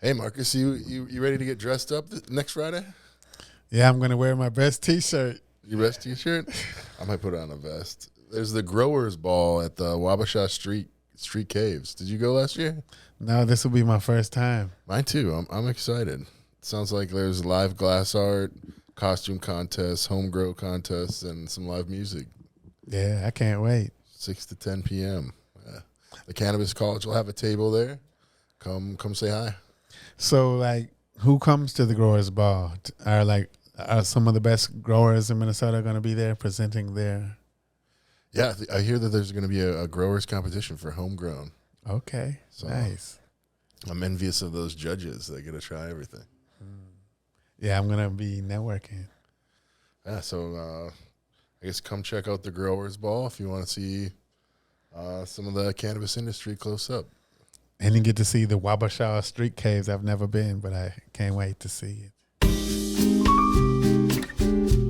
Hey, Marcus, you ready to get dressed up next Friday? Yeah, I'm going to wear my best T-shirt. Your best T-shirt? I might put on a vest. There's the Growers Ball at the Wabasha Street Caves. Did you go last year? No, this will be my first time. Mine too. I'm excited. It sounds like there's live glass art, costume contests, home grow contests, and some live music. Yeah, I can't wait. 6 to 10 p.m. The Cannabis College will have a table there. Come say hi. So, like, who comes to the Growers Ball? Are some of the best growers in Minnesota going to be there presenting their? Yeah, I hear that there's going to be a growers competition for homegrown. Okay, so nice. I'm envious of those judges. They get to try everything. Yeah, I'm going to be networking. Yeah, so I guess come check out the Growers Ball if you want to see some of the cannabis industry close up. And you get to see the Wabasha Street Caves. I've never been, but I can't wait to see it.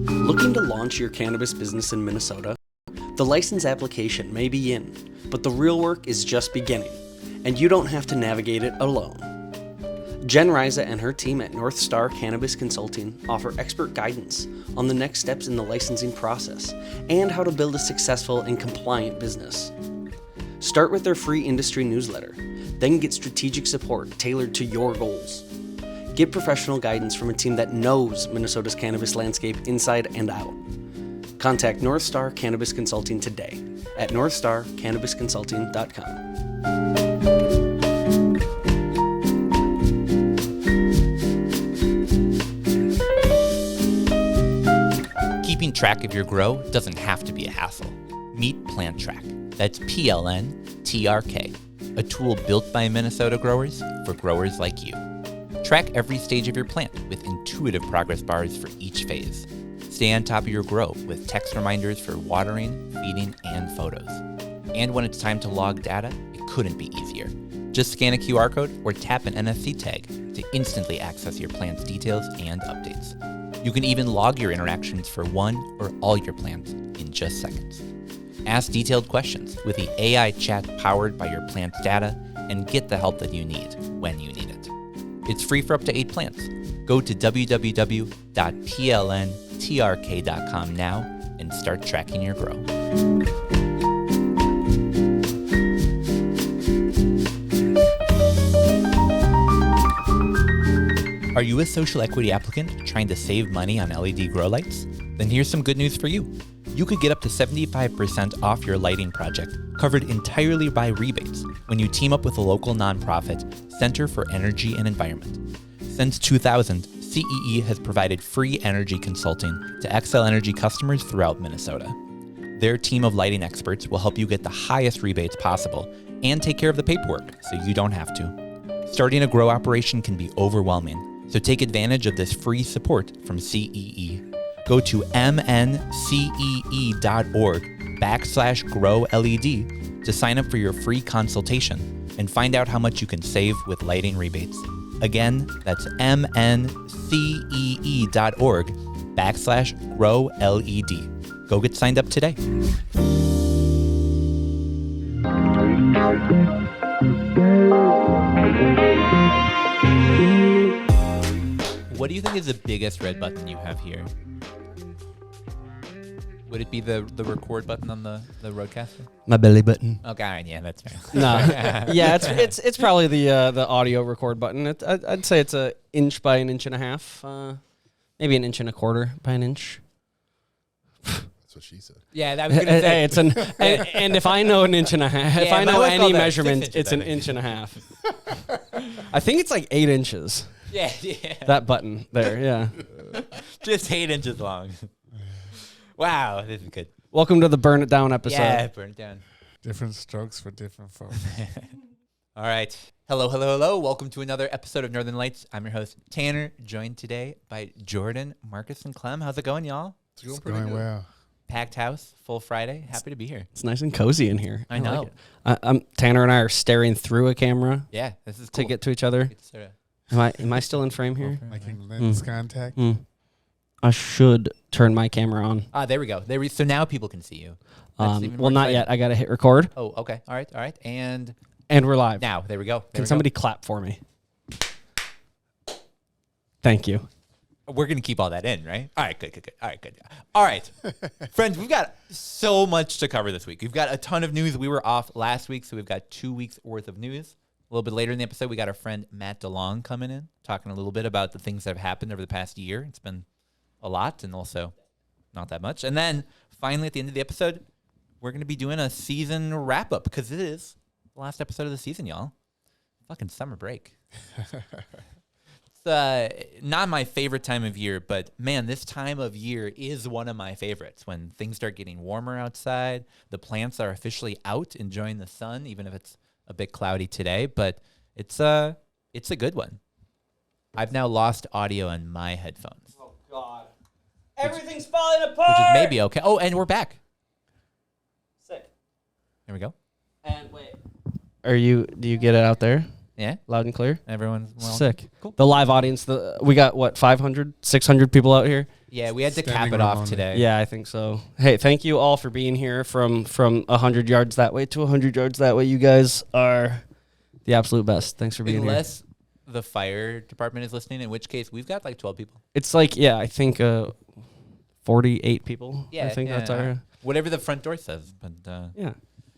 Looking to launch your cannabis business in Minnesota? The license application may be in, but the real work is just beginning, and you don't have to navigate it alone. Jen Riza and her team at North Star Cannabis Consulting offer expert guidance on the next steps in the licensing process and how to build a successful and compliant business. Start with their free industry newsletter, then get strategic support tailored to your goals. Get professional guidance from a team that knows Minnesota's cannabis landscape inside and out. Contact North Star Cannabis Consulting today at northstarcannabisconsulting.com. Keeping track of your grow doesn't have to be a hassle. Meet Plant Track. That's PLNTRK, a tool built by Minnesota growers for growers like you. Track every stage of your plant with intuitive progress bars for each phase. Stay on top of your grow with text reminders for watering, feeding, and photos. And when it's time to log data, it couldn't be easier. Just scan a QR code or tap an NFC tag to instantly access your plant's details and updates. You can even log your interactions for one or all your plants in just seconds. Ask detailed questions with the AI chat powered by your plant's data and get the help that you need when you need it. It's free for up to 8 plants. Go to www.plntrk.com now and start tracking your grow. Are you a social equity applicant trying to save money on LED grow lights? Then here's some good news for you. You could get up to 75% off your lighting project, covered entirely by rebates, when you team up with a local nonprofit, Center for Energy and Environment. Since 2000, CEE has provided free energy consulting to XL Energy customers throughout Minnesota. Their team of lighting experts will help you get the highest rebates possible and take care of the paperwork so you don't have to. Starting a grow operation can be overwhelming, so take advantage of this free support from CEE. Go to mncee.org/GrowLED to sign up for your free consultation and find out how much you can save with lighting rebates. Again, that's mncee.org/GrowLED. Go get signed up today. What do you think is the biggest red button you have here? Would it be the record button on the Rodecaster? My belly button. Okay, yeah, that's right. No, yeah, it's probably the audio record button. I'd say it's an inch by an inch and a half, maybe an inch and a quarter by an inch. That's what she said. Yeah, that was gonna say. It's and if I know an inch and a half, if I know any measurement, it's an inch and a half. I think it's like 8 inches. Yeah. That button there, yeah. Just 8 inches long. Wow, this is good. Welcome to the Burn It Down episode. Yeah, burn it down. Different strokes for different folks. All right. Hello. Welcome to another episode of Northern Lights. I'm your host, Tanner, joined today by Jordan, Marcus, and Clem. How's it going, y'all? It's Going well. Packed house, full Friday. Happy to be here. It's nice and cozy in here. I know. Like Tanner and I are staring through a camera. Yeah, this is to cool. get to each other. Am I still in frame here? Making lens contact. I should turn my camera on. There we go. So now people can see you. Well, not yet. I got to hit record. Oh, okay. All right. And we're live. now, there we go. Can somebody clap for me? Thank you. We're going to keep all that in, right? All right, good. All right, good. All right. Friends, we've got so much to cover this week. We've got a ton of news. We were off last week, so we've got 2 weeks worth of news. A little bit later in the episode, we got our friend Matt Delong coming in, talking a little bit about the things that have happened over the past year. It's been a lot and also not that much. And then finally, at the end of the episode, we're going to be doing a season wrap-up because it is the last episode of the season, y'all. Fucking summer break. Not my favorite time of year, but man, this time of year is one of my favorites. When things start getting warmer outside, the plants are officially out enjoying the sun, even if it's a bit cloudy today. But it's a good one. I've now lost audio on my headphones, Oh, God. Everything's falling apart. which is maybe okay. Oh, and we're back. Sick. There we go. And wait. Do you get it out there? Yeah, Loud and clear? everyone's well. Sick. Cool. The live audience, we got, 500, 600 people out here? Yeah, we had to Standing cap it room off only. today. Yeah, I think so. Hey, thank you all for being here from 100 yards that way to 100 yards that way. You guys are the absolute best. Thanks for being here. Unless the fire department is listening, in which case we've got like 12 people. It's like, yeah, I think 48 people. Yeah, I think that's our... whatever the front door says. But Yeah.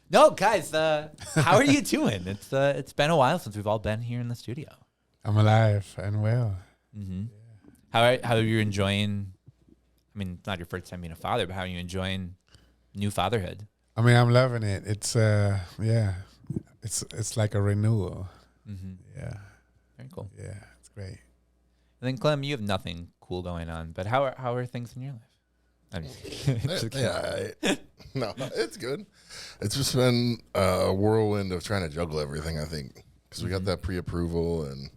no, guys, how are you doing? It's been a while since we've all been here in the studio. I'm alive and well. Mm-hmm. How are you enjoying? I mean, it's not your first time being a father, but how are you enjoying new fatherhood? I mean, I'm loving it. It's it's like a renewal. Mm-hmm. Yeah, Very cool. yeah, it's great. And then Clem, you have nothing cool going on, but how are things in your life? I'm just No, it's good. It's just been a whirlwind of trying to juggle everything, I think, because we got that pre-approval, and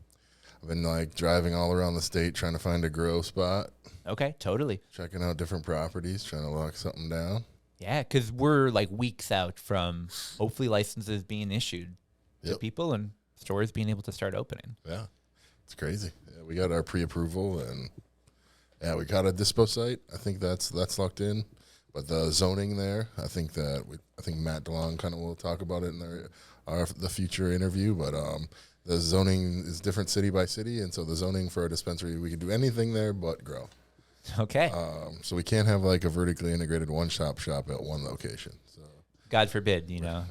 I've been like driving all around the state trying to find a grow spot, okay, totally. checking out different properties, trying to lock something down. Yeah, because we're like weeks out from hopefully licenses being issued to Yep. people and stores being able to start opening. Yeah, it's crazy. Yeah, we got our pre-approval, and yeah, we got a dispo site. I think that's locked in. But the zoning there, I think Matt DeLong kind of will talk about it in the future interview. But the zoning is different city by city, and so the zoning for a dispensary, we can do anything there but grow. Okay. So we can't have like a vertically integrated one-stop shop at one location. So God forbid, you know.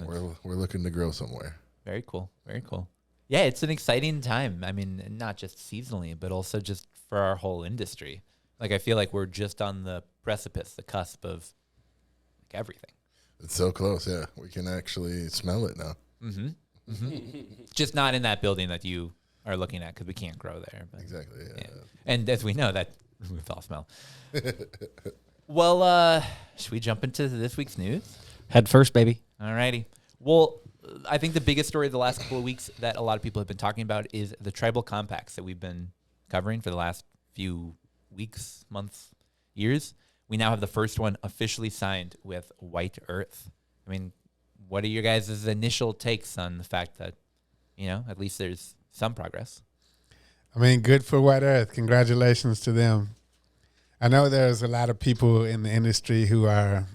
we're looking to grow somewhere. Very cool. Very cool. Yeah, it's an exciting time. I mean, not just seasonally, but also just for our whole industry. Like, I feel like we're just on the precipice, the cusp of like everything. It's so close. Yeah, we can actually smell it now. Mm-hmm. Mm-hmm. Just not in that building that you are looking at because we can't grow there. But, Exactly. Yeah. And as we know, that removes all smell. Well, should we jump into this week's news? Head first, baby. All righty. Well, I think the biggest story of the last couple of weeks that a lot of people have been talking about is the tribal compacts that we've been covering for the last few weeks, months, years. We now have the first one officially signed with White Earth. I mean, what are your guys' initial takes on the fact that, you know, at least there's some progress? I mean, good for White Earth. Congratulations to them. I know there's a lot of people in the industry who are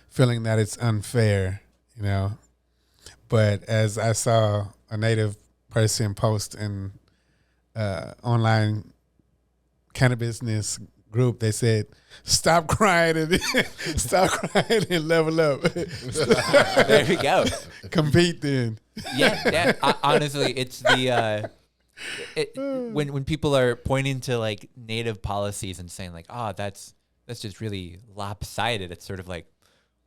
feeling that it's unfair, you know. But as I saw a native person post in online cannabis group, they said, "Stop crying and stop crying and level up." There we go. Compete then. Yeah. Honestly, it's the when people are pointing to like native policies and saying like, "Oh, that's just really lopsided." It's sort of like,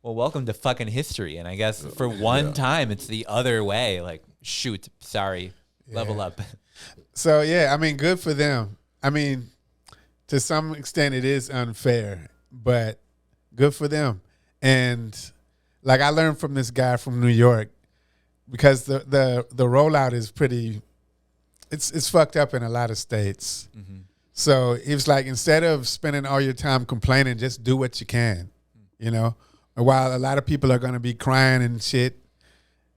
well, welcome to fucking history. And I guess for one time, it's the other way. Like, shoot, sorry, level up. So yeah, I mean, good for them. I mean, to some extent, it is unfair, but good for them. And like I learned from this guy from New York, because the rollout is pretty. It's fucked up in a lot of states. Mm-hmm. So he was like, instead of spending all your time complaining, just do what you can, you know. And while a lot of people are going to be crying and shit,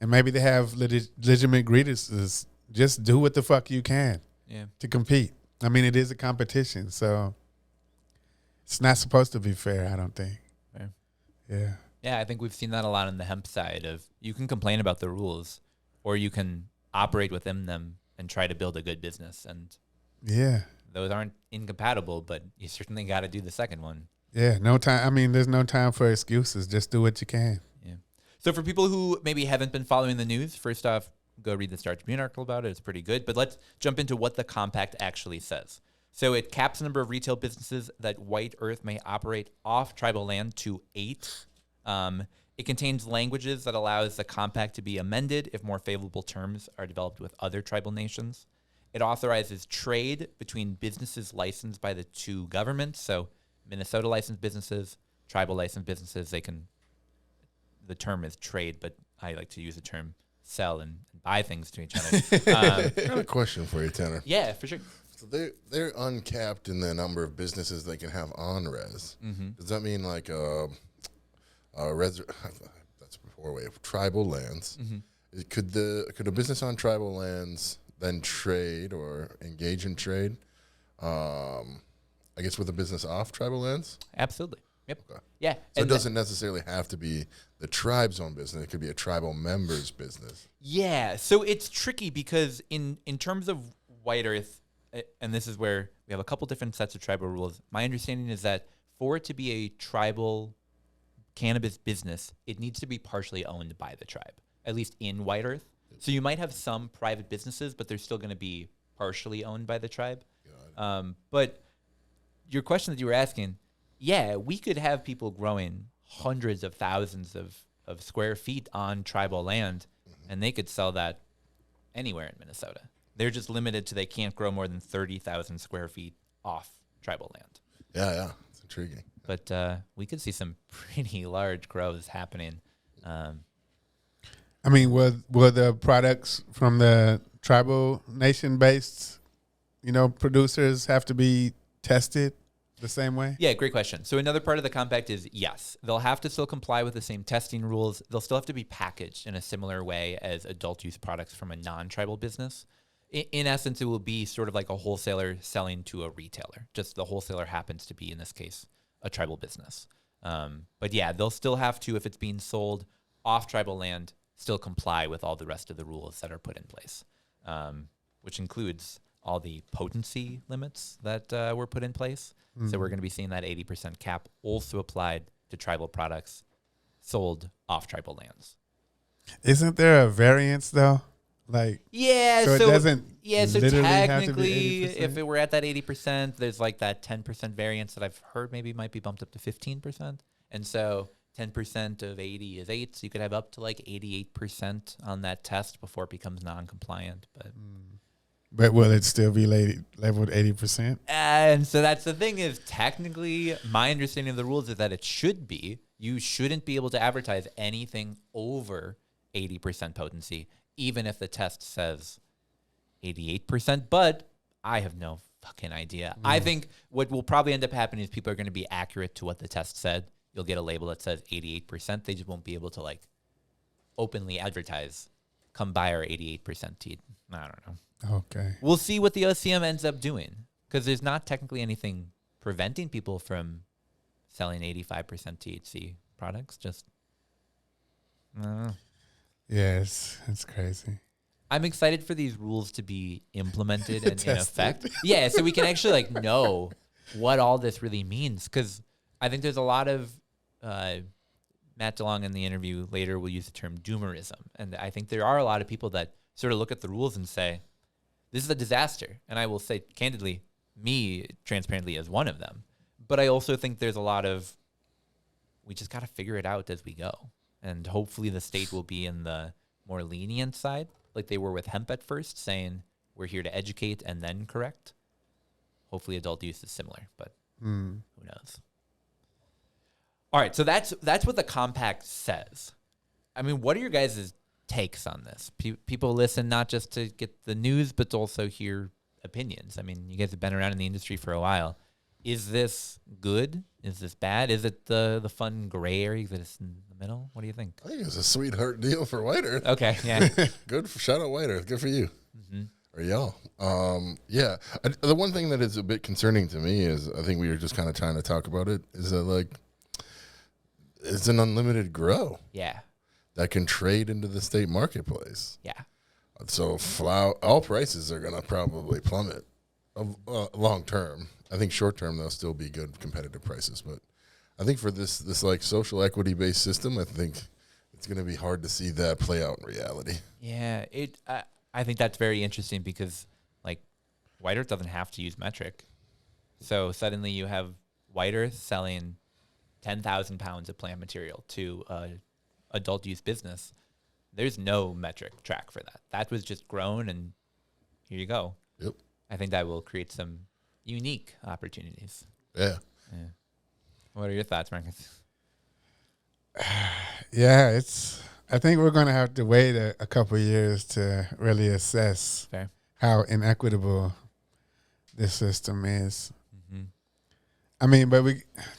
and maybe they have legitimate grievances, just do what the fuck you can to compete. I mean, it is a competition, so it's not supposed to be fair, I don't think. Fair. Yeah. Yeah, I think we've seen that a lot on the hemp side of you can complain about the rules or you can operate within them and try to build a good business. And yeah, those aren't incompatible, but you certainly got to do the second one. Yeah, no time. I mean, there's no time for excuses. Just do what you can. Yeah. So for people who maybe haven't been following the news, first off, go read the Star Tribune article about it. It's pretty good. But let's jump into what the compact actually says. So it caps the number of retail businesses that White Earth may operate off tribal land to 8. It contains languages that allows the compact to be amended if more favorable terms are developed with other tribal nations. It authorizes trade between businesses licensed by the two governments. So Minnesota licensed businesses, tribal licensed businesses, the term is trade, but I like to use the term sell and buy things to each other. I got a question for you, Tanner. Yeah, for sure. So they're uncapped in the number of businesses they can have on res. Mm-hmm. Does that mean like that's before way of tribal lands? Mm-hmm. Could a business on tribal lands then trade or engage in trade? I guess with a business off tribal lands? Absolutely. Yep. Okay. Yeah. So it doesn't necessarily have to be the tribe's own business. It could be a tribal member's business. Yeah. So it's tricky because in terms of White Earth, and this is where we have a couple different sets of tribal rules. My understanding is that for it to be a tribal cannabis business, it needs to be partially owned by the tribe, at least in White Earth. So you might have some private businesses, but they're still going to be partially owned by the tribe. But your question that you were asking, yeah, we could have people growing hundreds of thousands of square feet on tribal land, and they could sell that anywhere in Minnesota. They're just limited to they can't grow more than 30,000 square feet off tribal land. Yeah, it's intriguing. But we could see some pretty large grows happening. I mean, will the products from the tribal nation-based, producers have to be tested the same way? Yeah, great question. So another part of the compact is, yes, they'll have to still comply with the same testing rules. They'll still have to be packaged in a similar way as adult use products from a non-tribal business. In essence, it will be sort of like a wholesaler selling to a retailer. Just the wholesaler happens to be, in this case, a tribal business. But yeah, they'll still have to, if it's being sold off tribal land, still comply with all the rest of the rules that are put in place, which includes all the potency limits that were put in place. Mm-hmm. So we're going to be seeing that 80% cap also applied to tribal products sold off tribal lands. Isn't there a variance though? Yeah, so it doesn't. Yeah, so literally technically, have to be 80%? if it were at that 80%, there's like that 10% variance that I've heard maybe might be bumped up to 15%, and so 10% of 80 is 8, so you could have up to like 88% on that test before it becomes non-compliant. But will it still be labeled 80%? And so that's the thing is, technically, my understanding of the rules is that it should be. You shouldn't be able to advertise anything over 80% potency, even if the test says 88%. But I have no fucking idea. I think what will probably end up happening is people are going to be accurate to what the test said. You'll get a label that says 88%. They just won't be able to like openly advertise, come buy our 88% tea. I don't know. Okay. We'll see what the OCM ends up doing, because there's not technically anything preventing people from selling 85% THC products. Just, I don't know. Yes, it's crazy. I'm excited for these rules to be implemented and in effect. Yeah, so we can actually like know what all this really means, because I think there's a lot of Matt Delong in the interview later will use the term doomerism, and I think there are a lot of people that sort of look at the rules and say, this is a disaster. And I will say candidly, me transparently as one of them. But I also think there's a lot of, we just got to figure it out as we go. And hopefully the state will be in the more lenient side, like they were with hemp at first, saying we're here to educate and then correct. Hopefully adult use is similar, but who knows? All right, so that's what the compact says. I mean, what are your guys' takes on this? People listen not just to get the news, but to also hear opinions. I mean, you guys have been around in the industry for a while. Is this good? Is this bad? Is it the fun gray area that is in the middle? What do you think? I think it's a sweetheart deal for White Earth. Okay, yeah. Good. Shout out White Earth. Good for you. Mm-hmm. Or y'all. Yeah. The one thing that is a bit concerning to me is, I think we were just kind of trying to talk about it, is that like, it's an unlimited grow. Yeah. That can trade into the state marketplace. Yeah. So all prices are going to probably plummet long term. I think short term they'll still be good competitive prices, but I think for this like social equity based system, I think it's going to be hard to see that play out in reality. Yeah, I think that's very interesting because like White Earth doesn't have to use metric, so suddenly you have White Earth selling 10,000 pounds of plant material to adult use business. There's no metric track for that. That was just grown, and here you go. Yep. I think that will create some unique opportunities. Yeah. What are your thoughts, Marcus? Yeah, I think we're going to have to wait a couple of years to really assess Fair. how inequitable this system is. Mm-hmm. I mean, but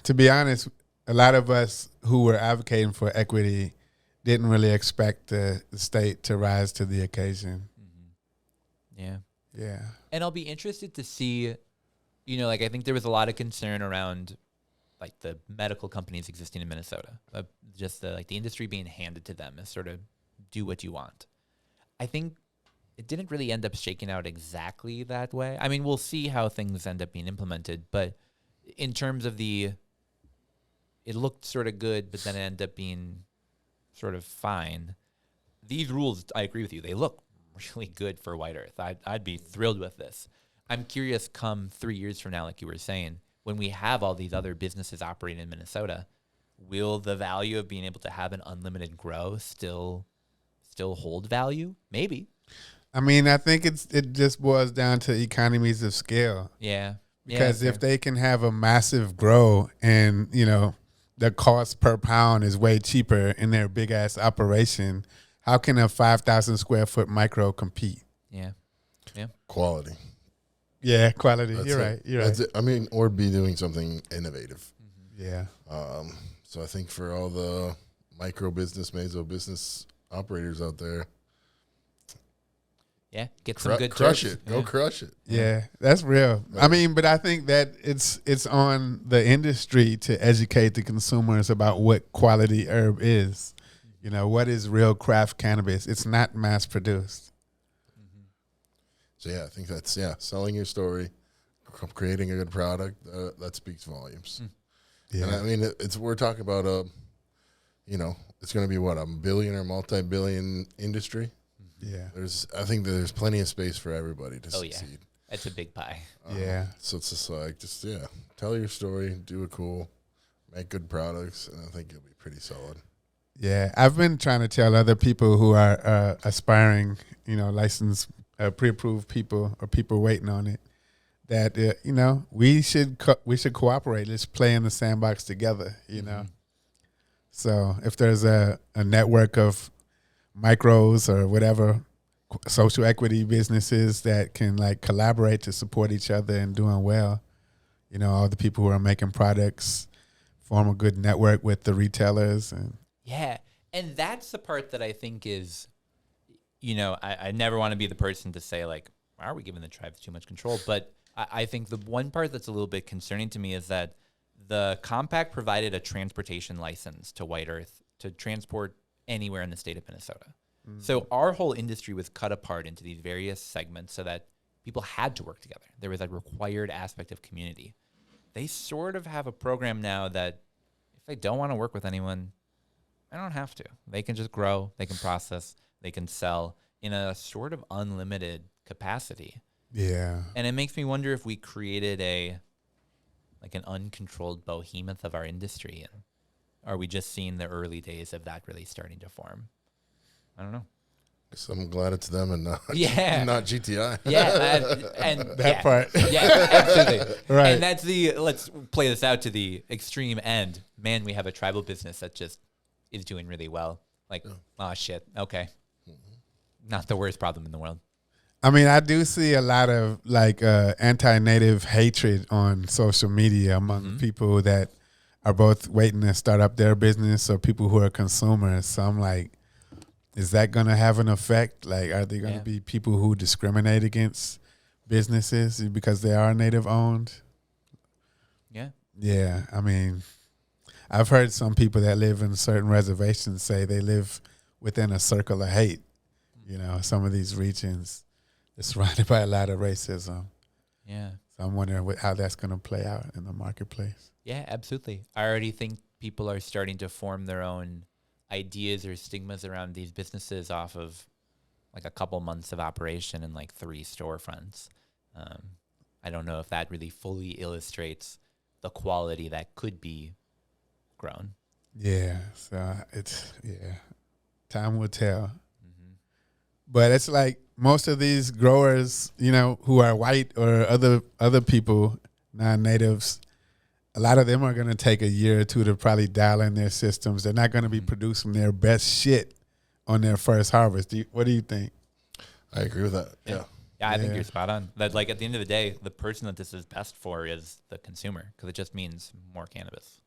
to be honest, a lot of us who were advocating for equity didn't really expect the state to rise to the occasion. Mm-hmm. Yeah. Yeah. And I'll be interested to see, like I think there was a lot of concern around like the medical companies existing in Minnesota, just the industry being handed to them as sort of do what you want. I think it didn't really end up shaking out exactly that way. I mean, we'll see how things end up being implemented, but in terms of it looked sort of good, but then it ended up being sort of fine. These rules, I agree with you, they look really good for White Earth. I'd be thrilled with this. I'm curious come 3 years from now, like you were saying, when we have all these other businesses operating in Minnesota, will the value of being able to have an unlimited grow still hold value? Maybe. I mean, I think it just boils down to economies of scale. Yeah. Because if they can have a massive grow and, the cost per pound is way cheaper in their big ass operation, how can a 5,000 square foot micro compete? Yeah. Yeah. Quality. Yeah, quality. That's You're it. right. You're That's right. it. I mean, or be doing something innovative. Yeah. So I think for all the micro business, meso business operators out there, Yeah. Get some good crush turfs. it. Go crush it. Yeah, that's real. I mean, but I think that it's on the industry to educate the consumers about what quality herb is. What is real craft cannabis? It's not mass produced. So yeah, I think that's selling your story, creating a good product that speaks volumes. Yeah. And I mean, we're talking about it's going to be what, a billion or multi-billion industry. Yeah. I think there's plenty of space for everybody to Oh, yeah. succeed. It's a big pie. Yeah. So it's just like, tell your story, do it cool, make good products, and I think you'll be pretty solid. Yeah. I've been trying to tell other people who are aspiring, licensed, pre-approved people or people waiting on it that, we should cooperate. Let's play in the sandbox together, So if there's a network of micros or whatever social equity businesses that can like collaborate to support each other and doing well, all the people who are making products form a good network with the retailers. And Yeah. And that's the part that I think is, I never want to be the person to say like, are we giving the tribes too much control? But I think the one part that's a little bit concerning to me is that the compact provided a transportation license to White Earth to transport anywhere in the state of Minnesota. So our whole industry was cut apart into these various segments so that people had to work together. There was a required aspect of community. They sort of have a program now that if they don't want to work with anyone, I don't have to. They can just grow, they can process, they can sell in a sort of unlimited capacity. yeah, And it makes me wonder if we created an uncontrolled behemoth of our industry, and are we just seeing the early days of that really starting to form? I don't know. So I'm glad it's them and not, Yeah. not GTI. Yeah, and that part. Yeah, absolutely. Right. And that's let's play this out to the extreme end. Man, we have a tribal business that just is doing really well. Like, oh shit, okay. Not the worst problem in the world. I mean, I do see a lot of like anti-native hatred on social media among people that are both waiting to start up their business or people who are consumers. So I'm like, is that going to have an effect? Like, are there going to be people who discriminate against businesses because they are native owned? Yeah. Yeah, I mean, I've heard some people that live in certain reservations say they live within a circle of hate. Some of these regions are surrounded by a lot of racism. Yeah. So I'm wondering how that's going to play out in the marketplace. Yeah, absolutely. I already think people are starting to form their own ideas or stigmas around these businesses off of like a couple months of operation and like 3 storefronts. I don't know if that really fully illustrates the quality that could be grown. Yeah. So time will tell. But it's like most of these growers, who are white or other people, non-natives, a lot of them are going to take a year or two to probably dial in their systems. They're not going to be producing their best shit on their first harvest. What do you think? I agree with that. Yeah. Yeah, I think you're spot on. That like at the end of the day, the person that this is best for is the consumer because it just means more cannabis.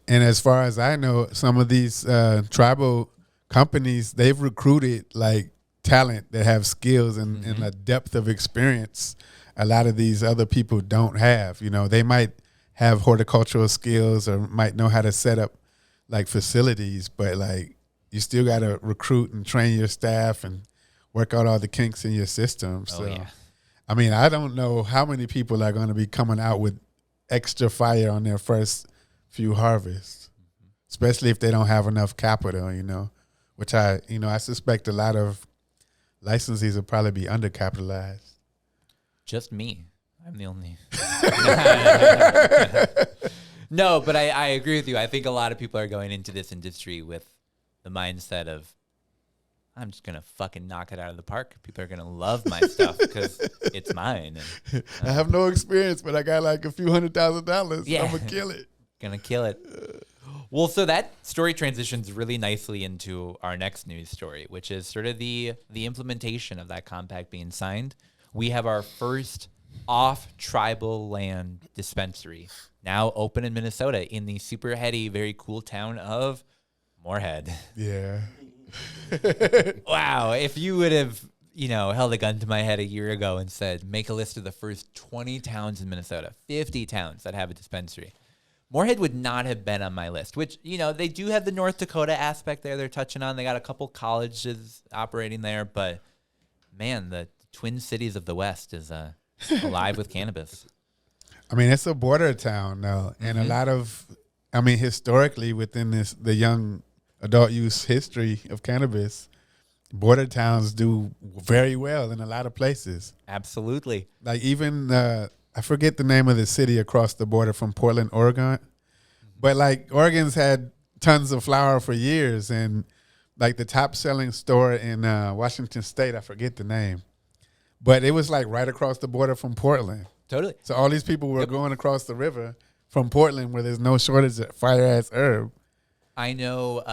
And as far as I know, some of these tribal companies, they've recruited like talent that have skills and a depth of experience a lot of these other people don't have. They might have horticultural skills or might know how to set up like facilities, but like you still got to recruit and train your staff and work out all the kinks in your system. So, I mean, I don't know how many people are going to be coming out with extra fire on their first few harvests, especially if they don't have enough capital, which I suspect a lot of licensees will probably be undercapitalized. Just me. I'm the only. No, but I agree with you. I think a lot of people are going into this industry with the mindset of, I'm just going to fucking knock it out of the park. People are going to love my stuff because it's mine. And, I have no experience, but I got like a few $100,000. Yeah. I'm going to kill it. Gonna kill it. Well, so that story transitions really nicely into our next news story, which is sort of the implementation of that compact being signed. We have our first off-tribal land dispensary now open in Minnesota in the super heady, very cool town of Moorhead. Yeah. Wow. If you would have, held a gun to my head a year ago and said, make a list of the first 20 towns in Minnesota, 50 towns that have a dispensary, Moorhead would not have been on my list, which, they do have the North Dakota aspect there they're touching on. They got a couple colleges operating there, but man, the Twin Cities of the West is alive with cannabis. I mean, it's a border town, though, and a lot of, historically within the young adult use history of cannabis, border towns do very well in a lot of places. Absolutely. Like even, I forget the name of the city across the border from Portland, Oregon, but like Oregon's had tons of flower for years, and like the top selling store in Washington State, I forget the name, but it was like right across the border from Portland. Totally. So all these people were going across the river from Portland where there's no shortage of fire-ass herb. I know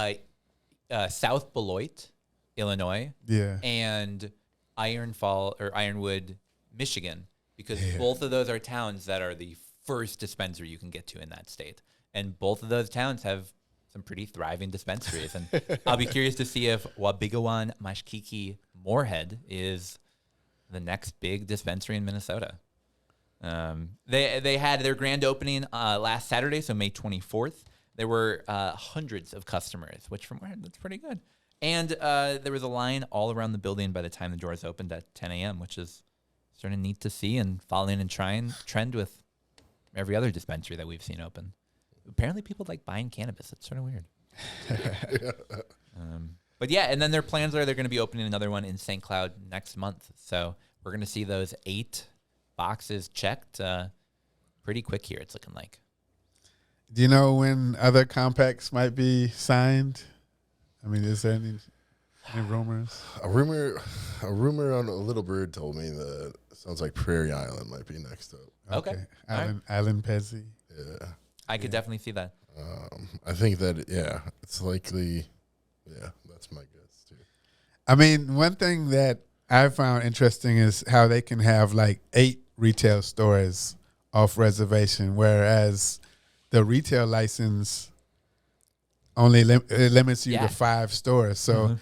South Beloit, Illinois, and Ironwood, Michigan, because both of those are towns that are the first dispensary you can get to in that state. And both of those towns have some pretty thriving dispensaries. And I'll be curious to see if Wabigowan, Mashkiki, Moorhead is the next big dispensary in Minnesota. They had their grand opening last Saturday, so May 24th. There were hundreds of customers, which from Moorhead, that's pretty good. And there was a line all around the building by the time the doors opened at 10 a.m., which is sort of neat to see and following and trend with every other dispensary that we've seen open. Apparently people like buying cannabis. It's sort of weird. But yeah, and then their plans are they're going to be opening another one in St. Cloud next month. So we're going to see those 8 boxes checked pretty quick here, it's looking like. Do you know when other compacts might be signed? I mean, is there any rumors? A rumor on a Little Bird told me that it sounds like Prairie Island might be next up. Okay. Island Pezzi. Yeah. I could definitely see that. I think that, it's likely, that's my guess too. I mean, one thing that I found interesting is how they can have like 8 retail stores off reservation, whereas the retail license only limits you to 5 stores. So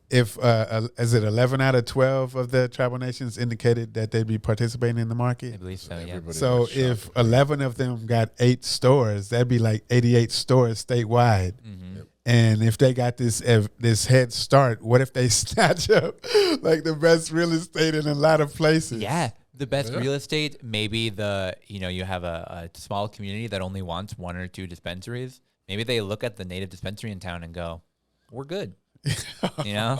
if, is it 11 out of 12 of the tribal nations indicated that they'd be participating in the market? I believe so, yeah. So if 11 of them got 8 stores, that'd be like 88 stores statewide. And if they got this head start, what if they snatch up like the best real estate in a lot of places? Yeah, The best Yeah. real estate, maybe you have a small community that only wants 1 or 2 dispensaries. Maybe they look at the native dispensary in town and go, we're good. Yeah,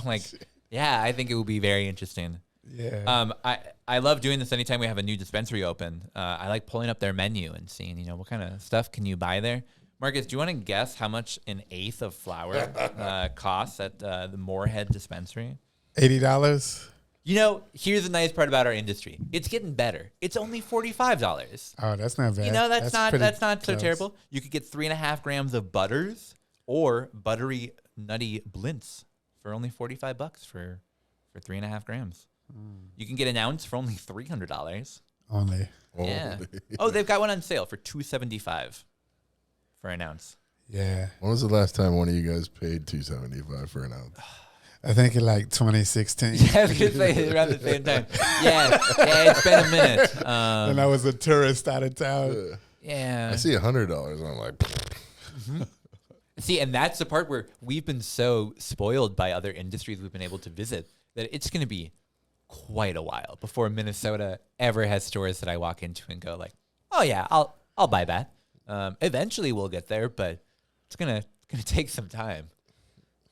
I think it would be very interesting. Yeah. I love doing this anytime we have a new dispensary open. I like pulling up their menu and seeing, what kind of stuff can you buy there. Marcus, do you want to guess how much an eighth of flour costs at the Moorhead dispensary? $80. Here's the nice part about our industry. It's getting better. It's only $45. Oh, that's not bad. That's not so close. terrible. You could get 3.5 grams of butters or buttery nutty blints for only $45 for 3.5 grams. You can get an ounce for only $300. Only. Yeah. Oh, they've got one on sale for $275 for an ounce. Yeah. When was the last time one of you guys paid $275 for an ounce? I think in like 2016. Yeah, I was gonna say around the same time. Yeah, it's been a minute. And I was a tourist out of town. Yeah. I see $100 and I'm like, See, and that's the part where we've been so spoiled by other industries we've been able to visit that it's going to be quite a while before Minnesota ever has stores that I walk into and go like, oh yeah, I'll buy that. Eventually we'll get there, but it's gonna take some time.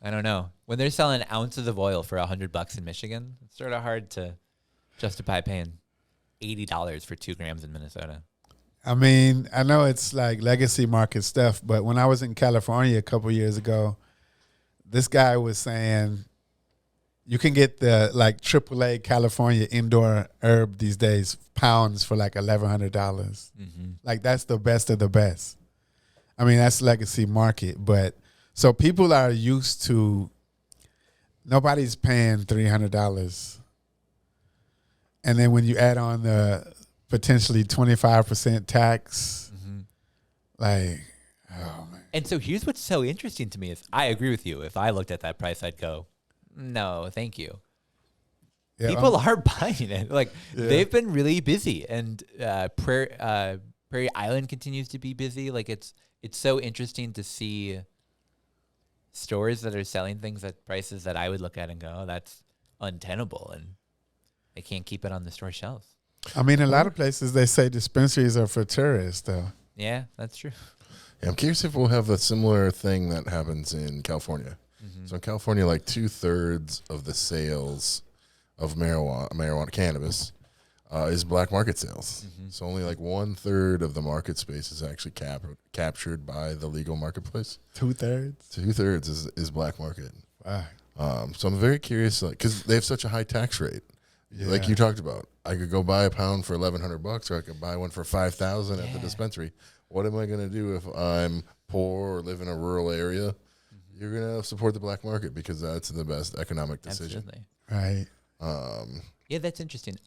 I don't know. When they're selling ounces of oil for $100 in Michigan, it's sort of hard to justify paying $80 for 2 grams in Minnesota. I mean, I know it's like legacy market stuff, but when I was in California a couple years ago, this guy was saying you can get the like AAA California indoor herb these days, pounds for like $1,100. Like that's the best of the best. I mean, that's legacy market, but so people are used to nobody's paying $300. And then when you add on the potentially 25% tax, like, oh man. And so here's what's so interesting to me is I agree with you. If I looked at that price, I'd go, no, thank you. Yeah, People are buying it. Like they've been really busy, and Prairie Island continues to be busy. Like it's so interesting to see stores that are selling things at prices that I would look at and go, oh, that's untenable, and they can't keep it on the store shelves. I mean, a lot of places they say dispensaries are for tourists, though. Yeah, that's true. yeah, I'm curious if we'll have a similar thing that happens in California. So in California, like 2/3 of the sales of marijuana cannabis is black market sales. So only like 1/3 of the market space is actually captured by the legal marketplace. 2/3? 2/3 is black market. Wow. So I'm very curious, like, because they have such a high tax rate. Yeah. Like you talked about, I could go buy a pound for $1,100, or I could buy one for $5,000 at the dispensary. What am I going to do if I'm poor or live in a rural area? You're going to support the black market because that's the best economic decision. Absolutely. Right. Yeah, that's interesting.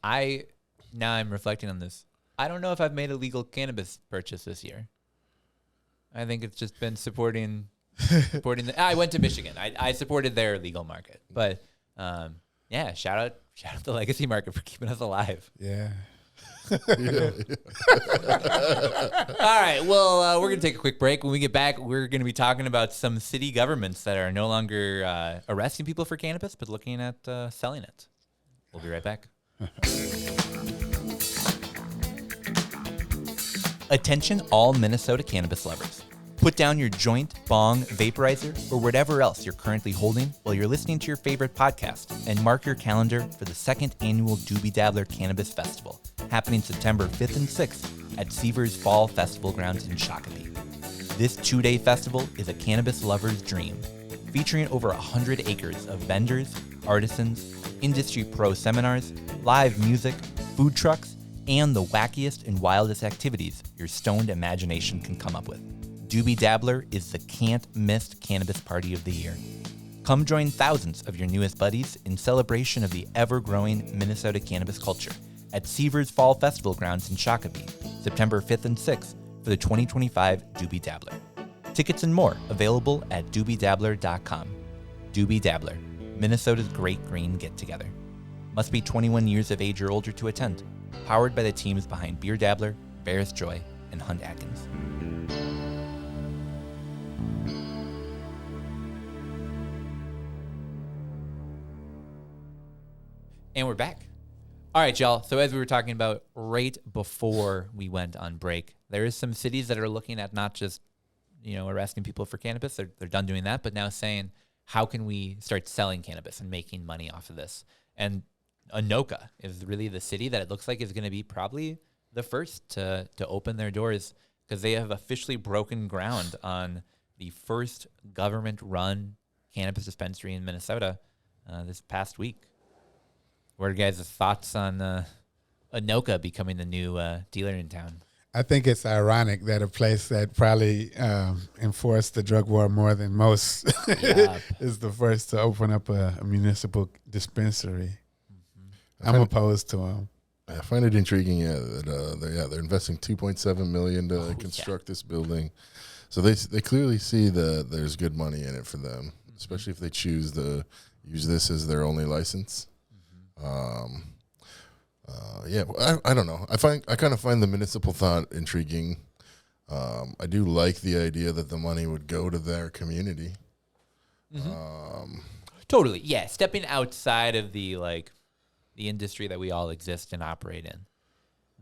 Now I'm reflecting on this. I don't know if I've made a legal cannabis purchase this year. I think it's just been supporting I went to Michigan. I supported their legal market. But yeah, shout out the legacy market for keeping us alive. Yeah. All right, well, we're going to take a quick break. When we get back, we're going to be talking about some city governments that are no longer arresting people for cannabis, but looking at selling it. We'll be right back. Attention all Minnesota cannabis lovers. Put down your joint, bong, vaporizer, or whatever else you're currently holding while you're listening to your favorite podcast, and mark your calendar for the 2nd annual Doobie Dabbler Cannabis Festival, happening September 5th and 6th at Seavers Fall Festival Grounds in Shakopee. This 2-day festival is a cannabis lover's dream, featuring over 100 acres of vendors, artisans, industry pro seminars, live music, food trucks, and the wackiest and wildest activities your stoned imagination can come up with. Doobie Dabbler is the can't-miss cannabis party of the year. Come join thousands of your newest buddies in celebration of the ever-growing Minnesota cannabis culture at Seavers Fall Festival Grounds in Shakopee, September 5th and 6th for the 2025 Doobie Dabbler. Tickets and more available at doobiedabbler.com. Doobie Dabbler, Minnesota's great green get-together. Must be 21 years of age or older to attend. Powered by the teams behind Beer Dabbler, Bear's Joy, and Hunt Atkins. And we're back. All right, y'all. So as we were talking about right before we went on break, there is some cities that are looking at not just, arresting people for cannabis. They're done doing that, but now saying, how can we start selling cannabis and making money off of this? And Anoka is really the city that it looks like is going to be probably the first to open their doors, because they have officially broken ground on the first government-run cannabis dispensary in Minnesota this past week. What are you guys' thoughts on Anoka becoming the new dealer in town? I think it's ironic that a place that probably enforced the drug war more than most is the first to open up a municipal dispensary. I'm opposed to them. I find it intriguing, that they're investing $2.7 million to construct this building. So they clearly see that there's good money in it for them, especially if they choose to use this as their only license. I don't know. I kind of find the municipal thought intriguing. I do like the idea that the money would go to their community. Totally, yeah. Stepping outside of the industry that we all exist and operate in,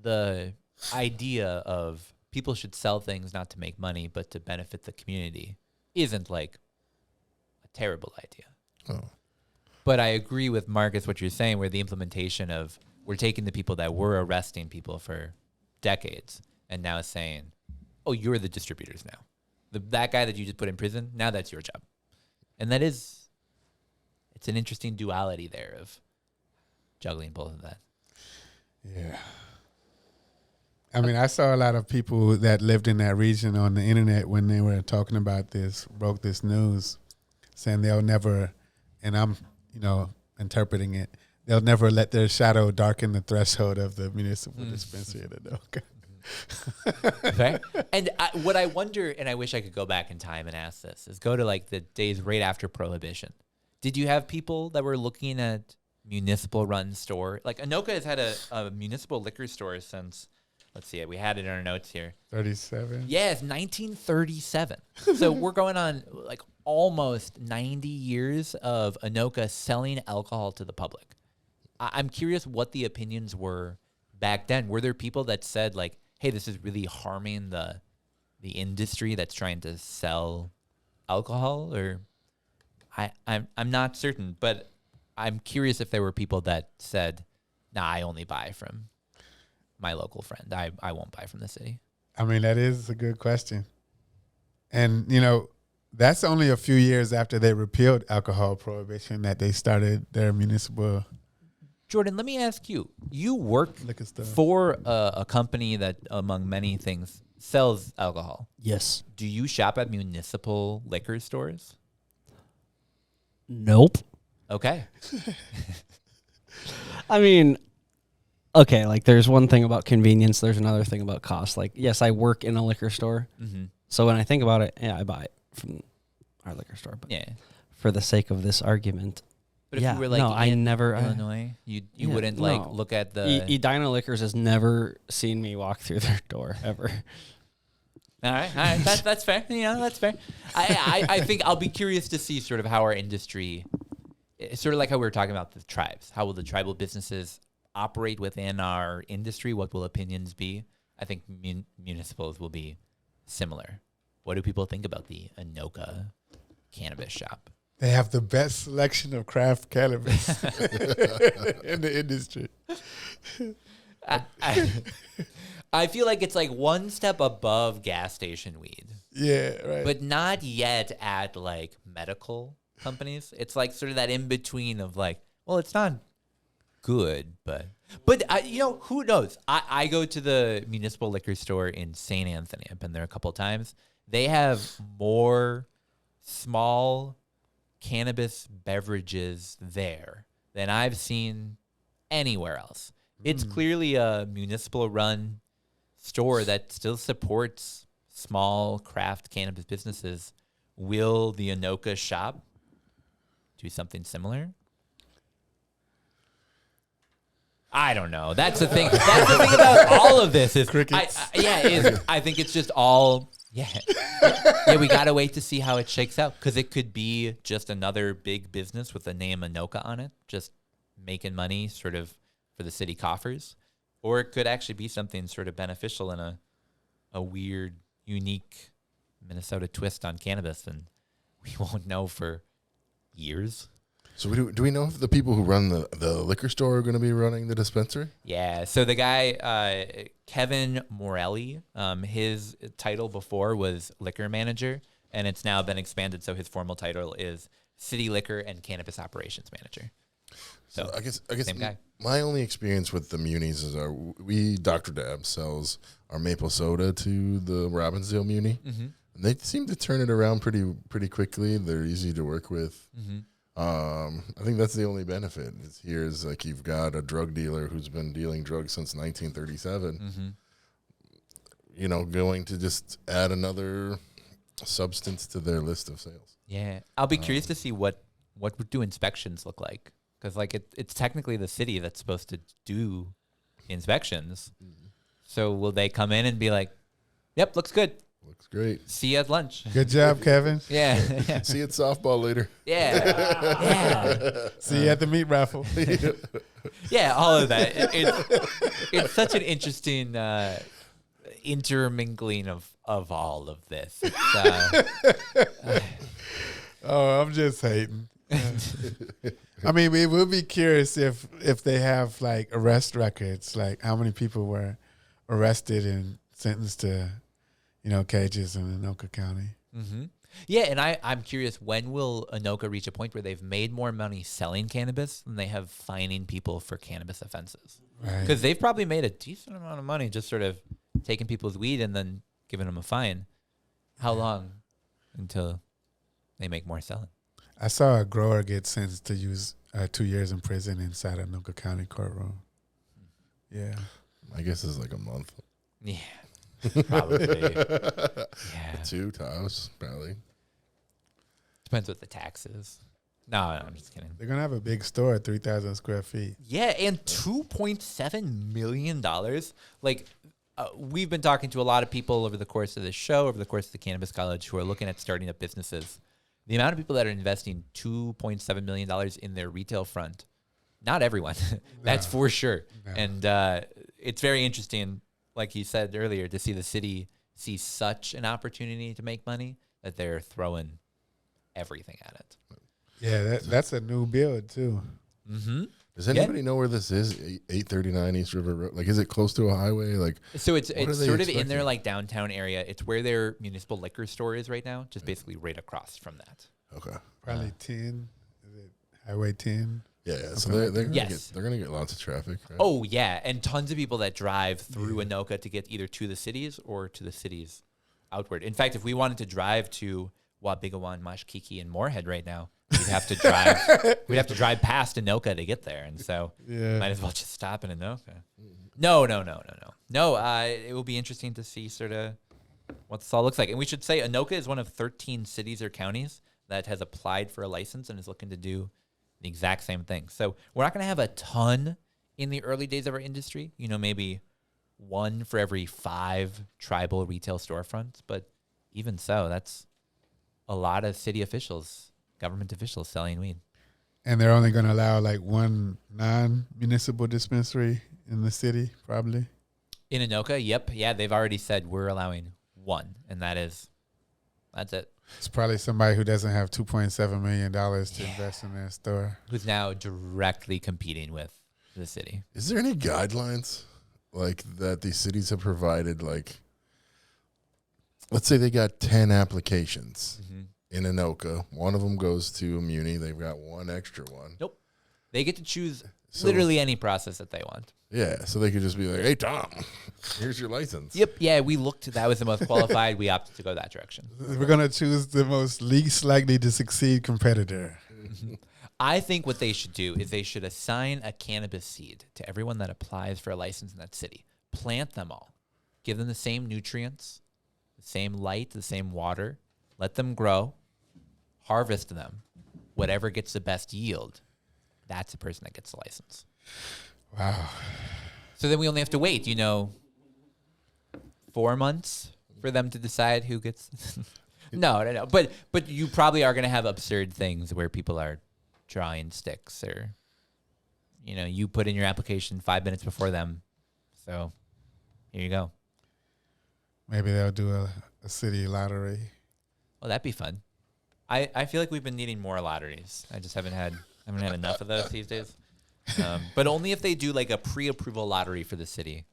the idea of people should sell things not to make money but to benefit the community isn't a terrible idea. Oh. But I agree with Marcus what you're saying, where the implementation of we're taking the people that were arresting people for decades and now saying, oh, you're the distributors now. That guy that you just put in prison, now that's your job. And it's an interesting duality there of juggling both of that. Yeah. I mean, I saw a lot of people that lived in that region on the internet when they were talking about this, broke this news, saying they'll never, and I'm, interpreting it, they'll never let their shadow darken the threshold of the municipal dispensary. Okay. And what I wonder, and I wish I could go back in time and ask this, is go to the days right after Prohibition. Did you have people that were looking at municipal run store? Anoka has had a municipal liquor store since, let's see, we had it in our notes here. 37? Yes, 1937. So we're going on almost 90 years of Anoka selling alcohol to the public. I'm curious what the opinions were back then. Were there people that said hey, this is really harming the industry that's trying to sell alcohol? Or I'm not certain, but I'm curious if there were people that said, nah, I only buy from my local friend. I won't buy from the city. I mean, that is a good question. And, that's only a few years after they repealed alcohol prohibition that they started their municipal. Jordan, let me ask you. You work liquor store for a company that, among many things, sells alcohol. Yes. Do you shop at municipal liquor stores? Nope. Okay. I mean, okay, there's one thing about convenience. There's another thing about cost. Yes, I work in a liquor store. Mm-hmm. So when I think about it, yeah, I buy it from our liquor store. But yeah, for the sake of this argument, but if you were in Illinois, you wouldn't look at the Edina Liquors has never seen me walk through their door ever. All right, that's fair. That's fair. I think I'll be curious to see sort of how our industry, sort of like how we were talking about the tribes. How will the tribal businesses operate within our industry? What will opinions be? I think municipals will be similar. What do people think about the Anoka cannabis shop? They have the best selection of craft cannabis in the industry. I feel like it's one step above gas station weed. Yeah, right. But not yet at medical companies. It's sort of that in between of well, it's not good, but who knows? I go to the municipal liquor store in St. Anthony. I've been there a couple of times. They have more small cannabis beverages there than I've seen anywhere else. It's clearly a municipal run store that still supports small craft cannabis businesses. Will the Anoka shop do something similar? I don't know. That's the thing. That's the thing about all of this is crickets. I think it's just all yeah. We gotta wait to see how it shakes out because it could be just another big business with the name Anoka on it, just making money, sort of for the city coffers, or it could actually be something sort of beneficial in a weird, unique Minnesota twist on cannabis, and we won't know for years. So do we know if the people who run the liquor store are going to be running the dispensary? Yeah. So the guy, Kevin Morelli, his title before was liquor manager, and it's now been expanded. So his formal title is city liquor and cannabis operations manager. So I guess same guy. My only experience with the munis is Dr. Dab sells our maple soda to the Robbinsdale Muni. Mm-hmm. And they seem to turn it around pretty quickly. They're easy to work with. Mm-hmm. I think that's the only benefit. Here's like you've got a drug dealer who's been dealing drugs since 1937. Mm-hmm. You know, going to just add another substance to their list of sales. Yeah, I'll be curious to see what do inspections look like, because like it's technically the city that's supposed to do inspections. Mm-hmm. So will they come in and be like, "Yep, looks good. Looks great. See you at lunch." Good job, Kevin. Yeah, See you at softball later. yeah, See you at the meat raffle. yeah. All of that. It's such an interesting intermingling of all of this. Oh, I'm just hating. I mean, we would be curious if they have like arrest records, like how many people were arrested and sentenced to, cages in Anoka County. Mm-hmm. Yeah, and I'm curious, when will Anoka reach a point where they've made more money selling cannabis than they have fining people for cannabis offenses? Right. Because they've probably made a decent amount of money just sort of taking people's weed and then giving them a fine. How long until they make more selling? I saw a grower get sentenced to use 2 years in prison inside a Anoka County courtroom. Yeah. I guess it's like a month. Yeah, probably. Yeah, 2 times, probably. depends what the tax is. No, I'm just kidding. They're going to have a big store at 3,000 square feet. Yeah, and $2.7 million. Like, we've been talking to a lot of people over the course of this show, over the course of the Cannabis College, who are looking at starting up businesses. The amount of people that are investing $2.7 million in their retail front, not everyone. That's for sure. No. And it's very interesting, like you said earlier, to see the city see such an opportunity to make money that they're throwing everything at it. Yeah, that's a new build, too. Mm-hmm. Does anybody know where this is? 839 East River Road. Like, is it close to a highway? Like, So it's what are they sort of in expecting? their like downtown area. It's where their municipal liquor store is right now, just basically right across from that. Okay. Probably 10. Is it Highway 10? Yeah. So they're gonna Yes. they're gonna get lots of traffic. Right? Oh yeah, and tons of people that drive through Anoka to get either to the cities or to the cities outward. In fact, if we wanted to drive to Wabigawan, Mashkiki, and Moorhead right now, we'd have to drive. We'd have to drive past Anoka to get there, and so might as well just stop in Anoka. No. It will be interesting to see sort of what this all looks like. And we should say Anoka is one of 13 cities or counties that has applied for a license and is looking to do the exact same thing. So we're not going to have a ton in the early days of our industry. Maybe 1 for every 5 tribal retail storefronts. But even so, that's a lot of city officials, government officials selling weed. And they're only going to allow like one non-municipal dispensary in the city, probably. In Anoka, yep. Yeah, they've already said we're allowing 1, and that's it. It's probably somebody who doesn't have $2.7 million to invest in their store. Who's now directly competing with the city. Is there any guidelines like that these cities have provided? Like, let's say they got 10 applications in Anoka. One of them goes to a Muni. They've got 1 extra one. Nope. They get to choose So- literally any process that they want. Yeah, so they could just be like, "Hey, Tom, here's your license." Yep. Yeah, we looked. That was the most qualified. We opted to go that direction. We're going to choose the most least likely to succeed competitor. I think what they should do is they should assign a cannabis seed to everyone that applies for a license in that city. Plant them all. Give them the same nutrients, the same light, the same water. Let them grow. Harvest them. Whatever gets the best yield, that's the person that gets the license. Wow. So then we only have to wait, 4 months for them to decide who gets. No. But you probably are going to have absurd things where people are drawing sticks or, you put in your application 5 minutes before them. So here you go. Maybe they'll do a city lottery. Well, that'd be fun. I feel like we've been needing more lotteries. I just haven't had enough of those these days. But only if they do like a pre-approval lottery for the city.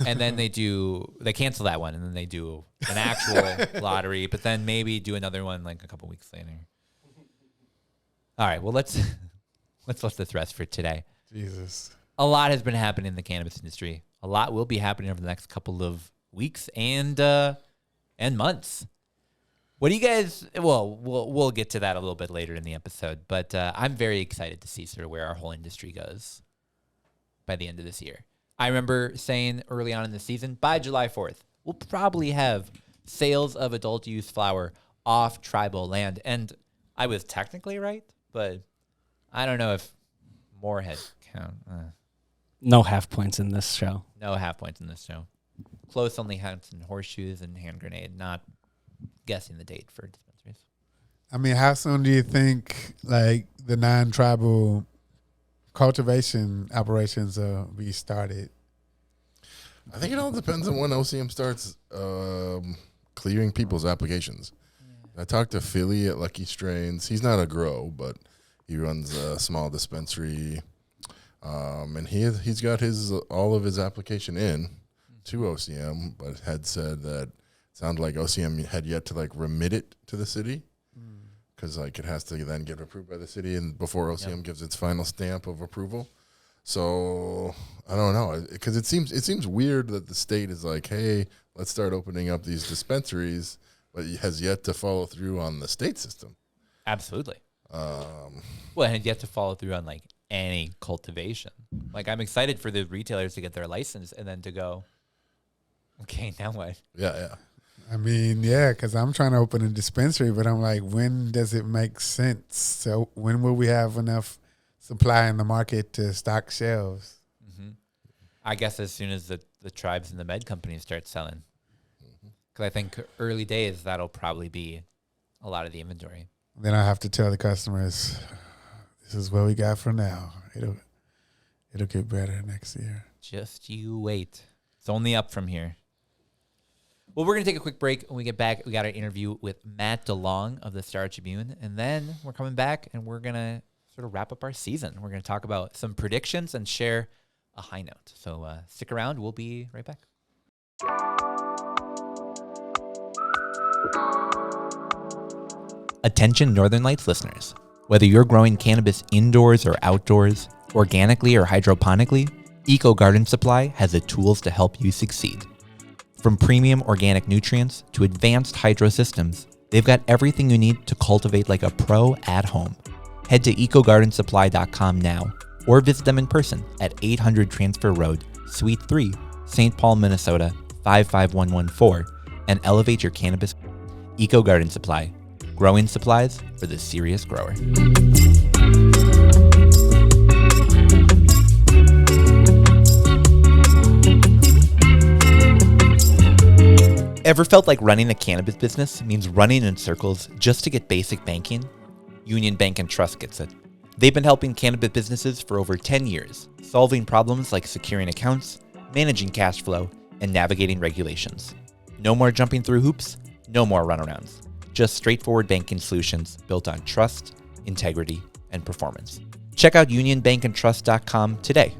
And then they cancel that one, and then they do an actual lottery, but then maybe do another one like a couple weeks later. All right, well, let's let this rest for today. Jesus. A lot has been happening in the cannabis industry. A lot will be happening over the next couple of weeks and months. What do you guys? Well, we'll get to that a little bit later in the episode, but I'm very excited to see sort of where our whole industry goes by the end of this year. I remember saying early on in the season, by July 4th, we'll probably have sales of adult use flower off tribal land. And I was technically right, but I don't know if more head count. No half points in this show. No half points in this show. Close only hunts and horseshoes and hand grenade, not guessing the date for dispensaries. I mean, how soon do you think like the non-tribal cultivation operations will be started? I think it all depends on when OCM starts clearing people's applications. I talked to Philly at Lucky Strains. He's not a grow, but he runs a small dispensary, and he's got all of his application in to OCM, but had said that it sounded like OCM had yet to like remit it to the city. Because like it has to then get approved by the city, and before OCM gives its final stamp of approval. So I don't know, because it seems weird that the state is like, hey, let's start opening up these dispensaries, but it has yet to follow through on the state system. Absolutely. Well, and yet to follow through on like any cultivation. Like I'm excited for the retailers to get their license and then to go, okay, now what? Yeah. I mean, yeah, because I'm trying to open a dispensary, but I'm like, when does it make sense? So when will we have enough supply in the market to stock shelves? Mm-hmm. I guess as soon as the tribes and the med companies start selling. Because I think early days, that'll probably be a lot of the inventory. Then I have to tell the customers, this is what we got for now. It'll get better next year. Just you wait. It's only up from here. Well, we're going to take a quick break. When we get back, we got our interview with Matt Delong of the Star Tribune. And then we're coming back, and we're going to sort of wrap up our season. We're going to talk about some predictions and share a high note. So stick around. We'll be right back. Attention Northern Lights listeners. Whether you're growing cannabis indoors or outdoors, organically or hydroponically, Eco Garden Supply has the tools to help you succeed. From premium organic nutrients to advanced hydro systems, they've got everything you need to cultivate like a pro at home. Head to ecogardensupply.com now or visit them in person at 800 Transfer Road, Suite 3, St. Paul, Minnesota 55114 and elevate your cannabis. Eco Garden Supply, growing supplies for the serious grower. Ever felt like running a cannabis business means running in circles just to get basic banking? Union Bank and Trust gets it. They've been helping cannabis businesses for over 10 years, solving problems like securing accounts, managing cash flow, and navigating regulations. No more jumping through hoops, no more runarounds. Just straightforward banking solutions built on trust, integrity, and performance. Check out unionbankandtrust.com today.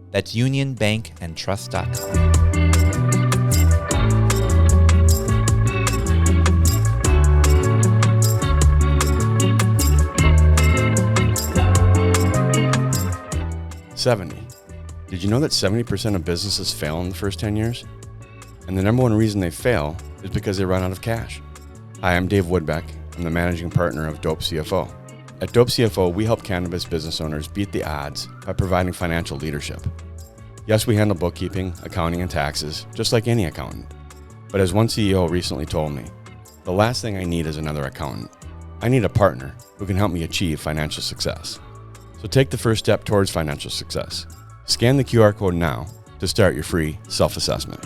That's unionbankandtrust.com. Did you know that 70% of businesses fail in the first 10 years? And the number one reason they fail is because they run out of cash. Hi, I'm Dave Woodbeck. I'm the managing partner of Dope CFO. At Dope CFO, we help cannabis business owners beat the odds by providing financial leadership. Yes, we handle bookkeeping, accounting, and taxes, just like any accountant. But as one CEO recently told me, the last thing I need is another accountant. I need a partner who can help me achieve financial success. So take the first step towards financial success. Scan the QR code now to start your free self-assessment.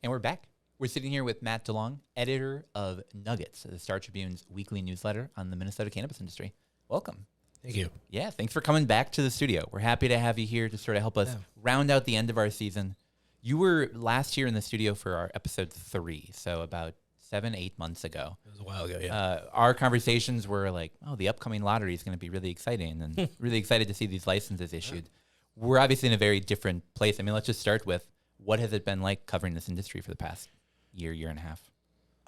And we're back. We're sitting here with Matt Delong, editor of Nuggets, the Star Tribune's weekly newsletter on the Minnesota cannabis industry. Welcome. Thank you. Yeah, thanks for coming back to the studio. We're happy to have you here to sort of help us round out the end of our season. You were last year in the studio for our episode 3, so about 7-8 months ago. It was a while ago, yeah. Our conversations were like, oh, the upcoming lottery is going to be really exciting, and really excited to see these licenses issued. We're obviously in a very different place. I mean, let's just start with, what has it been like covering this industry for the past year and a half?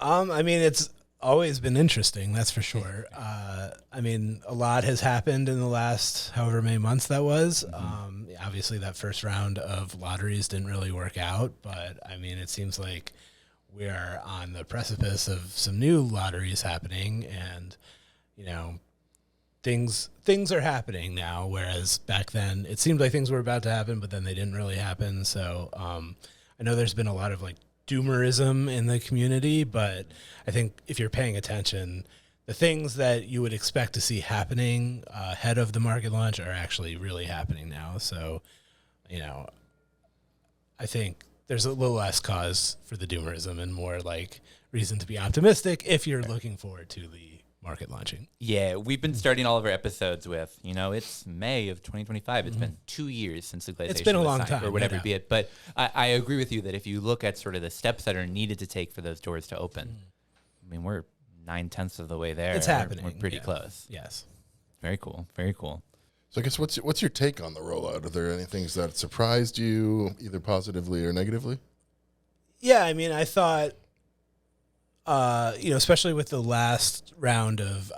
I mean, it's always been interesting, that's for sure. I mean, a lot has happened in the last however many months that was. Obviously, that first round of lotteries didn't really work out, but I mean, it seems like we are on the precipice of some new lotteries happening, and you know, things are happening now, whereas back then it seemed like things were about to happen, but then they didn't really happen. So I know there's been a lot of like doomerism in the community, but I think if you're paying attention, the things that you would expect to see happening ahead of the market launch are actually really happening now. So, you know, I think there's a little less cause for the doomerism and more like reason to be optimistic if you're looking forward to the market launching. Yeah, we've been starting all of our episodes with, you know, it's May of 2025. It's been 2 years since legalization It's been a was long signed, time, or whatever yeah. be it. But I agree with you that if you look at sort of the steps that are needed to take for those doors to open, I mean, we're 9/10 of the way there. It's happening. We're pretty yeah. close. Yes. Very cool. Very cool. So I guess what's your take on the rollout? Are there any things that surprised you, either positively or negatively? Yeah, I mean, I thought, you know, especially with the last round of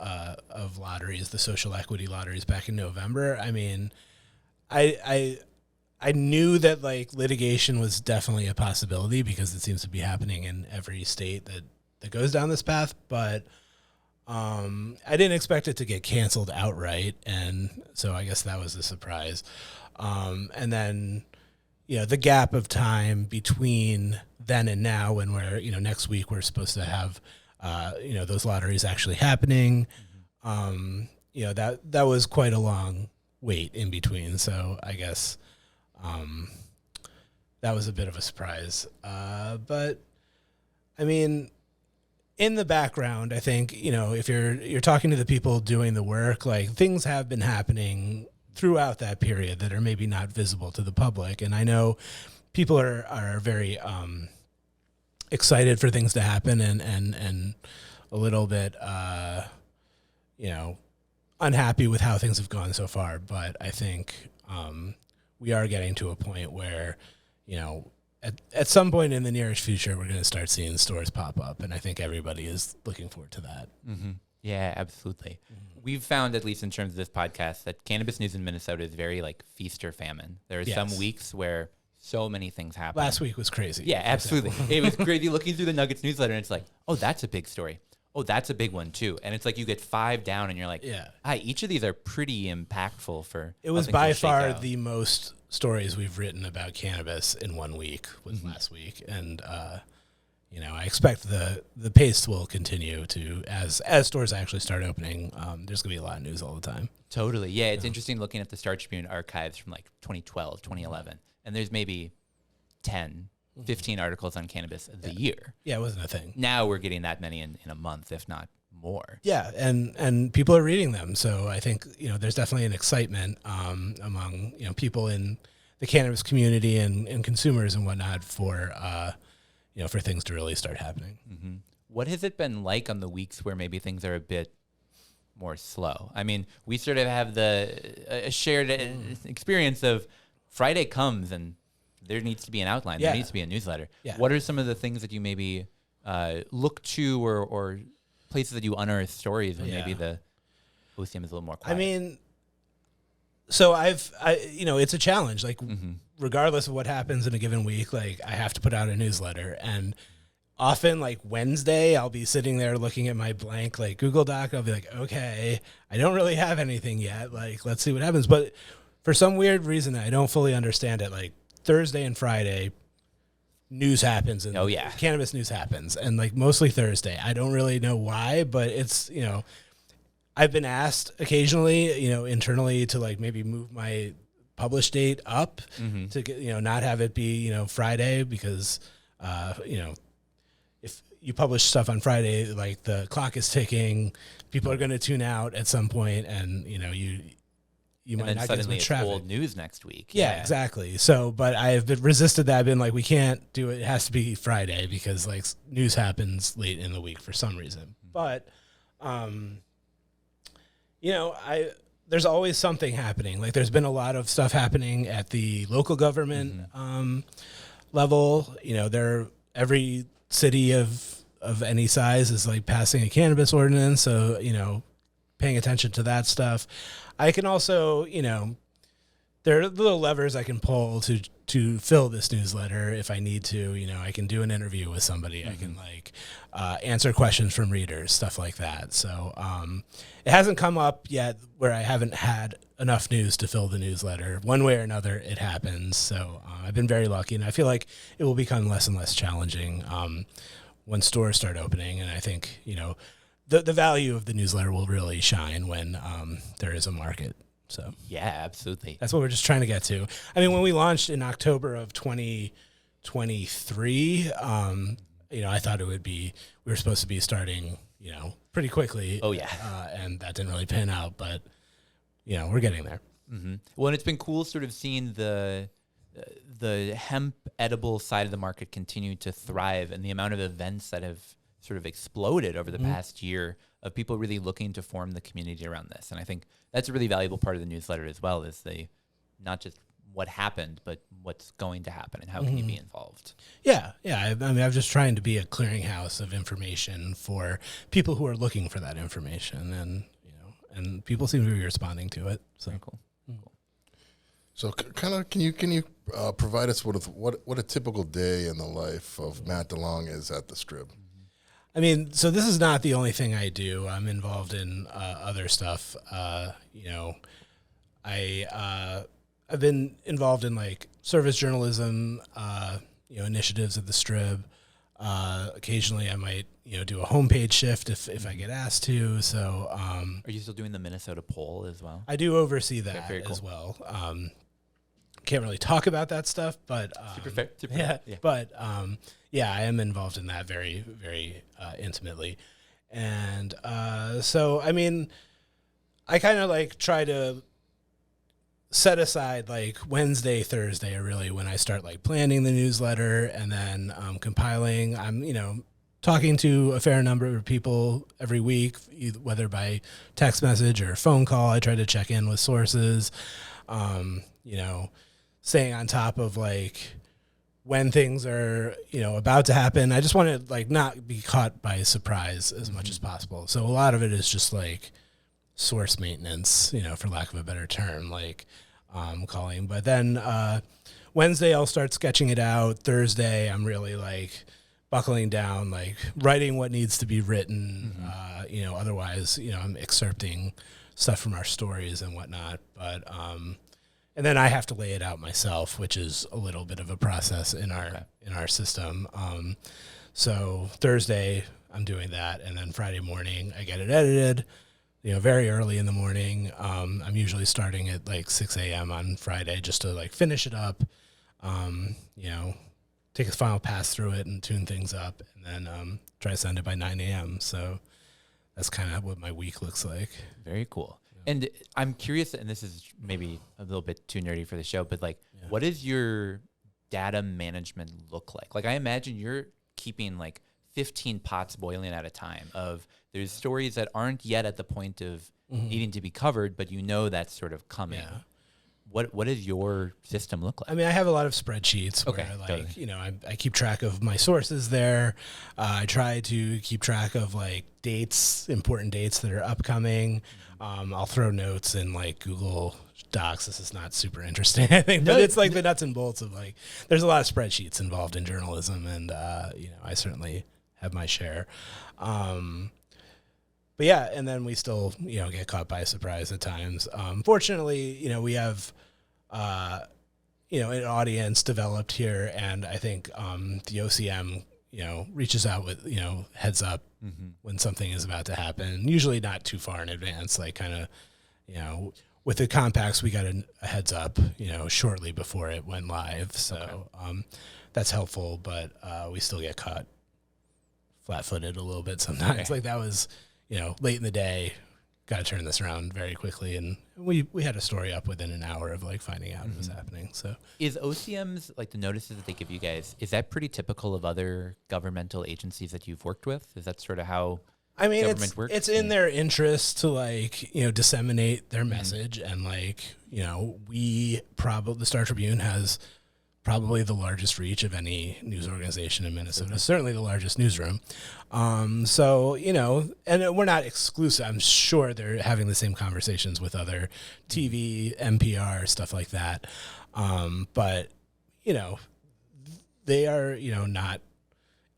lotteries, the social equity lotteries back in November. I mean, I knew that like litigation was definitely a possibility because it seems to be happening in every state that goes down this path, but I didn't expect it to get canceled outright, and so I guess that was a surprise. And then, you know, the gap of time between then and now, when we're, you know, next week we're supposed to have, you know, those lotteries actually happening. You know, that was quite a long wait in between. So I guess that was a bit of a surprise. But I mean, in the background, I think, you know, if you're talking to the people doing the work, like things have been happening throughout that period that are maybe not visible to the public. And I know people are very excited for things to happen and a little bit, you know, unhappy with how things have gone so far. But I think we are getting to a point where, you know, at some point in the nearest future, we're going to start seeing stores pop up. And I think everybody is looking forward to that. Mm-hmm. Yeah, absolutely. We've found, at least in terms of this podcast, that cannabis news in Minnesota is very like feast or famine. There are some weeks where so many things happen. Last week was crazy. Yeah, absolutely. It was crazy looking through the Nuggets newsletter, and it's like, oh, that's a big story. Oh, that's a big one too. And it's like you get 5 down, and you're like, each of these are pretty impactful for. It was by far the most stories we've written about cannabis in 1 week was last week, and you know, I expect the pace will continue to as stores actually start opening. There's gonna be a lot of news all the time. Totally, yeah. It's interesting looking at the Star Tribune archives from like 2012, 2011, and there's maybe 10, 15 articles on cannabis a year. Yeah, it wasn't a thing. Now we're getting that many in a month, if not more. Yeah, and people are reading them, so I think, you know, there's definitely an excitement among, you know, people in the cannabis community and consumers and whatnot for you know, for things to really start happening. Mm-hmm. What has it been like on the weeks where maybe things are a bit more slow? I mean, we sort of have the shared experience of Friday comes and there needs to be an outline. There needs to be a newsletter. Yeah. What are some of the things that you maybe look to or places that you unearth stories when maybe the OCM is a little more quiet? I mean, so I you know, it's a challenge. Like, regardless of what happens in a given week, like I have to put out a newsletter, and often like Wednesday, I'll be sitting there looking at my blank like Google Doc. I'll be like, okay, I don't really have anything yet. Like, let's see what happens. But for some weird reason, I don't fully understand it. Like Thursday and Friday, news happens, and cannabis news happens, and like mostly Thursday. I don't really know why, but it's, you know, I've been asked occasionally, you know, internally to like maybe move my publish date up to get, you know, not have it be, you know, Friday because, you know, you publish stuff on Friday, like the clock is ticking, people are going to tune out at some point, and you and might then not get as suddenly much it's traffic. old news next week. Yeah, exactly. So, but I've been resisted that. I've been like, we can't do it. It has to be Friday because like news happens late in the week for some reason. But, there's always something happening. Like there's been a lot of stuff happening at the local government level. Every city of any size is like passing a cannabis ordinance. So, paying attention to that stuff. I can also, there are little levers I can pull to fill this newsletter if I need to. I can do an interview with somebody. I can answer questions from readers, stuff like that. So it hasn't come up yet where I haven't had enough news to fill the newsletter. One way or another, it happens. So I've been very lucky, and I feel like it will become less and less challenging when stores start opening. And I think the value of the newsletter will really shine when there is a market. So Yeah, absolutely. that's what we're just trying to get to. I mean, when we launched in October of 2023, I thought we were supposed to be starting, pretty quickly. Oh, yeah. And that didn't really pan out, but, we're getting there. Mm-hmm. Well, and it's been cool sort of seeing the hemp edible side of the market continue to thrive, and the amount of events that have sort of exploded over the past year of people really looking to form the community around this. And I think that's a really valuable part of the newsletter as well, is not just what happened, but what's going to happen and how can you be involved. Yeah. I mean, I'm just trying to be a clearinghouse of information for people who are looking for that information, and people seem to be responding to it. So Very cool. So kind of, can you provide us with what a typical day in the life of Matt Delong is at the Strip? I mean, so this is not the only thing I do. I'm involved in other stuff. I've been involved in like service journalism, initiatives at the Strip. Occasionally, I might do a homepage shift if I get asked to. So, Are you still doing the Minnesota poll as well? I do oversee that very cool. as well. Can't really talk about that stuff, but Super fair. Super yeah, fair. but I am involved in that very, very intimately. And so, I mean, I kind of like try to set aside like Wednesday, Thursday are really when I start like planning the newsletter, and then compiling. I'm, talking to a fair number of people every week, whether by text message or phone call. I try to check in with sources, staying on top of like when things are, about to happen. I just want to like not be caught by surprise as much as possible. So a lot of it is just like source maintenance, for lack of a better term, like calling. But then Wednesday I'll start sketching it out. Thursday I'm really like buckling down, like writing what needs to be written. Otherwise, I'm excerpting stuff from our stories and whatnot. But and then I have to lay it out myself, which is a little bit of a process in our system. So Thursday I'm doing that, and then Friday morning I get it edited. Very early in the morning. I'm usually starting at like 6 a.m. on Friday just to like finish it up. Take a final pass through it and tune things up, and then try to send it by 9 a.m. So that's kind of what my week looks like. Very cool. And I'm curious, and this is maybe a little bit too nerdy for the show, but like, what does your data management look like? Like, I imagine you're keeping like 15 pots boiling at a time of there's stories that aren't yet at the point of needing to be covered, but that's sort of coming. Yeah. What does your system look like? I mean, I have a lot of spreadsheets where I keep track of my sources there. I try to keep track of like dates, important dates that are upcoming. I'll throw notes in like Google Docs. This is not super interesting, I think, but it's like the nuts and bolts of like, there's a lot of spreadsheets involved in journalism, and I certainly have my share. But yeah, and then we still, get caught by surprise at times. Fortunately, we have, an audience developed here, and I think the OCM, reaches out with, heads up when something is about to happen. Usually not too far in advance, like kind of, with the compacts, we got a heads up, shortly before it went live. So that's helpful, but we still get caught flat-footed a little bit sometimes. Okay. Like that was, late in the day. Got to turn this around very quickly, and we had a story up within an hour of like finding out it was happening. So Is OCM's, like the notices that they give you guys, is that pretty typical of other governmental agencies that you've worked with? Is that sort of how government works? it's in their interest to like, disseminate their message. And like, the Star Tribune has probably the largest reach of any news organization in Minnesota, certainly the largest newsroom. So, and we're not exclusive. I'm sure they're having the same conversations with other TV, NPR, stuff like that. But, they are, not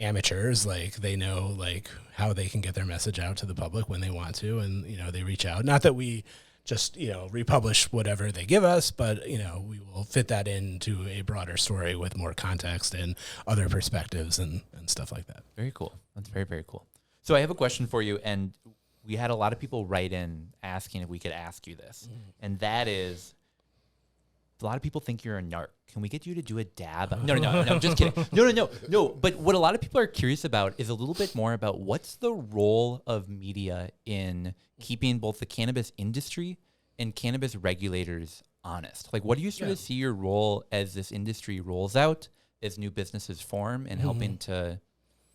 amateurs. Like they know like how they can get their message out to the public when they want to. And, they reach out. Not that we just, republish whatever they give us, but, we will fit that into a broader story with more context and other perspectives and stuff like that. Very cool. That's very, very cool. So I have a question for you, and we had a lot of people write in asking if we could ask you this, and that is, a lot of people think you're a narc. Can we get you to do a dab? No, I'm just kidding. No. But what a lot of people are curious about is a little bit more about what's the role of media in keeping both the cannabis industry and cannabis regulators honest. Like, what do you sort of see your role as this industry rolls out, as new businesses form, and helping to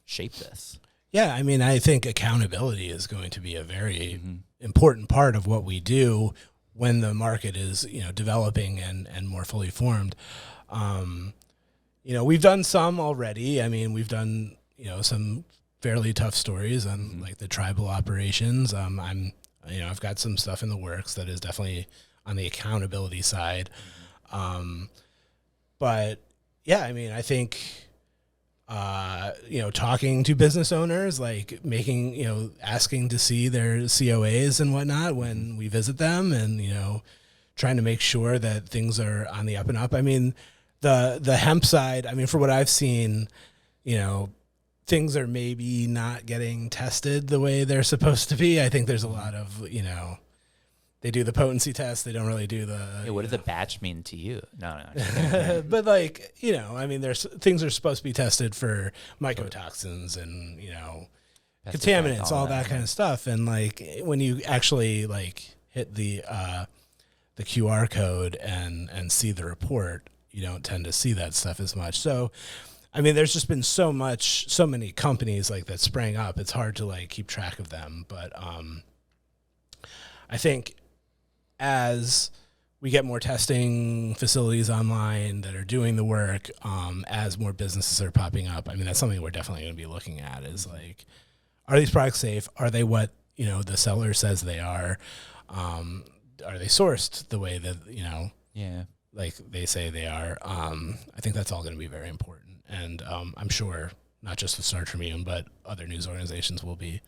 shape this? Yeah, I mean, I think accountability is going to be a very important part of what we do when the market is, developing and more fully formed. We've done some already. I mean, we've done, some fairly tough stories on like the tribal operations. I've got some stuff in the works that is definitely on the accountability side. But yeah, I mean, I think, talking to business owners, like making, asking to see their COAs and whatnot when we visit them, and, trying to make sure that things are on the up and up. I mean, the hemp side, I mean, for what I've seen, things are maybe not getting tested the way they're supposed to be. I think there's a lot of, they do the potency test. They don't really do the. Hey, what does a batch mean to you? No. But like, I mean, there's things are supposed to be tested for mycotoxins and, contaminants, all that kind of stuff. And like, when you actually like hit the QR code and see the report, you don't tend to see that stuff as much. So, I mean, there's just been so many companies like that sprang up. It's hard to like keep track of them. But I think as we get more testing facilities online that are doing the work, as more businesses are popping up, I mean, that's something we're definitely going to be looking at is like, are these products safe? Are they what, the seller says they are? Are they sourced the way that, like they say they are? I think that's all going to be very important. And I'm sure not just the Star Tribune, but other news organizations will be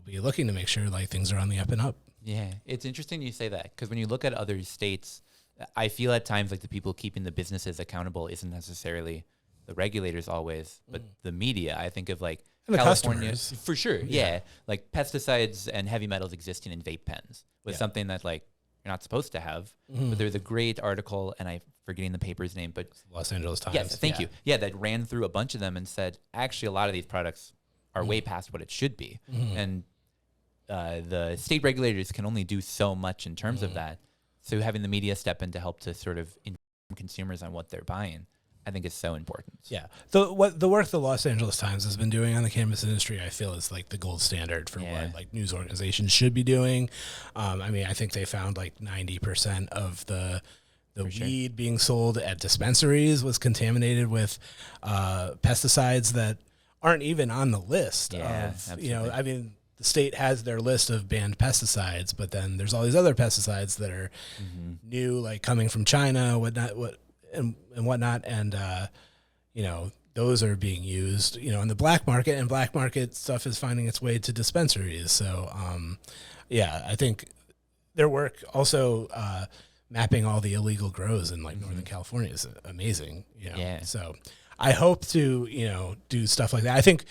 looking to make sure like things are on the up and up. Yeah, it's interesting you say that, because when you look at other states, I feel at times like the people keeping the businesses accountable isn't necessarily the regulators always, but the media. I think of like And the California, customers. for sure. Yeah, like pesticides and heavy metals existing in vape pens was something that like you're not supposed to have. But there's a great article, and I'm forgetting the paper's name, but Los Angeles Times. yes, thank you. Yeah, that ran through a bunch of them and said actually a lot of these products are way past what it should be, and the state regulators can only do so much in terms of that. So having the media step in to help to sort of inform consumers on what they're buying, I think is so important. Yeah. The work the Los Angeles Times has been doing on the cannabis industry, I feel is like the gold standard for what like news organizations should be doing. I mean, I think they found like 90% of the weed being sold at dispensaries was contaminated with pesticides that aren't even on the list of, absolutely. I mean, the state has their list of banned pesticides, but then there's all these other pesticides that are new, like coming from China, whatnot, and whatnot. And, those are being used, in the black market, and black market stuff is finding its way to dispensaries. So, I think their work also, mapping all the illegal grows in like Northern California is amazing. So I hope to, do stuff like that. I think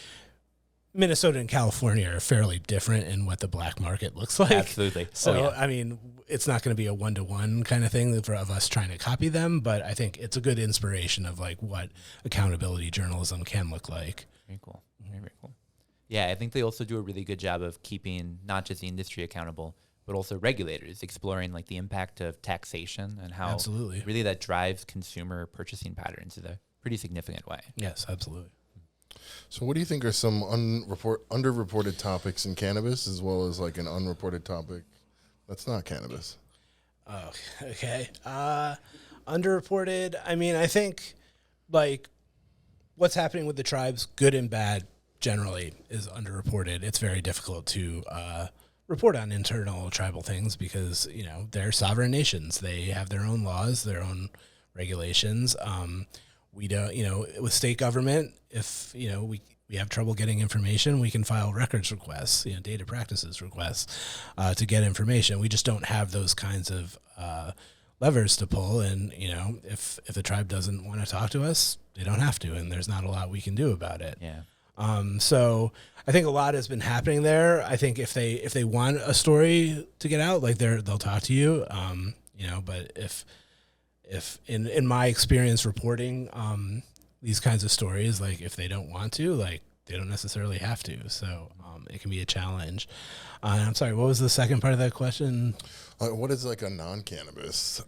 Minnesota and California are fairly different in what the black market looks like. Absolutely. So, I mean, it's not going to be a one-to-one kind of thing of us trying to copy them, but I think it's a good inspiration of like what accountability journalism can look like. Very cool. Very, very cool. Yeah, I think they also do a really good job of keeping not just the industry accountable, but also regulators exploring like the impact of taxation and how Absolutely. really that drives consumer purchasing patterns in a pretty significant way. Yes, absolutely. So, what do you think are some underreported topics in cannabis, as well as like an unreported topic that's not cannabis? Oh, okay. Underreported. I mean, I think like what's happening with the tribes, good and bad, generally is underreported. It's very difficult to report on internal tribal things because they're sovereign nations. They have their own laws, their own regulations. We don't, with state government, if we have trouble getting information, we can file records requests, data practices requests to get information. We just don't have those kinds of levers to pull. And if the tribe doesn't want to talk to us, they don't have to, and there's not a lot we can do about it. Yeah. So I think a lot has been happening there. I think if they want a story to get out, like they'll talk to you. But if in my experience reporting these kinds of stories, like if they don't want to, like they don't necessarily have to. So it can be a challenge. I'm sorry, what was the second part of that question? What is like a non-cannabis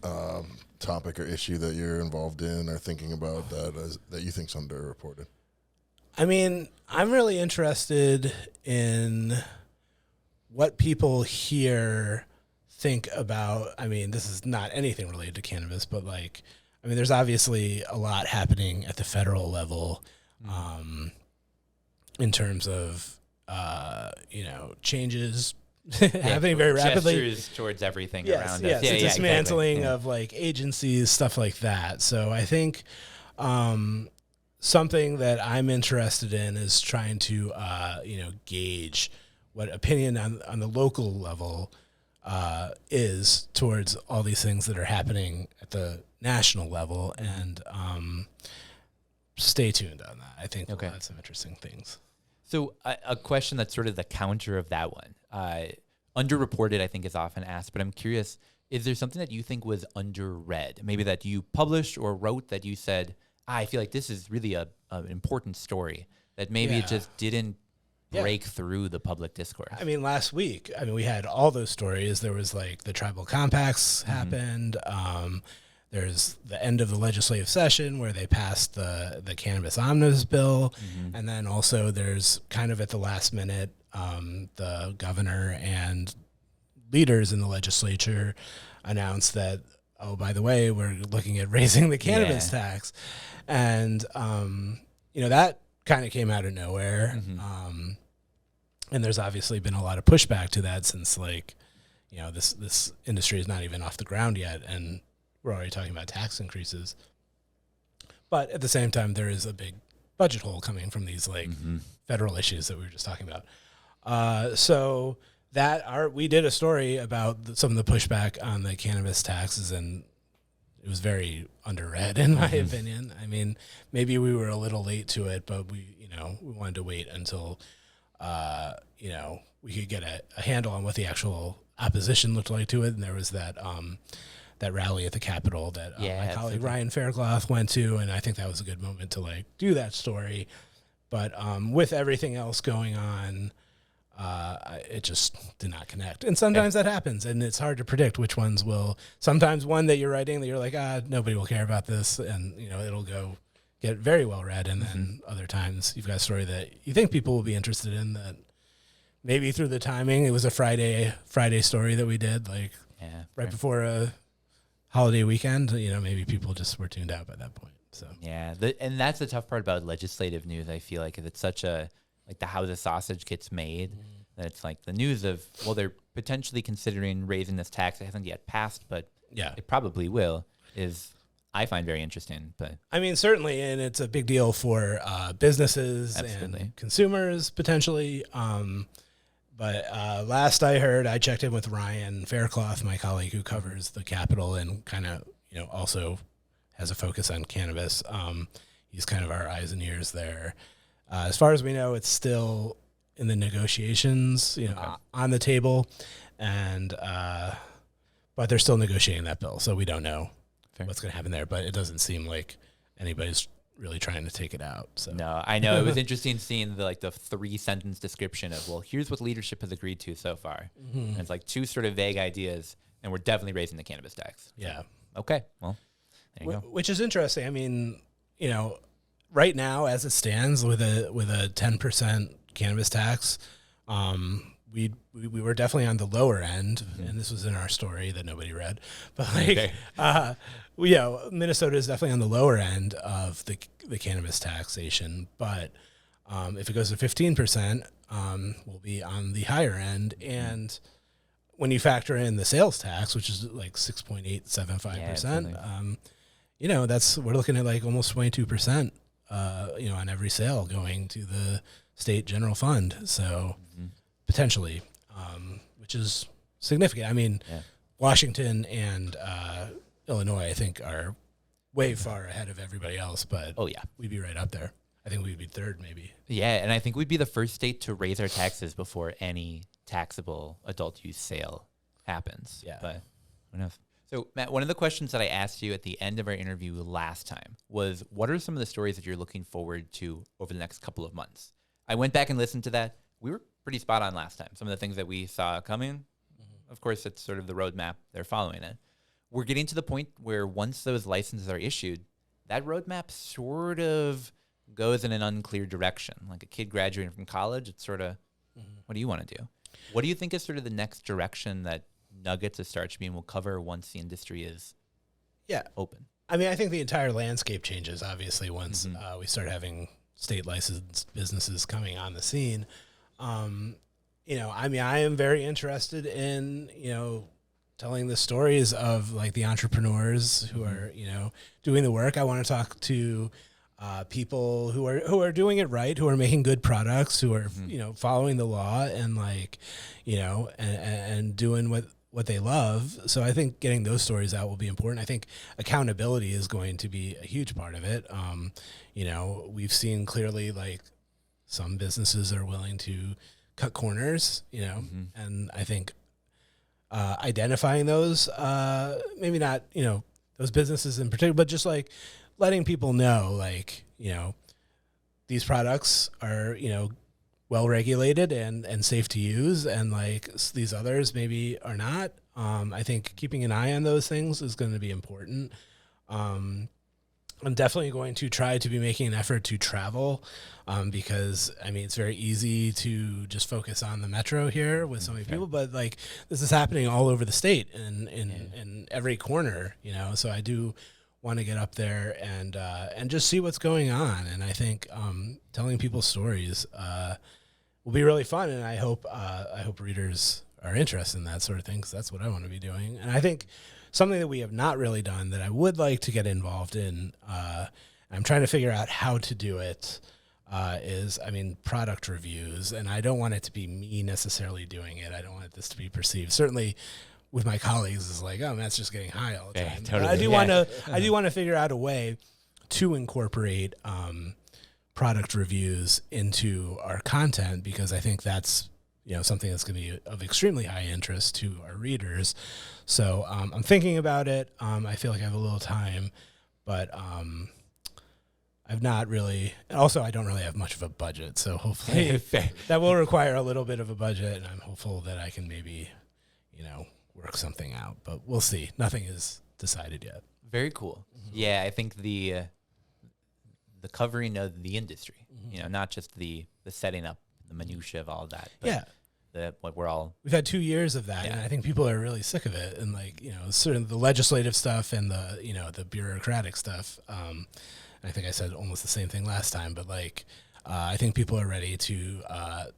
topic or issue that you're involved in or thinking about that you think's underreported? I mean, I'm really interested in what people here think about. I mean, this is not anything related to cannabis, but there's obviously a lot happening at the federal level in terms of, changes happening very rapidly. Gestures towards everything Yes, around yes, us. the dismantling exactly. of like agencies, stuff like that. So I think something that I'm interested in is trying to gauge what opinion on the local level is towards all these things that are happening at the national level, and stay tuned on that. I think we'll have some interesting things. So a question that's sort of the counter of that one. Underreported, I think, is often asked, but I'm curious, is there something that you think was underread? Maybe that you published or wrote that you said, I feel like this is really an important story that maybe it just didn't break through the public discourse. I mean, last week, we had all those stories. There was like the tribal compacts happened. There's the end of the legislative session where they passed the cannabis omnibus bill. And then also there's kind of at the last minute, the governor and leaders in the legislature announced that, oh, by the way, we're looking at raising the cannabis tax. And, that kind of came out of nowhere. And there's obviously been a lot of pushback to that since this industry is not even off the ground yet. And we're already talking about tax increases. But at the same time, there is a big budget hole coming from these federal issues that we were just talking about. So we did a story about some of the pushback on the cannabis taxes, and it was very underread in my opinion. I mean, maybe we were a little late to it, but we wanted to wait until, we could get a handle on what the actual opposition looked like to it. And there was that rally at the Capitol that my colleague Ryan Faircloth went to, and I think that was a good moment to do that story. But with everything else going on, it just did not connect. And sometimes that happens, and it's hard to predict which ones will. Sometimes one that you're writing that you're like, nobody will care about this, and it'll get very well read. And then other times you've got a story that you think people will be interested in that maybe through the timing. It was a Friday story that we did right before a holiday weekend. Maybe people just were tuned out by that point. So and that's the tough part about legislative news. I feel like it's such a how the sausage gets made. That it's like the news of, well, they're potentially considering raising this tax. It hasn't yet passed, but it probably will, is I find very interesting. But I mean, certainly, and it's a big deal for businesses and consumers potentially. But last I heard, I checked in with Ryan Faircloth, my colleague who covers the Capitol and kind of, also has a focus on cannabis. He's kind of our eyes and ears there. As far as we know, it's still in the negotiations, on the table, and but they're still negotiating that bill, so we don't know what's going to happen there. But it doesn't seem like anybody's really trying to take it out. So No, I know it was interesting seeing the 3-sentence description of, well, here's what leadership has agreed to so far. And it's like 2 sort of vague ideas, and we're definitely raising the cannabis tax. yeah. Okay, well, there you go. Which is interesting. I mean, right now as it stands with a 10% cannabis tax, we were definitely on the lower end, and this was in our story that nobody read. But Minnesota is definitely on the lower end of the cannabis taxation. But if it goes to 15%, we'll be on the higher end. And when you factor in the sales tax, which is like 6.875%, we're looking at like almost 22%, on every sale going to the state general fund. So potentially, which is significant. I mean, Washington and Illinois, I think, are way far ahead of everybody else, but we'd be right up there. I think we'd be third, maybe. Yeah, and I think we'd be the first state to raise our taxes before any taxable adult use sale happens. Yeah. But who knows? So, Matt, one of the questions that I asked you at the end of our interview last time was, what are some of the stories that you're looking forward to over the next couple of months? I went back and listened to that. We were pretty spot on last time. Some of the things that we saw coming, of course, it's sort of the roadmap. They're following it. We're getting to the point where once those licenses are issued, that roadmap sort of goes in an unclear direction. Like a kid graduating from college, it's sort of, what do you want to do? What do you think is sort of the next direction that Nuggets of Star Tribune will cover once the industry is open? I mean, I think the entire landscape changes, obviously, once we start having state licensed businesses coming on the scene. I am very interested in, telling the stories of like the entrepreneurs who are, doing the work. I want to talk to people who are doing it right, who are making good products, who are, following the law and and doing what they love. So I think getting those stories out will be important. I think accountability is going to be a huge part of it. We've seen clearly like some businesses are willing to cut corners, and I think identifying those, maybe not, those businesses in particular, but just like letting people know, like, these products are, well regulated and safe to use, and like these others maybe are not. I think keeping an eye on those things is going to be important. I'm definitely going to try to be making an effort to travel, because I mean, it's very easy to just focus on the metro here with so many people, but like this is happening all over the state and in every corner, so I do want to get up there and just see what's going on. And I think telling people stories will be really fun, and I hope readers are interested in that sort of thing, because that's what I want to be doing. And I think something that we have not really done that I would like to get involved in, I'm trying to figure out how to do it, is, product reviews. And I don't want it to be me necessarily doing it. I don't want this to be perceived. Certainly with my colleagues, it's like, oh, Matt's just getting high all the time. Totally. I do want to figure out a way to incorporate product reviews into our content, because I think that's something that's going to be of extremely high interest to our readers. So I'm thinking about it. I feel like I have a little time, but I've not really. Also, I don't really have much of a budget, so hopefully that will require a little bit of a budget, and I'm hopeful that I can maybe work something out. But we'll see. Nothing is decided yet. Very cool. Yeah, I think the covering of the industry, not just the setting up, the minutia of all that. But we've had 2 years of that, and I think people are really sick of it. And like, sort of the legislative stuff and the, the bureaucratic stuff. I think I said almost the same thing last time, but like, I think people are ready to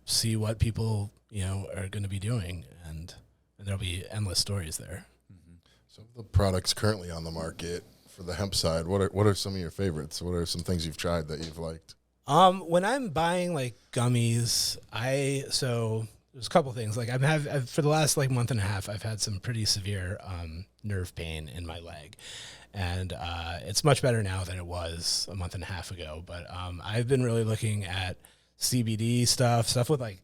see what people, are going to be doing, and there'll be endless stories there. So the products currently on the market for the hemp side, what are some of your favorites? What are some things you've tried that you've liked? When I'm buying like gummies, there's a couple things. Like I've for the last like month and a half, I've had some pretty severe nerve pain in my leg, and it's much better now than it was a month and a half ago. But I've been really looking at CBD stuff with like,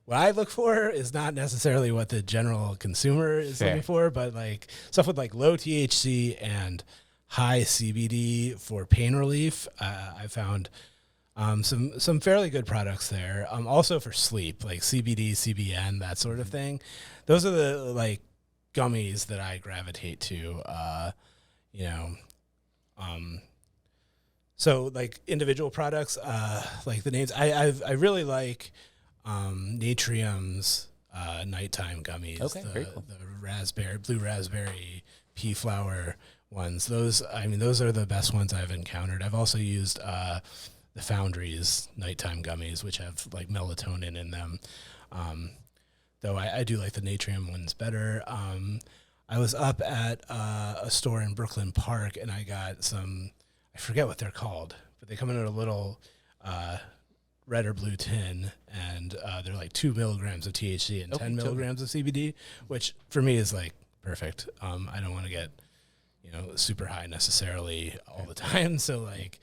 what I look for is not necessarily what the general consumer is looking for, but like stuff with like low THC and high CBD for pain relief. I found some fairly good products there. Also for sleep, like CBD, CBN, that sort of thing. Those are the like gummies that I gravitate to. So like individual products, like the names, I really like Natrium's nighttime gummies. Okay, very cool. The blue raspberry, pea flower ones. Those are the best ones I've encountered. I've also used the Foundry's nighttime gummies, which have like melatonin in them. Though I do like the Natrium ones better. I was up at a store in Brooklyn Park, and I got some, I forget what they're called, but they come in a little red or blue tin, and they're like 2 milligrams of THC and 10 milligrams of CBD, which for me is like perfect. I don't want to get super high necessarily all the time. So like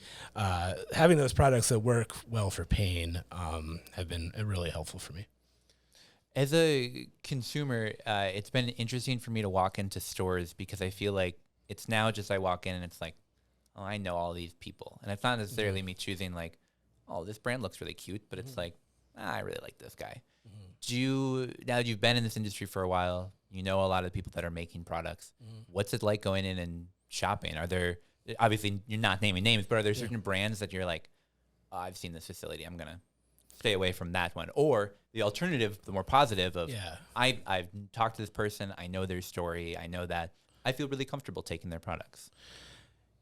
having those products that work well for pain have been really helpful for me. As a consumer, it's been interesting for me to walk into stores because I feel like it's now just I walk in and it's like, oh, I know all these people. And it's not necessarily me choosing like, oh, this brand looks really cute, but it's like, I really like this guy. Now that you've been in this industry for a while, you know a lot of the people that are making products. What's it like going in and shopping? Are there, obviously you're not naming names, but are there certain brands that you're like, oh, I've seen this facility, I'm going to stay away from that one? Or the alternative, the more positive of, I've talked to this person, I know their story, I know that, I feel really comfortable taking their products.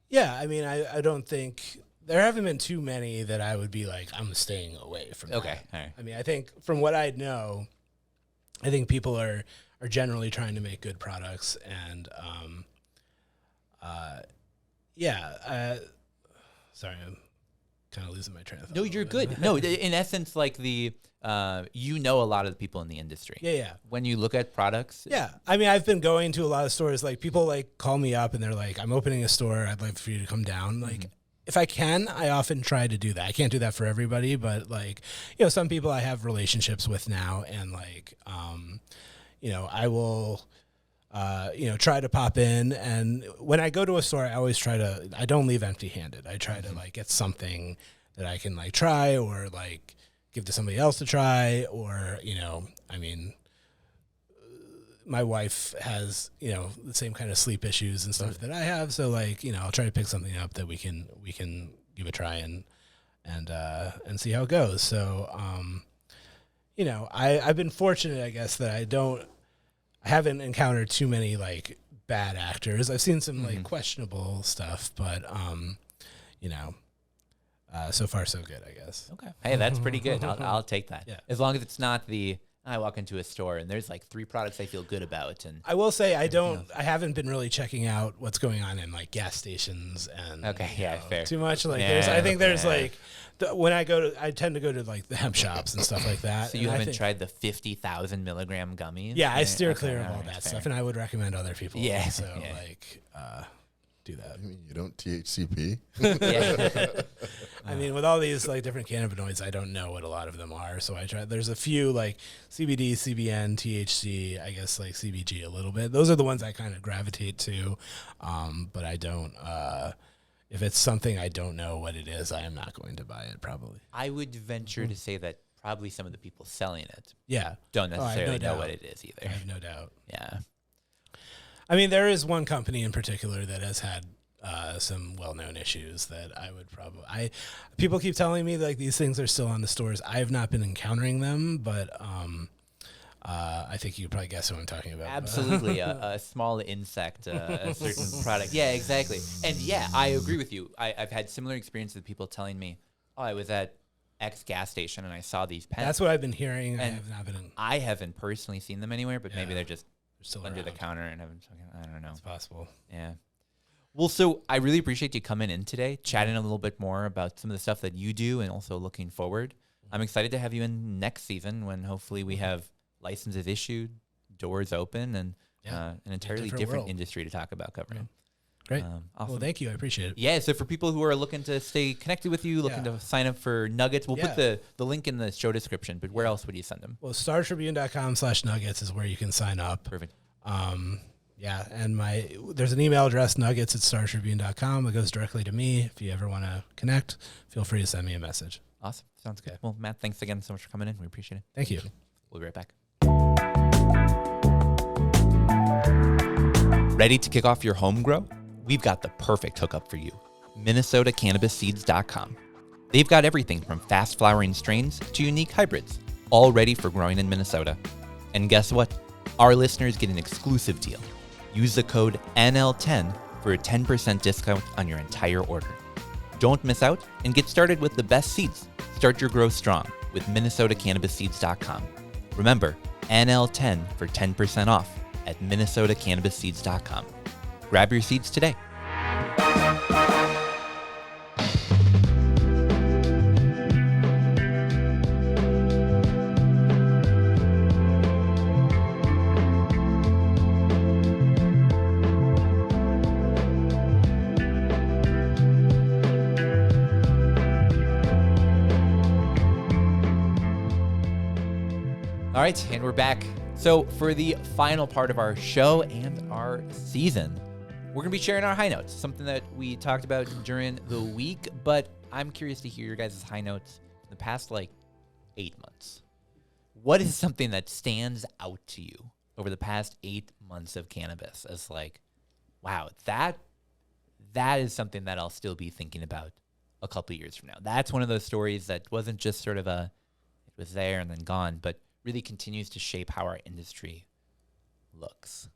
Yeah, I mean, I don't think, there haven't been too many that I would be like, I'm staying away from that. Okay, all right. I mean, I think from what I know, I think people are generally trying to make good products, and sorry, I'm kind of losing my train of thought. No, you're good. No, in essence, like a lot of the people in the industry. Yeah. When you look at products. Yeah. I mean, I've been going to a lot of stores. Like people like call me up and they're like, I'm opening a store. I'd like for you to come down. Like if I can, I often try to do that. I can't do that for everybody, but like, some people I have relationships with now, and like, I will, try to pop in. And when I go to a store, I don't leave empty handed. I try to like get something that I can like try or like give to somebody else to try, or, my wife has, the same kind of sleep issues and stuff that I have. So like, I'll try to pick something up that we can give a try and see how it goes. So, I've been fortunate, I guess, that I haven't encountered too many like bad actors. I've seen some like questionable stuff, but, so far so good, I guess. Okay. Hey, that's pretty good. I'll take that. Yeah. As long as it's not I walk into a store and there's like 3 products I feel good about. And I will say I haven't been really checking out what's going on in like gas stations and fair. too much. Like I tend to go to like the hemp shops and stuff like that. So you haven't tried the 50,000 milligram gummies? Yeah, I steer clear of all that stuff, and I would recommend other people. Yeah. Also do that. I mean, you don't THCP? Yeah. I mean, with all these like different cannabinoids, I don't know what a lot of them are. So I try. There's a few like CBD, CBN, THC. I guess like CBG a little bit. Those are the ones I kind of gravitate to. But I don't. If it's something I don't know what it is, I am not going to buy it. Probably. I would venture to say that probably some of the people selling it, yeah, don't necessarily know what it is either. I have no doubt. Yeah. I mean, there is one company in particular that has had some well-known issues that I would probably. People keep telling me like these things are still on the stores. I have not been encountering them, but I think you could probably guess what I'm talking about. Absolutely, a small insect, a certain product. Yeah, exactly. And yeah, I agree with you. I've had similar experiences with people telling me, "Oh, I was at X gas station and I saw these pens." That's what I've been hearing. And I haven't personally seen them anywhere, but maybe they're just still under around the counter and haven't. I don't know. It's possible. Yeah. Well, so I really appreciate you coming in today, chatting a little bit more about some of the stuff that you do and also looking forward. I'm excited to have you in next season when hopefully we have licenses issued, doors open, and an entirely different industry to talk about covering. Yeah. Great. Awesome. Well, thank you. I appreciate it. Yeah, so for people who are looking to stay connected with you, looking to sign up for Nuggets, we'll put the link in the show description, but where else would you send them? Well, StarTribune.com/Nuggets is where you can sign up. Perfect. Yeah, and there's an email address, nuggets@startribune.com. It goes directly to me. If you ever want to connect, feel free to send me a message. Awesome. Sounds good. Well, Matt, thanks again so much for coming in. We appreciate it. Thank you. We'll be right back. Ready to kick off your home grow? We've got the perfect hookup for you. MinnesotaCannabisSeeds.com. They've got everything from fast flowering strains to unique hybrids, all ready for growing in Minnesota. And guess what? Our listeners get an exclusive deal. Use the code NL10 for a 10% discount on your entire order. Don't miss out and get started with the best seeds. Start your growth strong with MinnesotaCannabisSeeds.com. Remember, NL10 for 10% off at MinnesotaCannabisSeeds.com. Grab your seeds today. All right, and we're back. So for the final part of our show and our season, we're going to be sharing our high notes, something that we talked about during the week, but I'm curious to hear your guys' high notes in the past, 8 months. What is something that stands out to you over the past 8 months of cannabis as wow, that is something that I'll still be thinking about a couple of years from now. That's one of those stories that wasn't just sort of it was there and then gone, but really continues to shape how our industry looks.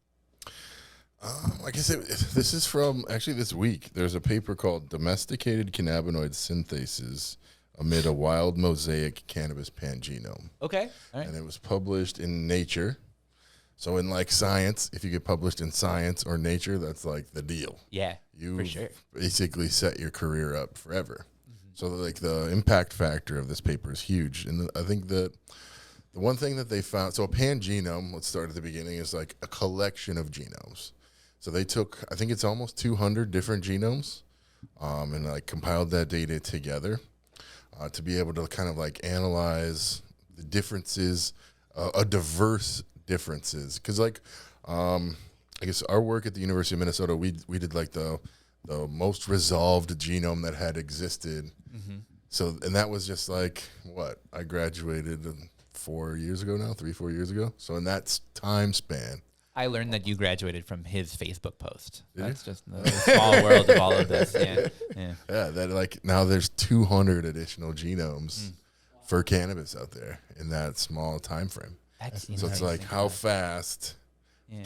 Like I said, this is from actually this week. There's a paper called Domesticated Cannabinoid Synthesis Amid a Wild Mosaic Cannabis Pangenome. Okay. All right. And it was published in Nature. So in science, if you get published in Science or Nature, that's the deal. Yeah, You for sure. basically set your career up forever. So the impact factor of this paper is huge. And I think that the one thing that they found, so a pangenome, let's start at the beginning, is a collection of genomes. So they took, I think it's almost 200 different genomes, and compiled that data together to be able to kind of analyze the differences, diverse differences. Because I guess our work at the University of Minnesota, we did the most resolved genome that had existed. Mm-hmm. So, and that was just what I graduated 4 years ago now, 3-4 years ago. So in that time span, I learned that you graduated from his Facebook post. That's just the small world of all of this. Yeah. That now there's 200 additional genomes for cannabis out there in that small time frame. So it's how fast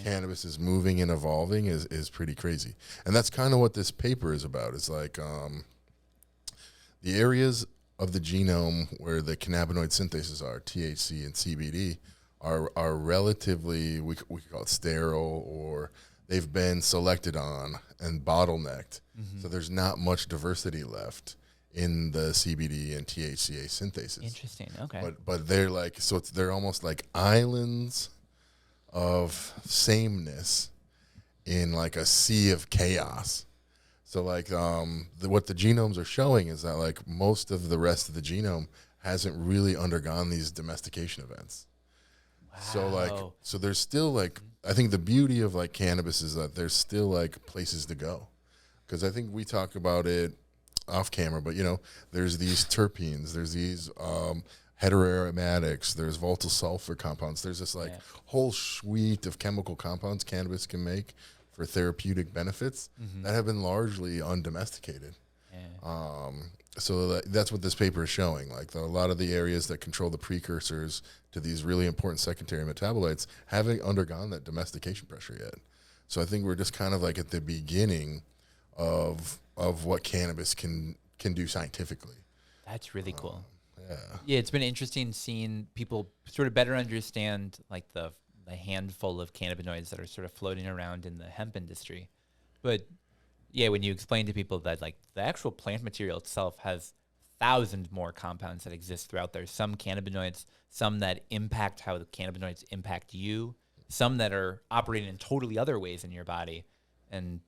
cannabis is moving and evolving is pretty crazy. And that's kind of what this paper is about. It's the areas of the genome where the cannabinoid syntheses are, THC and CBD, are relatively, we could call it sterile, or they've been selected on and bottlenecked. Mm-hmm. So there's not much diversity left in the CBD and THCA synthesis. Interesting. Okay. But they're they're almost like islands of sameness in a sea of chaos. So what the genomes are showing is that most of the rest of the genome hasn't really undergone these domestication events. Wow. So there's still I think the beauty of cannabis is that there's still places to go. Because I think we talk about it off camera, but there's these terpenes, there's these heteroaromatics, there's volatile sulfur compounds. There's this whole suite of chemical compounds cannabis can make for therapeutic benefits that have been largely undomesticated. Yeah. So that's what this paper is showing. A lot of the areas that control the precursors to these really important secondary metabolites haven't undergone that domestication pressure yet. So I think we're just kind of at the beginning of what cannabis can do scientifically. That's really cool. Yeah. Yeah, it's been interesting seeing people sort of better understand the handful of cannabinoids that are sort of floating around in the hemp industry. But yeah, when you explain to people that the actual plant material itself has thousands more compounds that exist throughout there, some cannabinoids, some that impact how the cannabinoids impact you, some that are operating in totally other ways in your body. And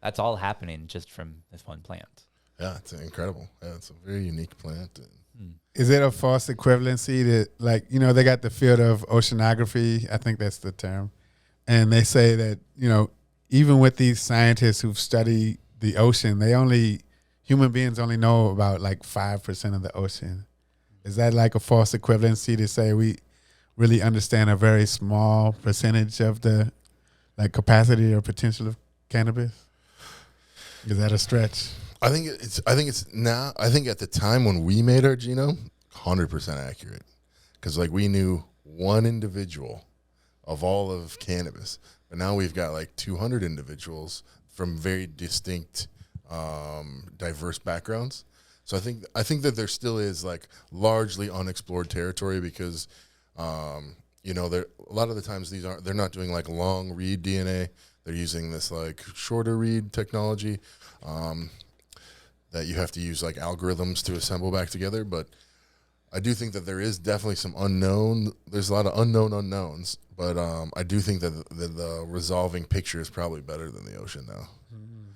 that's all happening just from this one plant. Yeah, it's incredible. Yeah, it's a very unique plant. Is it a false equivalency that they got the field of oceanography? I think that's the term. and they say that, even with these scientists who've studied the ocean, human beings only know about like 5% of the ocean. Is that like a false equivalency to say we really understand a very small percentage of the like capacity or potential of cannabis? Is that a stretch? I think at the time when we made our genome, 100% accurate. Because like we knew one individual of all of cannabis, but now we've got like 200 individuals from very distinct, diverse backgrounds. So I think that there still is like largely unexplored territory because, a lot of the times they're not doing like long read DNA. They're using this like shorter read technology that you have to use like algorithms to assemble back together. But I do think that there is definitely some unknown. There's a lot of unknown unknowns, but I do think that the resolving picture is probably better than the ocean now.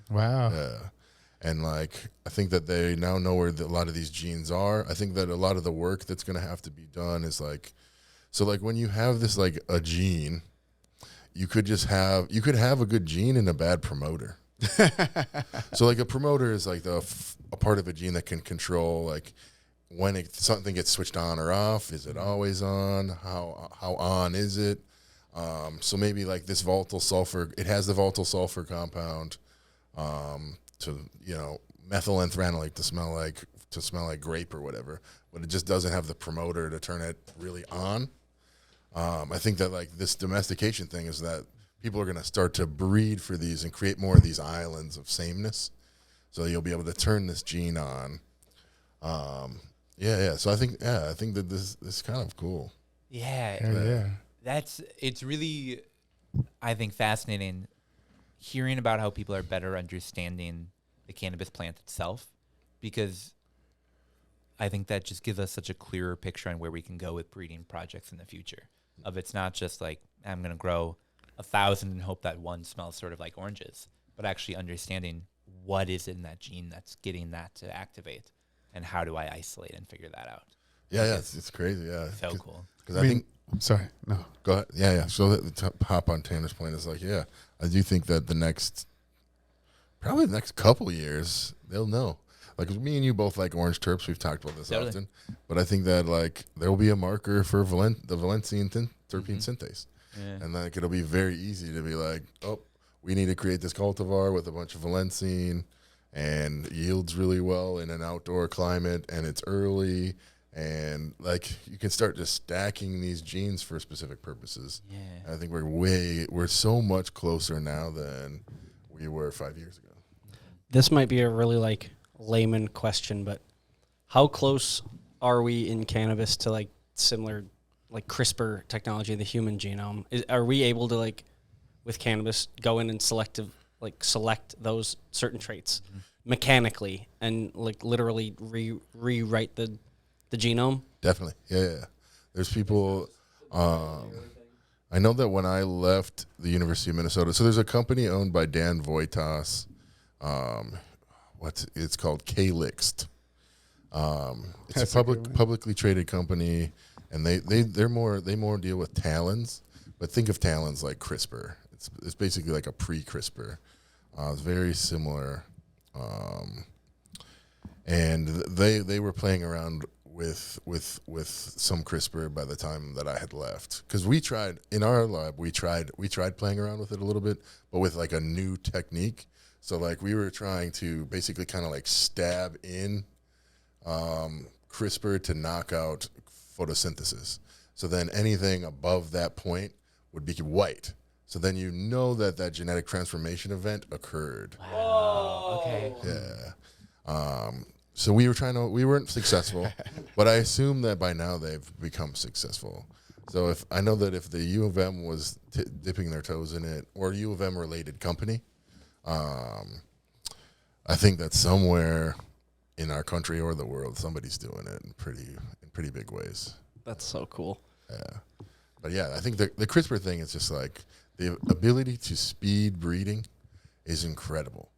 Wow. Yeah. And like, I think that they now know where a lot of these genes are. I think that a lot of the work that's going to have to be done is like, so like when you have this, like a gene, you could have a good gene and a bad promoter. So like a promoter is like a part of a gene that can control like when something gets switched on or off. Is it always on? How on is it? So maybe like this volatile sulfur, it has the volatile sulfur compound, to methylenthranolate to smell like grape or whatever, but it just doesn't have the promoter to turn it really on. I think that like this domestication thing is that people are going to start to breed for these and create more of these islands of sameness. So you'll be able to turn this gene on. So I think that this is kind of cool. Yeah. It's really, I think, fascinating hearing about how people are better understanding the cannabis plant itself, because I think that just gives us such a clearer picture on where we can go with breeding projects in the future. Of it's not just like, I'm going to grow 1,000 and hope that one smells sort of like oranges, but actually understanding what is in that gene that's getting that to activate, and how do I isolate and figure that out. It's crazy. Yeah, So cool. Because I think. Sorry, no. Go ahead. Yeah. So the hop on Tanner's point is like, I do think that probably the next couple years they'll know. Like me and you both like orange terps. We've talked about this often, but I think that like there will be a marker for the Valencian terpene synthase, and like it'll be very easy to be like, oh, we need to create this cultivar with a bunch of Valencian, and yields really well in an outdoor climate, and it's early, and like you can start just stacking these genes for specific purposes. Yeah, I think we're so much closer now than we were 5 years ago. This might be a really like layman question, but how close are we in cannabis to like similar like CRISPR technology in the human genome? Are we able to like with cannabis go in and select those certain traits mechanically and like literally rewrite the genome? Definitely. Yeah. There's people, I know that when I left the University of Minnesota, so there's a company owned by Dan Voitas, it's called K-Lixt. It's a publicly traded company, and they more deal with talons, but think of talons like CRISPR. It's basically like a pre-CRISPR. It's very similar, and they were playing around with some CRISPR by the time that I had left, because we tried in our lab we tried playing around with it a little bit, but with like a new technique. So like we were trying to basically kind of like stab in CRISPR to knock out photosynthesis. So then anything above that point would be white. So then you know that genetic transformation event occurred. Wow. Okay. Yeah. So we weren't successful, but I assume that by now they've become successful. So if the U of M was dipping their toes in it, or U of M related company, I think that somewhere in our country or the world, somebody's doing it in pretty big ways. That's so cool. Yeah. But yeah, I think the CRISPR thing is just like the ability to speed breeding is incredible.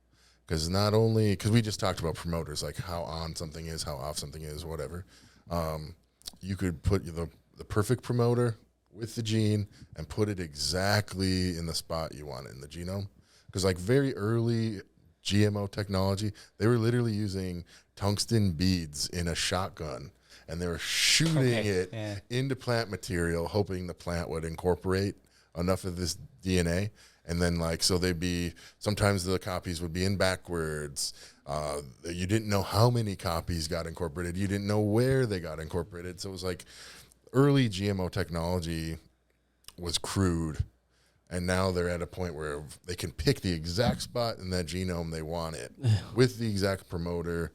Because we just talked about promoters, like how on something is, how off something is, whatever. You could put the perfect promoter with the gene and put it exactly in the spot you want it in the genome. Because like very early GMO technology, they were literally using tungsten beads in a shotgun, and they were shooting it into plant material, hoping the plant would incorporate enough of this DNA. And then like, so they'd be, sometimes the copies would be in backwards. You didn't know how many copies got incorporated. You didn't know where they got incorporated. So it was like early GMO technology was crude. And now they're at a point where they can pick the exact spot in that genome they want it with the exact promoter.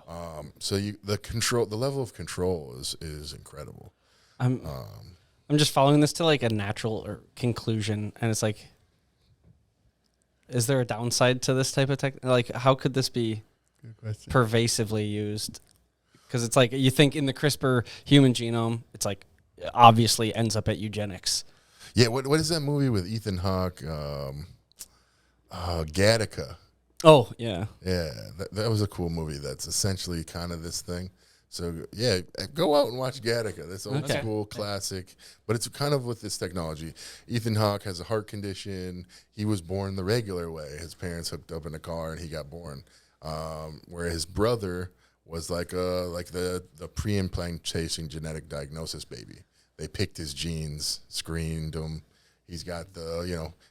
Wow. So the level of control is incredible. I'm just following this to like a natural conclusion, and it's like, is there a downside to this type of tech? Like, how could this be pervasively used? Because it's like, you think in the CRISPR human genome, it's like obviously ends up at eugenics. Yeah, what is that movie with Ethan Hawke? Gattaca. Oh, yeah. Yeah, that was a cool movie. That's essentially kind of this thing. So, yeah, go out and watch Gattaca. That's old school classic. But it's kind of with this technology. Ethan Hawke has a heart condition. He was born the regular way. His parents hooked up in a car, and he got born. Where his brother was like the pre-implantation genetic diagnosis baby. They picked his genes, screened him. He's got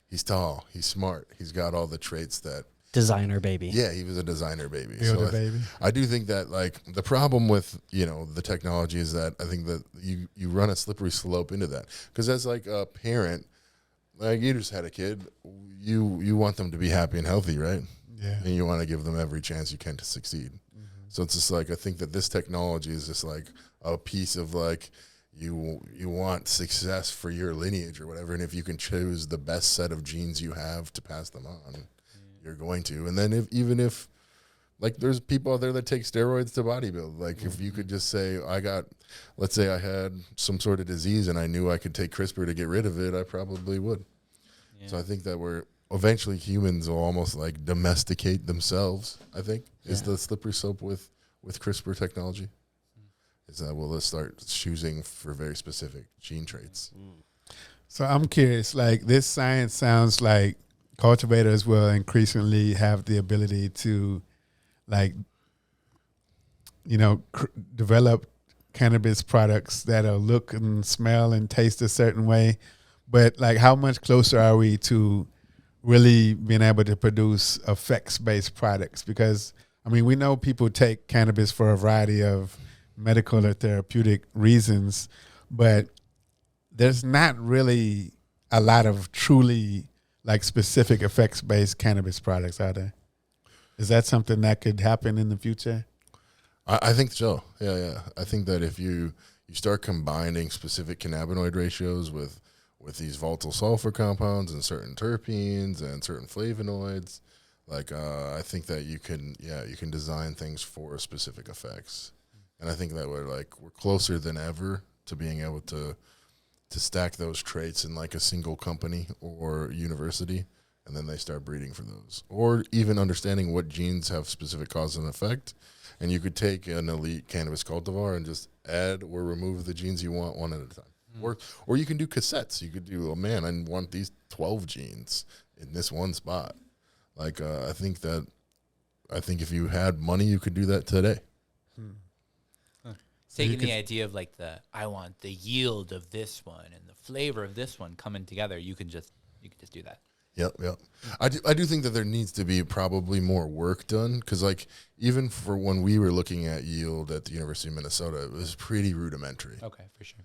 he's tall, he's smart. He's got all the traits that. Designer baby. Yeah, he was a designer baby. Builder baby. I do think that like the problem with, the technology is that I think that you run a slippery slope into that. Because as like a parent, like you just had a kid, you want them to be happy and healthy, right? Yeah. And you want to give them every chance you can to succeed. Mm-hmm. So it's just like, I think that this technology is just like a piece of like, you want success for your lineage or whatever, and if you can choose the best set of genes you have to pass them on, you're going to. And then even if like there's people out there that take steroids to bodybuild, like if you could just say, let's say I had some sort of disease and I knew I could take CRISPR to get rid of it, I probably would. Yeah. So I think that eventually humans will almost like domesticate themselves, I think, is the slippery slope with CRISPR technology. Is that we'll start choosing for very specific gene traits. So I'm curious, like this science sounds like cultivators will increasingly have the ability to like, develop cannabis products that'll look and smell and taste a certain way. But like how much closer are we to really being able to produce effects-based products? Because, I mean, we know people take cannabis for a variety of medical or therapeutic reasons, but there's not really a lot of truly like specific effects-based cannabis products out there. Is that something that could happen in the future? I think so. Yeah. I think that if you start combining specific cannabinoid ratios with these volatile sulfur compounds and certain terpenes and certain flavonoids, like I think that you can design things for specific effects. And I think that we're closer than ever to being able to stack those traits in like a single company or university, and then they start breeding for those. Or even understanding what genes have specific cause and effect. And you could take an elite cannabis cultivar and just add or remove the genes you want one at a time. Or you can do cassettes. You could do, I want these 12 genes in this one spot. Like I think if you had money, you could do that today. Taking the idea of like I want the yield of this one and the flavor of this one coming together, you can just do that. Yep. I do think that there needs to be probably more work done, because like even for when we were looking at yield at the University of Minnesota, it was pretty rudimentary. Okay, for sure.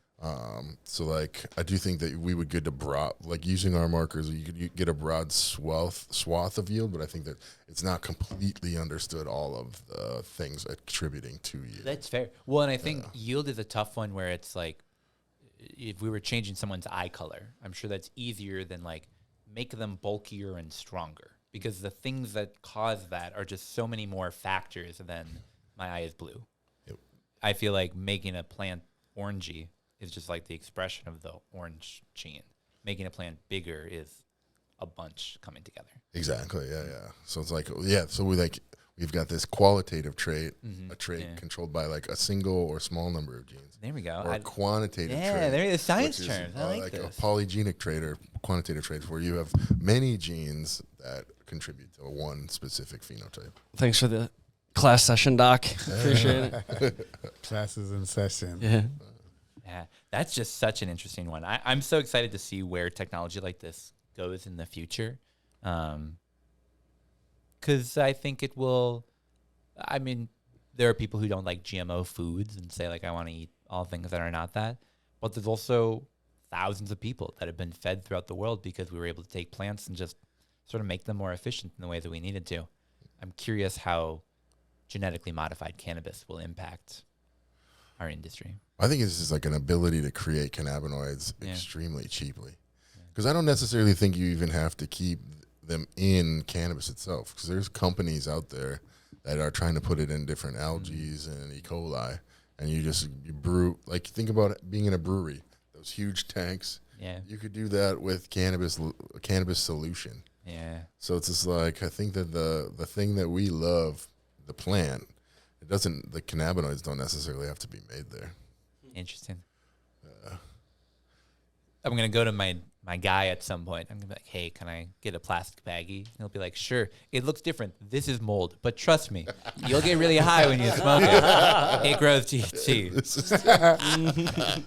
So like I do think that we would get a broad, like using our markers, you could get a broad swath of yield, but I think that it's not completely understood all of the things attributing to yield. That's fair. Well, and I think yield is a tough one where it's like if we were changing someone's eye color, I'm sure that's easier than like make them bulkier and stronger, because the things that cause that are just so many more factors than my eye is blue. Yep. I feel like making a plant orangey is just like the expression of the orange gene. Making a plant bigger is a bunch coming together. Exactly. Yeah. So it's like, so we we've got this qualitative trait, Mhm. a trait Yeah. controlled by like a single or small number of genes. There we go. Or a quantitative trait. there is science which is, terms. I like like this. a polygenic trait or quantitative trait where you have many genes that contribute to one specific phenotype. Thanks for the class session, Doc. Appreciate it. Classes in session. Yeah. Yeah, that's just such an interesting one. I'm so excited to see where technology like this goes in the future. Because I think it will, I mean, there are people who don't like GMO foods and say, like, I want to eat all things that are not that. But there's also thousands of people that have been fed throughout the world because we were able to take plants and just sort of make them more efficient in the way that we needed to. I'm curious how genetically modified cannabis will impact our industry. I think it's just like an ability to create cannabinoids extremely cheaply. Because I don't necessarily think you even have to keep them in cannabis itself. Because there's companies out there that are trying to put it in different algae and E. coli. And you brew, like think about it being in a brewery, those huge tanks. Yeah. You could do that with cannabis solution. Yeah. So it's just like, I think that the thing that we love, the plant, the cannabinoids don't necessarily have to be made there. Interesting. I'm going to go to my guy at some point. I'm going to be like, hey, can I get a plastic baggie? And he'll be like, sure. It looks different. This is mold. But trust me, you'll get really high when you smoke it. It grows THC.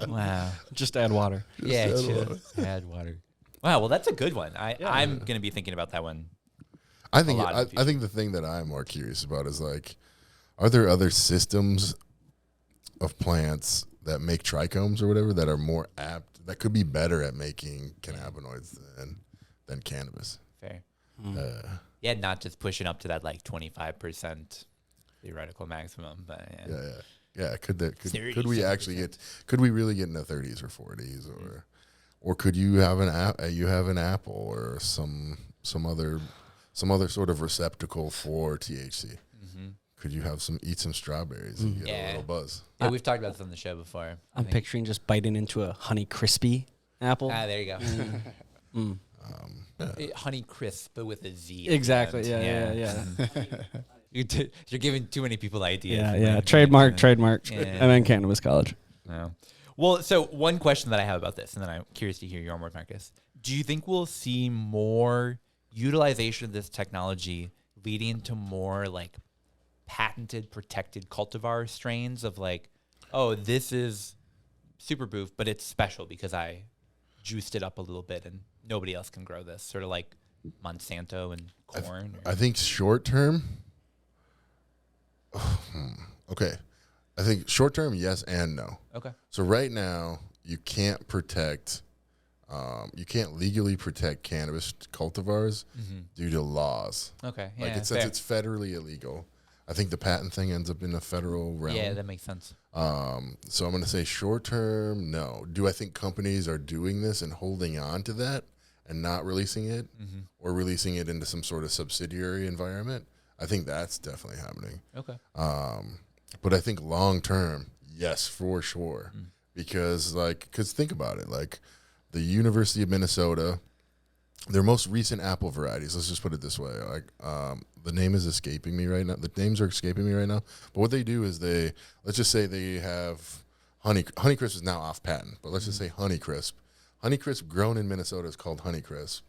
Wow. Just add water. Just add water. Wow, well, that's a good one. I'm going to be thinking about that one. I think lot in the I think the thing that I'm more curious about is like, are there other systems of plants that make trichomes or whatever that are more apt, that could be better at making cannabinoids than cannabis? Fair. Yeah, not just pushing up to that like 25% theoretical maximum, but Yeah. Could 30, we actually could we really get in the 30s or 40s or could you have an apple or some other sort of receptacle for THC? Could you eat some strawberries and get a little buzz? Yeah, we've talked about this on the show before. I'm picturing just biting into a Honey Crispy apple. There you go. Honey Crisp, but with a Z. Exactly. Yeah. You're giving too many people ideas. Yeah. Trademark. Yeah. I'm in Cannabis College. No. Well, so one question that I have about this, and then I'm curious to hear your word, Marcus. Do you think we'll see more utilization of this technology leading to more like patented, protected cultivar strains of like, oh, this is super boof, but it's special because I juiced it up a little bit and nobody else can grow this, sort of like Monsanto and corn? I think short term. Okay. I think short term, yes and no. Okay. So right now, you can't legally protect cannabis cultivars due to laws. Okay. Like Yeah, since it's federally illegal, I think the patent thing ends up in the federal realm. yeah, that makes sense. So I'm going to say short term, no. Do I think companies are doing this and holding on to that and not releasing it or releasing it into some sort of subsidiary environment? I think that's definitely happening. Okay. But I think long term, yes, for sure. Because think about it, like the University of Minnesota, their most recent apple varieties, let's just put it this way, like the name is escaping me right now. The names are escaping me right now. But what they do is let's just say they have Honeycrisp is now off patent, but let's just say Honeycrisp. Honeycrisp grown in Minnesota is called Honeycrisp.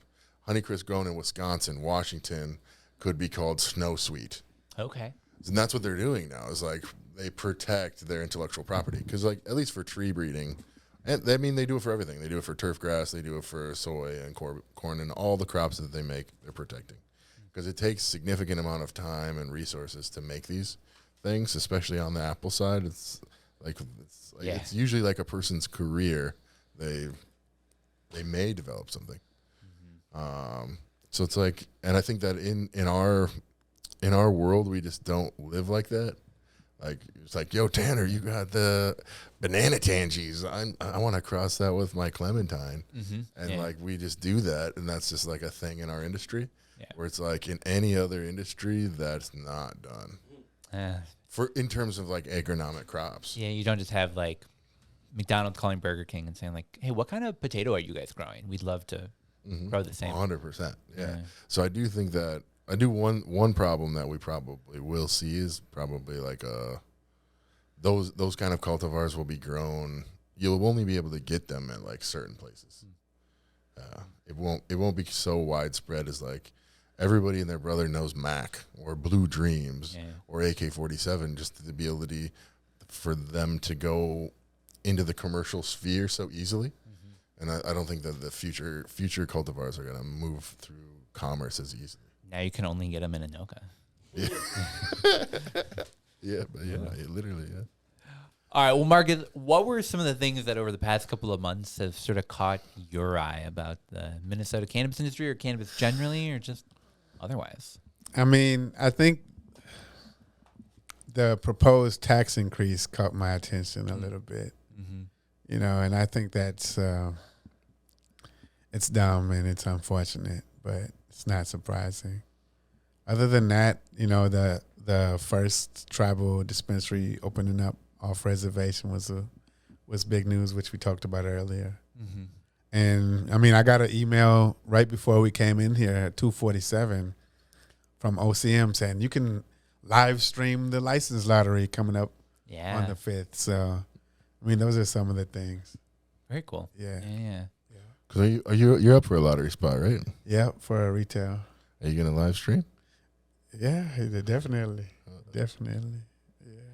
Honeycrisp grown in Wisconsin, Washington could be called Snow Sweet. Okay. And that's what they're doing now is like they protect their intellectual property. Because like at least for tree breeding, and I mean they do it for everything. They do it for turf grass, they do it for soy and corn and all the crops that they make, they're protecting. Because it takes significant amount of time and resources to make these things, especially on the apple side. It's usually like a person's career. They may develop something. So it's like, and I think that in our world, we just don't live like that. Like, it's like, yo, Tanner, you got the banana tangies. I want to cross that with my clementine. And like, we just do that. And that's just like a thing in our industry where it's like in any other industry, that's not done in terms of like agronomic crops. Yeah. You don't just have like McDonald's calling Burger King and saying like, hey, what kind of potato are you guys growing? We'd love to grow the same. 100%. Yeah. So I do think that I do one problem that we probably will see is probably like those kind of cultivars will be grown. You'll only be able to get them at like certain places. It won't be so widespread as like everybody and their brother knows Mac or Blue Dreams or AK-47, just the ability for them to go into the commercial sphere so easily. And I don't think that the future cultivars are going to move through commerce as easily. Now you can only get them in Anoka. Yeah, literally. All right, well, Marcus, what were some of the things that over the past couple of months have sort of caught your eye about the Minnesota cannabis industry or cannabis generally or just otherwise? I mean, I think the proposed tax increase caught my attention a little bit. You know, and I think that's it's dumb and it's unfortunate, but it's not surprising. Other than that, you know, the first tribal dispensary opening up off reservation was big news, which we talked about earlier. And I mean, I got an email right before we came in here at 2:47 from OCM saying you can live stream the license lottery coming up on the 5th. So, I mean, those are some of the things. Very cool. Yeah. Because you're up for a lottery spot, right? Yeah, for a retail. Are you gonna live stream? Yeah, definitely. Definitely.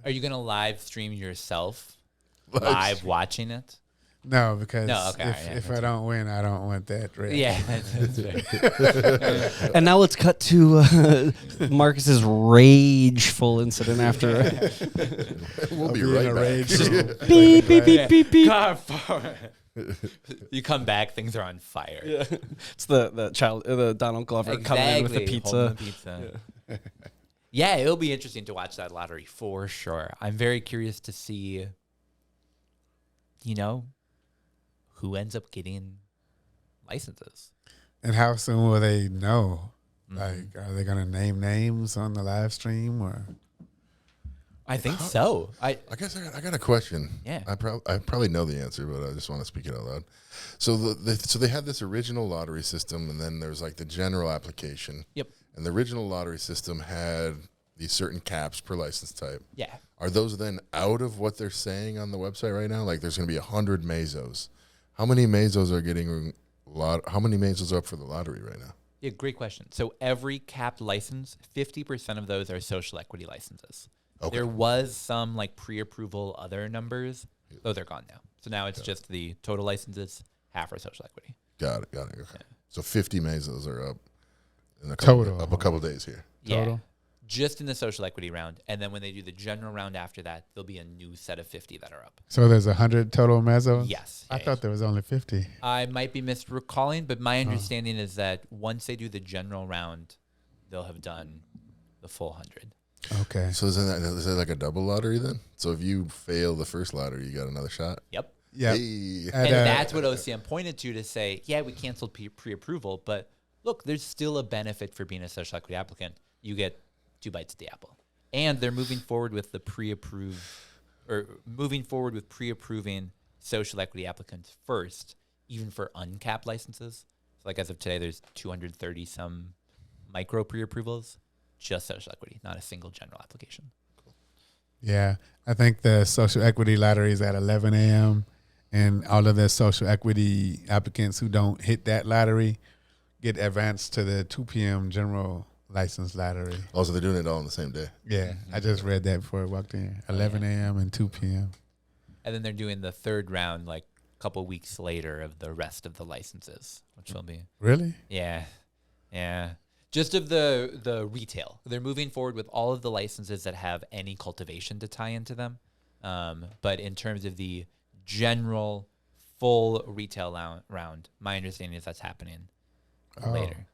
Are you going to live stream yourself live watching it? No, because okay, if I don't win, I don't want that. Right? Yeah, that's fair. And now let's cut to Marcus's rageful incident after. We'll be right back. Beep, beep, beep, beep, beep. God, you come back, things are on fire. Yeah. It's the Donald Glover coming in with the pizza. Yeah, it'll be interesting to watch that lottery for sure. I'm very curious to see, you know, who ends up getting licenses. And how soon will they know? Like, are they going to name names on the live stream or? I think so. I guess I got a question. Yeah. I probably know the answer, but I just want to speak it out loud. So they had this original lottery system, and then there's like the general application. Yep. And the original lottery system had these certain caps per license type. Yeah. Are those then out of what they're saying on the website right now? Like, there's going to be 100 Mazos. How many Mazos are up for the lottery right now? Yeah, great question. So every capped license, 50% of those are social equity licenses. Okay. There was some like pre-approval other numbers, though they're gone now. So now it's just the total licenses, half are social equity. Got it. Okay. Yeah. So 50 Mazos are up in a couple days here. Total? Yeah. Just in the social equity round. And then when they do the general round after that, there'll be a new set of 50 that are up. So there's 100 total Mezzos? Yes. I thought there was only 50. I might be misrecalling, but my understanding is that once they do the general round, they'll have done the full 100. Okay. So is that like a double lottery then? So if you fail the first lottery, you got another shot? Yep. Yeah. Hey. And that's what OCM pointed to say, yeah, we canceled pre-approval, but look, there's still a benefit for being a social equity applicant. You get 2 bites at the apple. And they're moving forward with pre-approving social equity applicants first, even for uncapped licenses. So like as of today, there's 230 some micro pre-approvals, just social equity, not a single general application. Yeah. I think the social equity lottery is at 11 a.m. and all of the social equity applicants who don't hit that lottery get advanced to the 2 p.m. general license lottery. Oh, so they're doing it all on the same day? Yeah. I just read that before I walked in. 11 a.m. and 2 p.m. And then they're doing the third round like a couple weeks later of the rest of the licenses, which will be... Really? Yeah. Just of the retail. They're moving forward with all of the licenses that have any cultivation to tie into them. But in terms of the general full retail round, my understanding is that's happening later.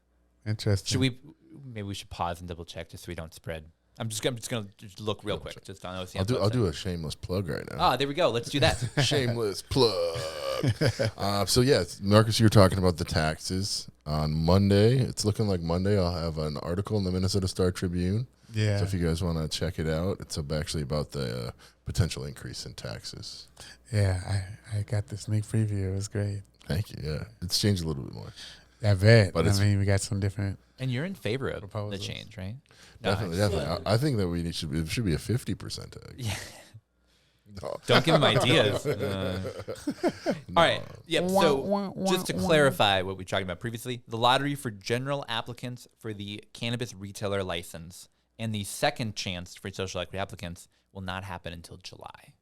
Interesting. Maybe we should pause and double check just so we don't spread. I'm just gonna look real quick just on OCM. I'll do a shameless plug right now. Ah, there we go. Let's do that. Shameless plug. So yeah, Marcus, you were talking about the taxes on Monday. It's looking like Monday I'll have an article in the Minnesota Star Tribune. Yeah. So if you guys want to check it out, it's actually about the potential increase in taxes. Yeah, I got the sneak preview. It was great. Thank you. Yeah, it's changed a little bit more. I bet. But I it's- mean, we got some different. And you're in favor of the Proposals. change, right? No, Definitely. I think that it should be a 50% tag. Yeah. No. Don't give him ideas. All right. Yep. So just to clarify what we talked about previously, the lottery for general applicants for the cannabis retailer license and the second chance for social equity applicants will not happen until July.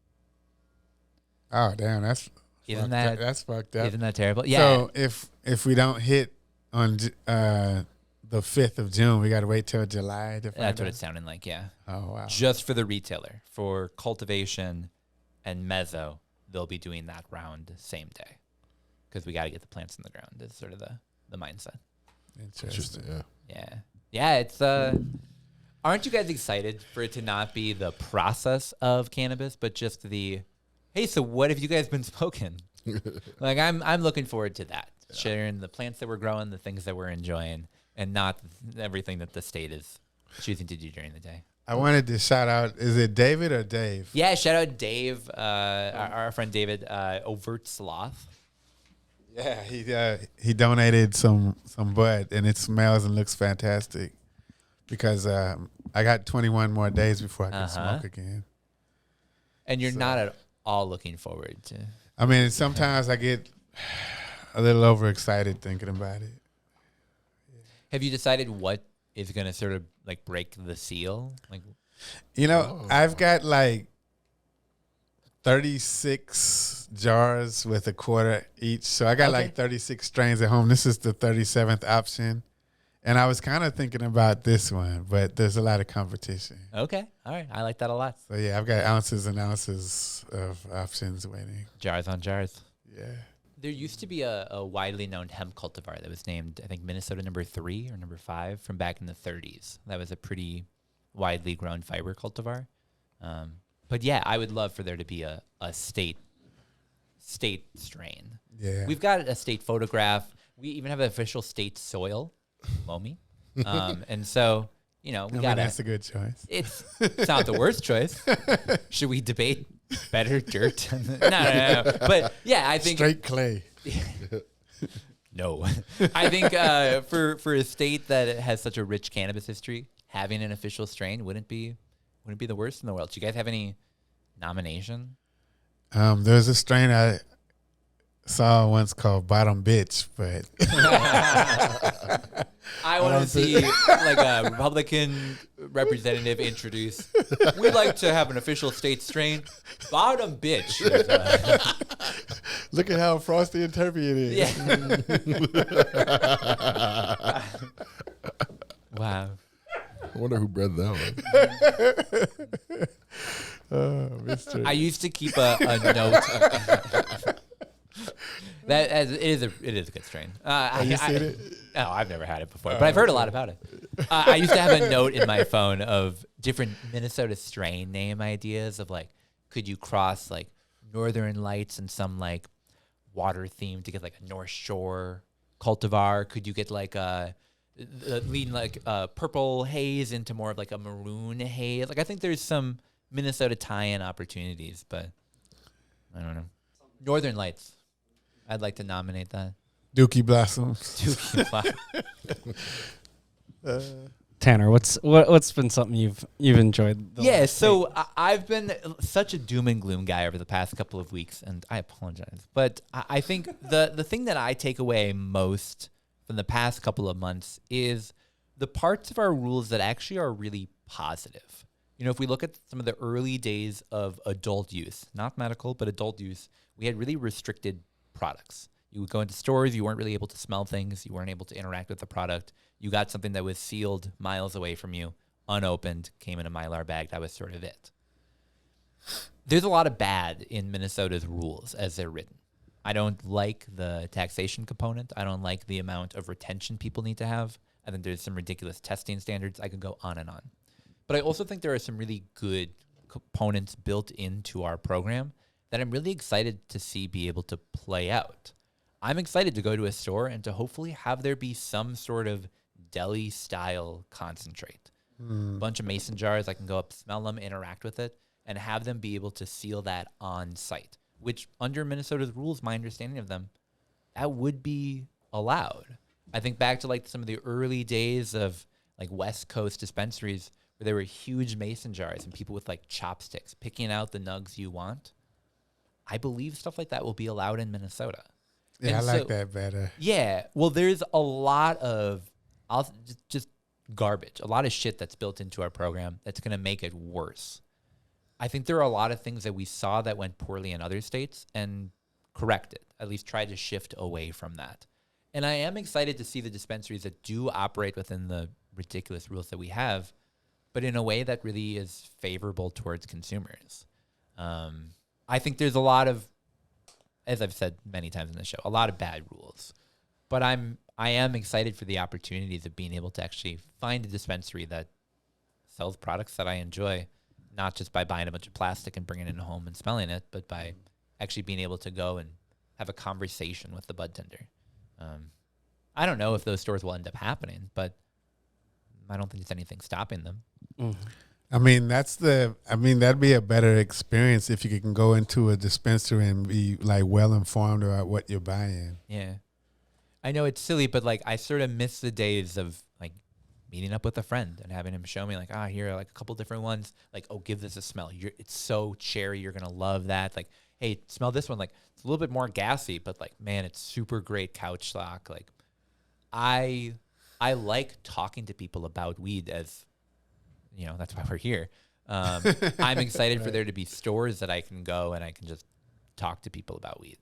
Oh, damn. That's Isn't fucked up. that That's fucked up. Isn't that terrible? Yeah. So if we don't hit on the 5th of June, we got to wait till July to find That's what out? it's sounding like. Yeah. Oh, wow. Just for the retailer, for cultivation and mezzo, they'll be doing that round same day because we got to get the plants in the ground. Is sort of the mindset. Interesting. Yeah. Yeah. Yeah, it's aren't you guys excited for it to not be the process of cannabis, but just the hey, so what have you guys been smoking? Like I'm looking forward to that. Sharing the plants that we're growing, the things that we're enjoying, and not everything that the state is choosing to do during the day. I wanted to shout out, is it David or Dave? Yeah, shout out Dave, our friend David, Overt Sloth. Yeah, he donated some bud, and it smells and looks fantastic. Because I got 21 more days before I can smoke again. And you're not at all looking forward to. I mean, sometimes I get a little overexcited thinking about it. Have you decided what is going to sort of like break the seal? Like, You know, I've got like 36 jars with a quarter each. So I got like 36 strains at home. This is the 37th option. And I was kind of thinking about this one, but there's a lot of competition. okay, all right, I like that a lot. So yeah, I've got ounces and ounces of options waiting. Jars on jars. Yeah. There used to be a widely known hemp cultivar that was named, I think, Minnesota number 3 or number 5 from back in the 30s. That was a pretty widely grown fiber cultivar. But yeah, I would love for there to be a state strain. Yeah. We've got a state photograph. We even have an official state soil, Momi. And so, you know, we got that's a good choice. It's not the worst choice. Should we debate better dirt? No. But yeah, I think Straight clay. no. I think for a state that has such a rich cannabis history, having an official strain wouldn't be the worst in the world. Do you guys have any nomination? There's a strain I saw once called Bottom Bitch, but I want to see like a Republican representative introduce. We'd like to have an official state strain. Bottom Bitch. look at how frosty and terpy it is. Yeah. Wow. I wonder who bred that one. Mystery. I used to keep a note. That as it is a good strain. you seen it? No, I've never had it before, but I've heard a lot about it. I used to have a note in my phone of different Minnesota strain name ideas of like, could you cross like Northern Lights and some like water theme to get like a North Shore cultivar? Could you get like lean like purple haze into more of like a maroon haze? Like I think there's some Minnesota tie-in opportunities, but I don't know. Northern Lights. I'd like to nominate that. Dookie Blossoms. Tanner, what's been something you've enjoyed? So I've been such a doom and gloom guy over the past couple of weeks, and I apologize. But I think the thing that I take away most from the past couple of months is the parts of our rules that actually are really positive. You know, if we look at some of the early days of adult use, not medical, but adult use, we had really restricted products. You would go into stores, you weren't really able to smell things, you weren't able to interact with the product. You got something that was sealed miles away from you, unopened, came in a Mylar bag. That was sort of it. There's a lot of bad in Minnesota's rules as they're written. I don't like the taxation component. I don't like the amount of retention people need to have. I think there's some ridiculous testing standards. I could go on and on. But I also think there are some really good components built into our program that I'm really excited to see be able to play out. I'm excited to go to a store and to hopefully have there be some sort of deli-style concentrate. A bunch of mason jars, I can go up, smell them, interact with it, and have them be able to seal that on site, which under Minnesota's rules, my understanding of them, that would be allowed. I think back to like some of the early days of like West Coast dispensaries where there were huge mason jars and people with like chopsticks picking out the nugs you want. I believe stuff like that will be allowed in Minnesota. Yeah, And I like so- that better. Yeah. Well, there's a lot of just garbage, a lot of shit that's built into our program that's going to make it worse. I think there are a lot of things that we saw that went poorly in other states and corrected, at least tried to shift away from that. And I am excited to see the dispensaries that do operate within the ridiculous rules that we have, but in a way that really is favorable towards consumers. I think there's a lot of, as I've said many times in the show, a lot of bad rules. But I am excited for the opportunities of being able to actually find a dispensary that sells products that I enjoy, not just by buying a bunch of plastic and bringing it home and smelling it, but by actually being able to go and have a conversation with the bud tender. I don't know if those stores will end up happening, but I don't think there's anything stopping them. I mean, that'd be a better experience if you can go into a dispensary and be like well informed about what you're buying. Yeah. I know it's silly, but like I sort of miss the days of like meeting up with a friend and having him show me like, here are like a couple different ones. Like, oh, give this a smell. It's so cherry. You're going to love that. Like, hey, smell this one. Like, it's a little bit more gassy, but like, man, it's super great couch lock. Like, I like talking to people about weed as, that's why we're here. I'm excited for there to be stores that I can go and I can just talk to people about weed.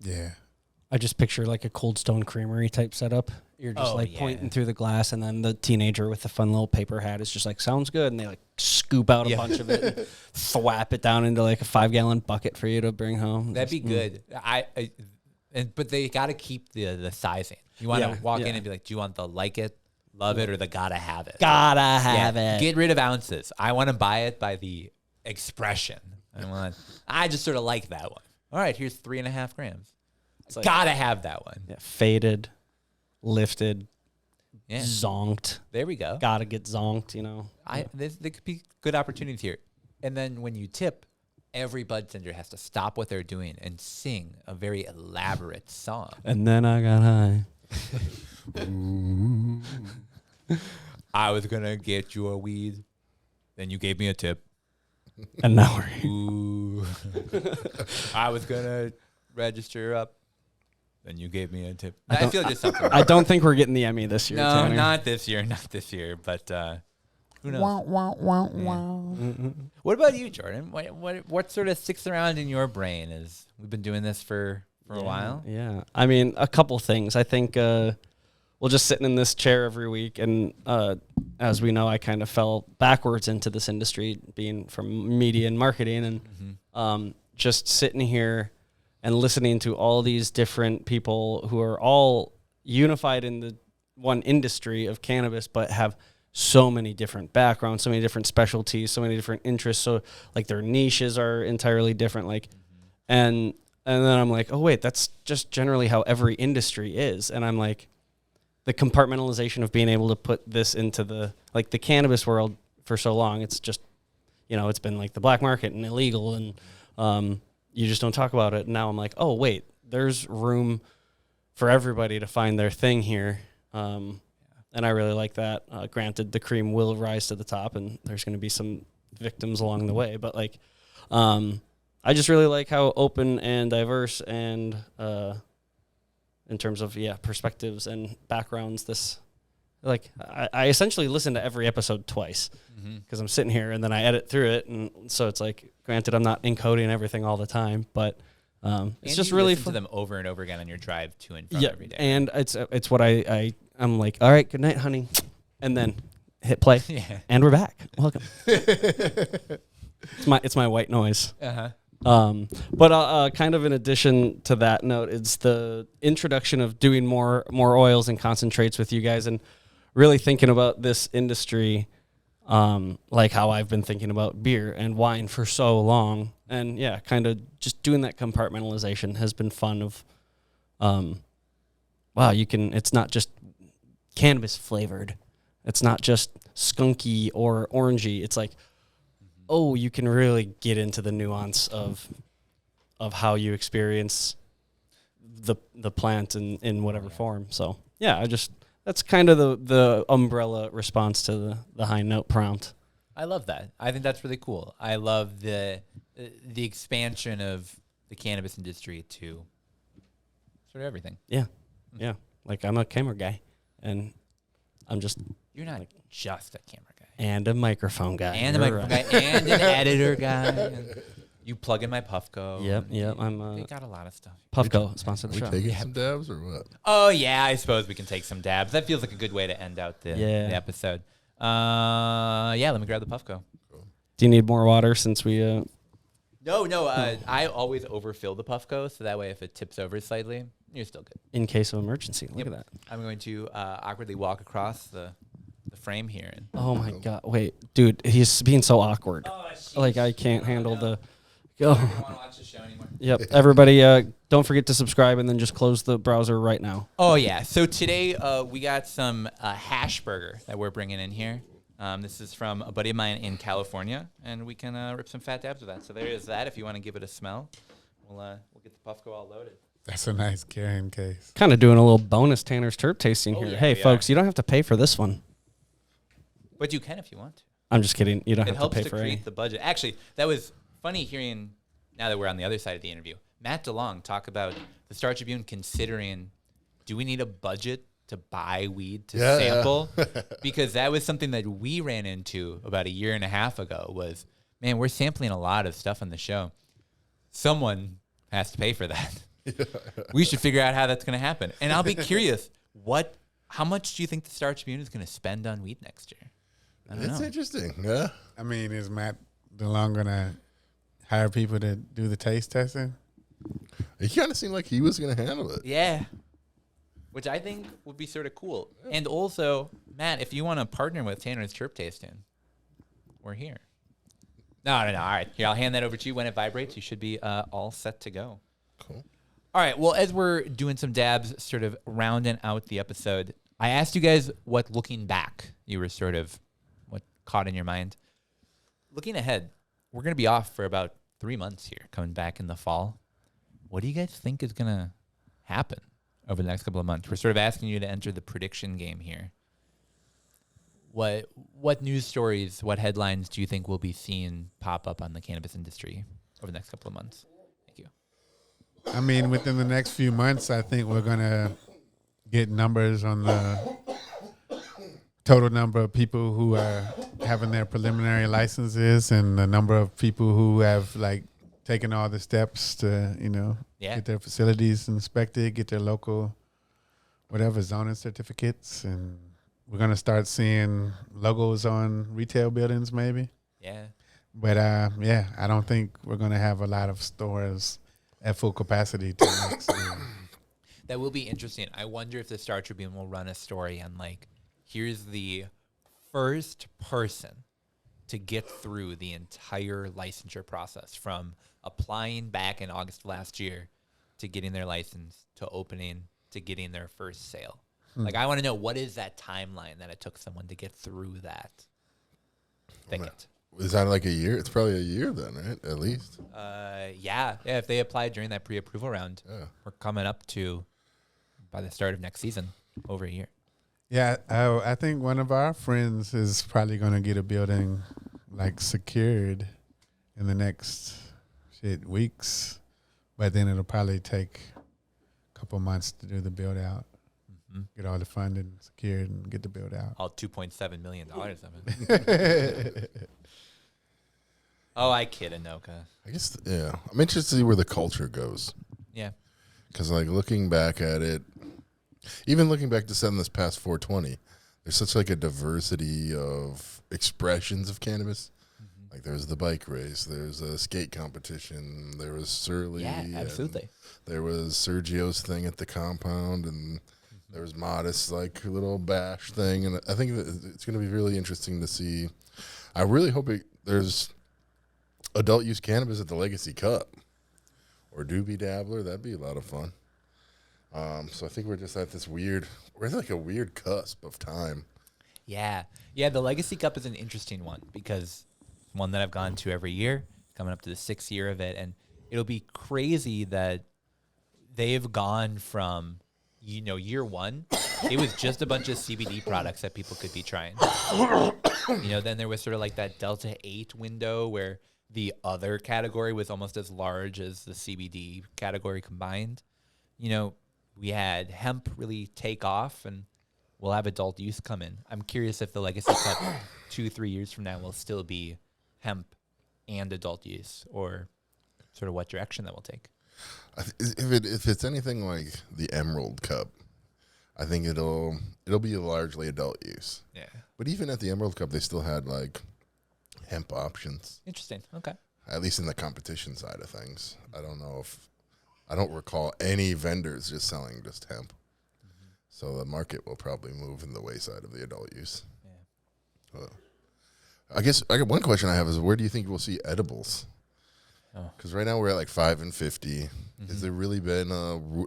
Yeah. I just picture like a Cold Stone Creamery type setup. You're just pointing through the glass, and then the teenager with the fun little paper hat is just like, sounds good. And they like scoop out a bunch of it and thwap it down into like a 5-gallon bucket for you to bring home. That'd be good. But they got to keep the sizing. You want to walk in and be like, do you want the like it, love it, or the gotta have it? Gotta have it. Get rid of ounces. I want to buy it by the expression. I just sort of like that one. All right, here's 3.5 grams. Like, gotta have that one. Yeah, faded, lifted, zonked. There we go. Gotta get zonked, There could be good opportunities here. And then when you tip, every bud tender has to stop what they're doing and sing a very elaborate song. And then I got high. I was gonna get you a weed, then you gave me a tip. And now we're here. Ooh. I was gonna register up. Then you gave me a tip. I feel just something. I don't think we're getting the Emmy this year. No, Tanner. not this year. But who knows? What about you, Jordan? What sort of sticks around in your brain as we've been doing this for a while? Yeah. I mean, a couple things. I think we're just sitting in this chair every week, and as we know, I kind of fell backwards into this industry, being from media and marketing, and just sitting here and listening to all these different people who are all unified in the one industry of cannabis, but have so many different backgrounds, so many different specialties, so many different interests. So like their niches are entirely different. Like, and then I'm like, oh wait, that's just generally how every industry is. And I'm like, the compartmentalization of being able to put this into the cannabis world for so long, it's just, it's been like the black market and illegal, and you just don't talk about it. And now I'm like, oh wait, there's room for everybody to find their thing here. And I really like that. Granted, the cream will rise to the top, and there's going to be some victims along the way. But like, I just really like how open and diverse and in terms of perspectives and backgrounds. This, like, I essentially listen to every episode twice because I'm sitting here and then I edit through it, and so it's like, granted, I'm not encoding everything all the time, but it's just really fun to them over and over again on your drive to and from every day. And it's what I'm like, all right, good night, honey, and then hit play, and we're back. Welcome. It's my white noise. But kind of in addition to that note, it's the introduction of doing more oils and concentrates with you guys, and really thinking about this industry, like how I've been thinking about beer and wine for so long. And kind of just doing that compartmentalization has been fun. It's not just cannabis flavored. It's not just skunky or orangey. It's like, oh, you can really get into the nuance of how you experience the plant in whatever form. So yeah, that's kind of the umbrella response to the high note prompt. I love that. I think that's really cool. I love the expansion of the cannabis industry to sort of everything. Yeah, yeah. Like I'm a camera guy, and I'm just You're not just a camera guy. and a microphone guy, And a You're microphone right. guy, and an editor guy. And you plug in my Puffco. Yep. I'm They got a lot of stuff. Puffco sponsor the We show. taking some dabs or what? Oh, yeah, I suppose we can take some dabs. That feels like a good way to end out the episode. Yeah, let me grab the Puffco. Do you need more water since we? No, I always overfill the Puffco, so that way if it tips over slightly, you're still good. In case of emergency. Look Yep. at that. I'm going to awkwardly walk across the frame here. And Oh my god! Wait, dude, he's being so awkward. Like I can't handle the. Go. I don't want to watch the show anymore. Yep. Everybody, don't forget to subscribe and then just close the browser right now. Oh, yeah. So today we got some hash burger that we're bringing in here. This is from a buddy of mine in California, and we can rip some fat dabs with that. So there is that. If you want to give it a smell, we'll get the Puffco all loaded. That's a nice carrying case. Kind of doing a little bonus Tanner's Terp tasting here. yeah, Hey, we folks, are. you don't have to pay for this one. But you can if you want to. I'm just kidding. You don't It have to helps pay to for create any. the budget. Actually, that was funny hearing, now that we're on the other side of the interview, Matt Delong talk about the Star Tribune considering, do we need a budget to buy weed to Yeah. sample? Because that was something that we ran into about a year and a half ago was, man, we're sampling a lot of stuff on the show. Someone has to pay for that. We should figure out how that's going to happen. And I'll be curious, how much do you think the Star Tribune is going to spend on weed next year? I don't It's know. interesting. Yeah. I mean, is Matt DeLong gonna hire people to do the taste testing? He kind of seemed like he was going to handle it. Yeah. Which I think would be sort of cool. And also, Matt, if you want to partner with Tanner's Chirp Tasting, we're here. No. All right. Here, I'll hand that over to you. When it vibrates, you should be all set to go. Cool. All right. Well, as we're doing some dabs, sort of rounding out the episode, I asked you guys what, looking back, you were sort of what caught in your mind. Looking ahead, we're going to be off for about 3 months here, coming back in the fall. What do you guys think is going to happen over the next couple of months? We're sort of asking you to enter the prediction game here. What news stories, what headlines do you think we'll be seeing pop up on the cannabis industry over the next couple of months? Thank you. I mean, within the next few months, I think we're gonna get numbers on the total number of people who are having their preliminary licenses and the number of people who have like taken all the steps to, Yeah. get their facilities inspected, get their local whatever zoning certificates, and we're gonna start seeing logos on retail buildings maybe. Yeah. But yeah, I don't think we're gonna have a lot of stores at full capacity till next year. That will be interesting. I wonder if the Star Tribune will run a story on like, here's the first person to get through the entire licensure process from applying back in August of last year to getting their license to opening to getting their first sale. Like, I want to know, what is that timeline that it took someone to get through that thicket? Is that like a year? It's probably a year then, right? At least. Yeah. If they applied during that pre-approval round, Yeah. we're coming up to, by the start of next season, over a year. Yeah, I think one of our friends is probably going to get a building like secured in the next weeks, but then it'll probably take a couple months to do the build out, get all the funding secured, and get the build out. All $2.7 million of it. Oh, I kid, Anoka. I guess, yeah. I'm interested to see where the culture goes. Yeah. Because, like, looking back at it, even looking back to this past 420, there's such, like, a diversity of expressions of cannabis. Like, there's the bike race, there's a skate competition, there was Surly. Yeah, absolutely. There was Sergio's thing at the compound, and there was Modest's, like, little bash thing. And I think that it's going to be really interesting to see. I really hope there's adult use cannabis at the Legacy Cup or Doobie Dabbler. That'd be a lot of fun. So I think we're just at this we're at like a weird cusp of time. Yeah. Yeah, the Legacy Cup is an interesting one because it's one that I've gone to every year, coming up to the 6th year of it. And it'll be crazy that they've gone from, year one, it was just a bunch of CBD products that people could be trying. Then there was sort of like that Delta 8 window where the other category was almost as large as the CBD category combined. We had hemp really take off, and we'll have adult use come in. I'm curious if the legacy cup 2-3 years from now will still be hemp and adult use, or sort of what direction that will take. If it's anything like the Emerald Cup, I think it'll be largely adult use. Yeah. But even at the Emerald Cup, they still had like hemp options. Interesting. Okay. At least in the competition side of things. I don't recall any vendors just selling just hemp. Mm-hmm. So the market will probably move in the wayside of the adult use. Yeah. I guess one question I have is, where do you think we'll see edibles? Because right now we're at like 5 and 50. Mm-hmm. Has there really been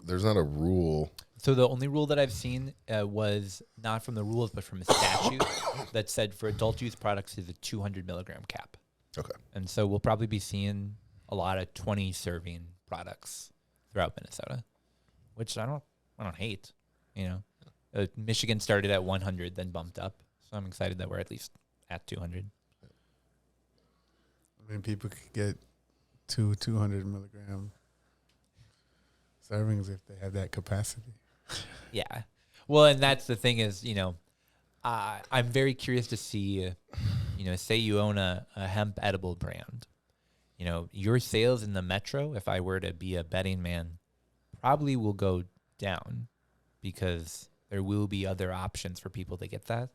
there's not a rule? So the only rule that I've seen was not from the rules, but from a statute that said for adult use products is a 200 milligram cap. Okay. And so we'll probably be seeing a lot of 20 serving products throughout Minnesota, which I don't hate. Michigan started at 100, then bumped up. So I'm excited that we're at least at 200. I mean, people could get 200 milligram servings if they have that capacity. Yeah. Well, and that's the thing is, I'm very curious to see, say you own a hemp edible brand, your sales in the metro, if I were to be a betting man, probably will go down because there will be other options for people to get that.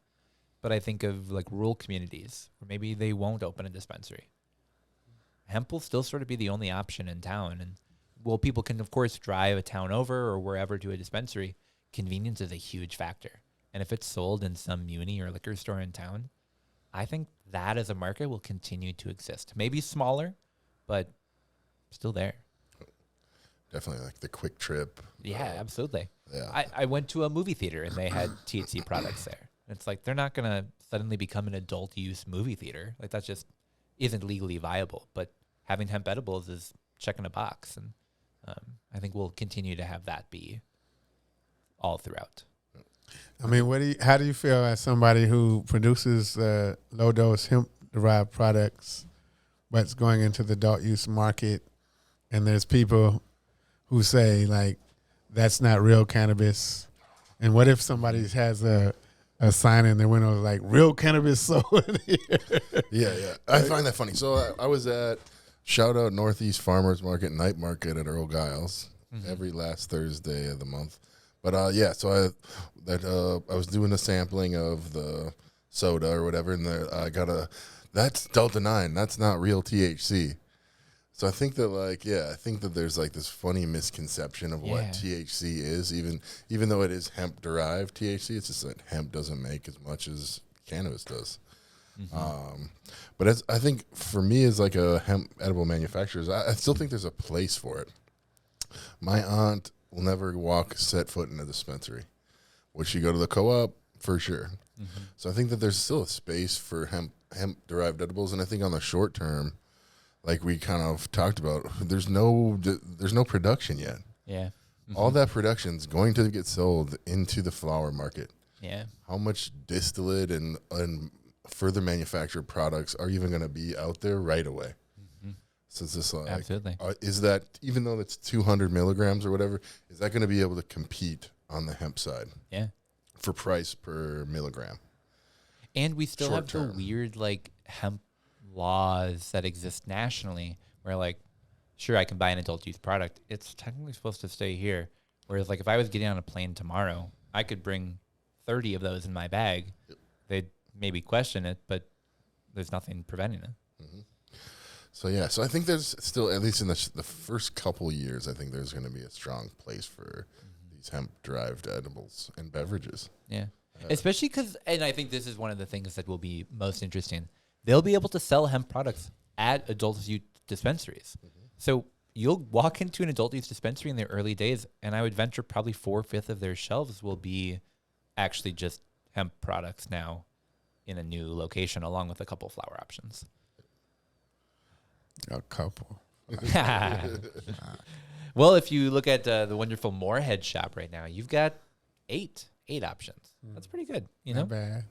But I think of like rural communities where maybe they won't open a dispensary. Hemp will still sort of be the only option in town. And well, people can, of course, drive a town over or wherever to a dispensary. Convenience is a huge factor. And if it's sold in some muni or liquor store in town, I think that as a market will continue to exist. Maybe smaller, but still there. Definitely like the Quick Trip. Yeah, absolutely. Yeah. I went to a movie theater and they had THC products there. It's like they're not going to suddenly become an adult use movie theater. Like that just isn't legally viable. But having hemp edibles is checking a box. And I think we'll continue to have that be all throughout. I mean, how do you feel as somebody who produces low dose hemp derived products, but it's going into the adult use market, and there's people who say like that's not real cannabis, and what if somebody has a sign in their window like real cannabis sold here? Yeah. I find that funny. So I was at shout out Northeast Farmers Market night market at Earl Giles every last Thursday of the month. But so I was doing a sampling of the soda or whatever, and I that's Delta 9. That's not real THC. So I think that there's like this funny misconception of what THC is, even though it is hemp derived THC. It's just that hemp doesn't make as much as cannabis does. Mm-hmm. But I think for me as like a hemp edible manufacturer, I still think there's a place for it. My aunt will never set foot in a dispensary. Would she go to the co-op? For sure. Mm-hmm. So I think that there's still a space for hemp-derived edibles, and I think on the short term, like we kind of talked about, there's no production yet. Yeah. Mm-hmm. All that production's going to get sold into the flower market. Yeah. How much distillate and further manufactured products are even going to be out there right away? So it's just like, absolutely. Is that, even though it's 200 milligrams or whatever, is that going to be able to compete on the hemp side? Yeah. For price per milligram. And we still have the weird like hemp laws that exist nationally where like, sure, I can buy an adult use product. It's technically supposed to stay here. Whereas like if I was getting on a plane tomorrow, I could bring 30 of those in my bag. Yep. They'd maybe question it, but there's nothing preventing it. Mm-hmm. So I think there's still, at least in the first couple years, I think there's going to be a strong place for these hemp-derived edibles and beverages. Yeah, especially because, and I think this is one of the things that will be most interesting, they'll be able to sell hemp products at adult use dispensaries. Mm-hmm. So you'll walk into an adult use dispensary in their early days, and I would venture probably 4/5 of their shelves will be actually just hemp products now in a new location, along with a couple flower options. A couple. Well, if you look at the wonderful Moorhead shop right now, you've got eight options. That's pretty good. You know, Not bad.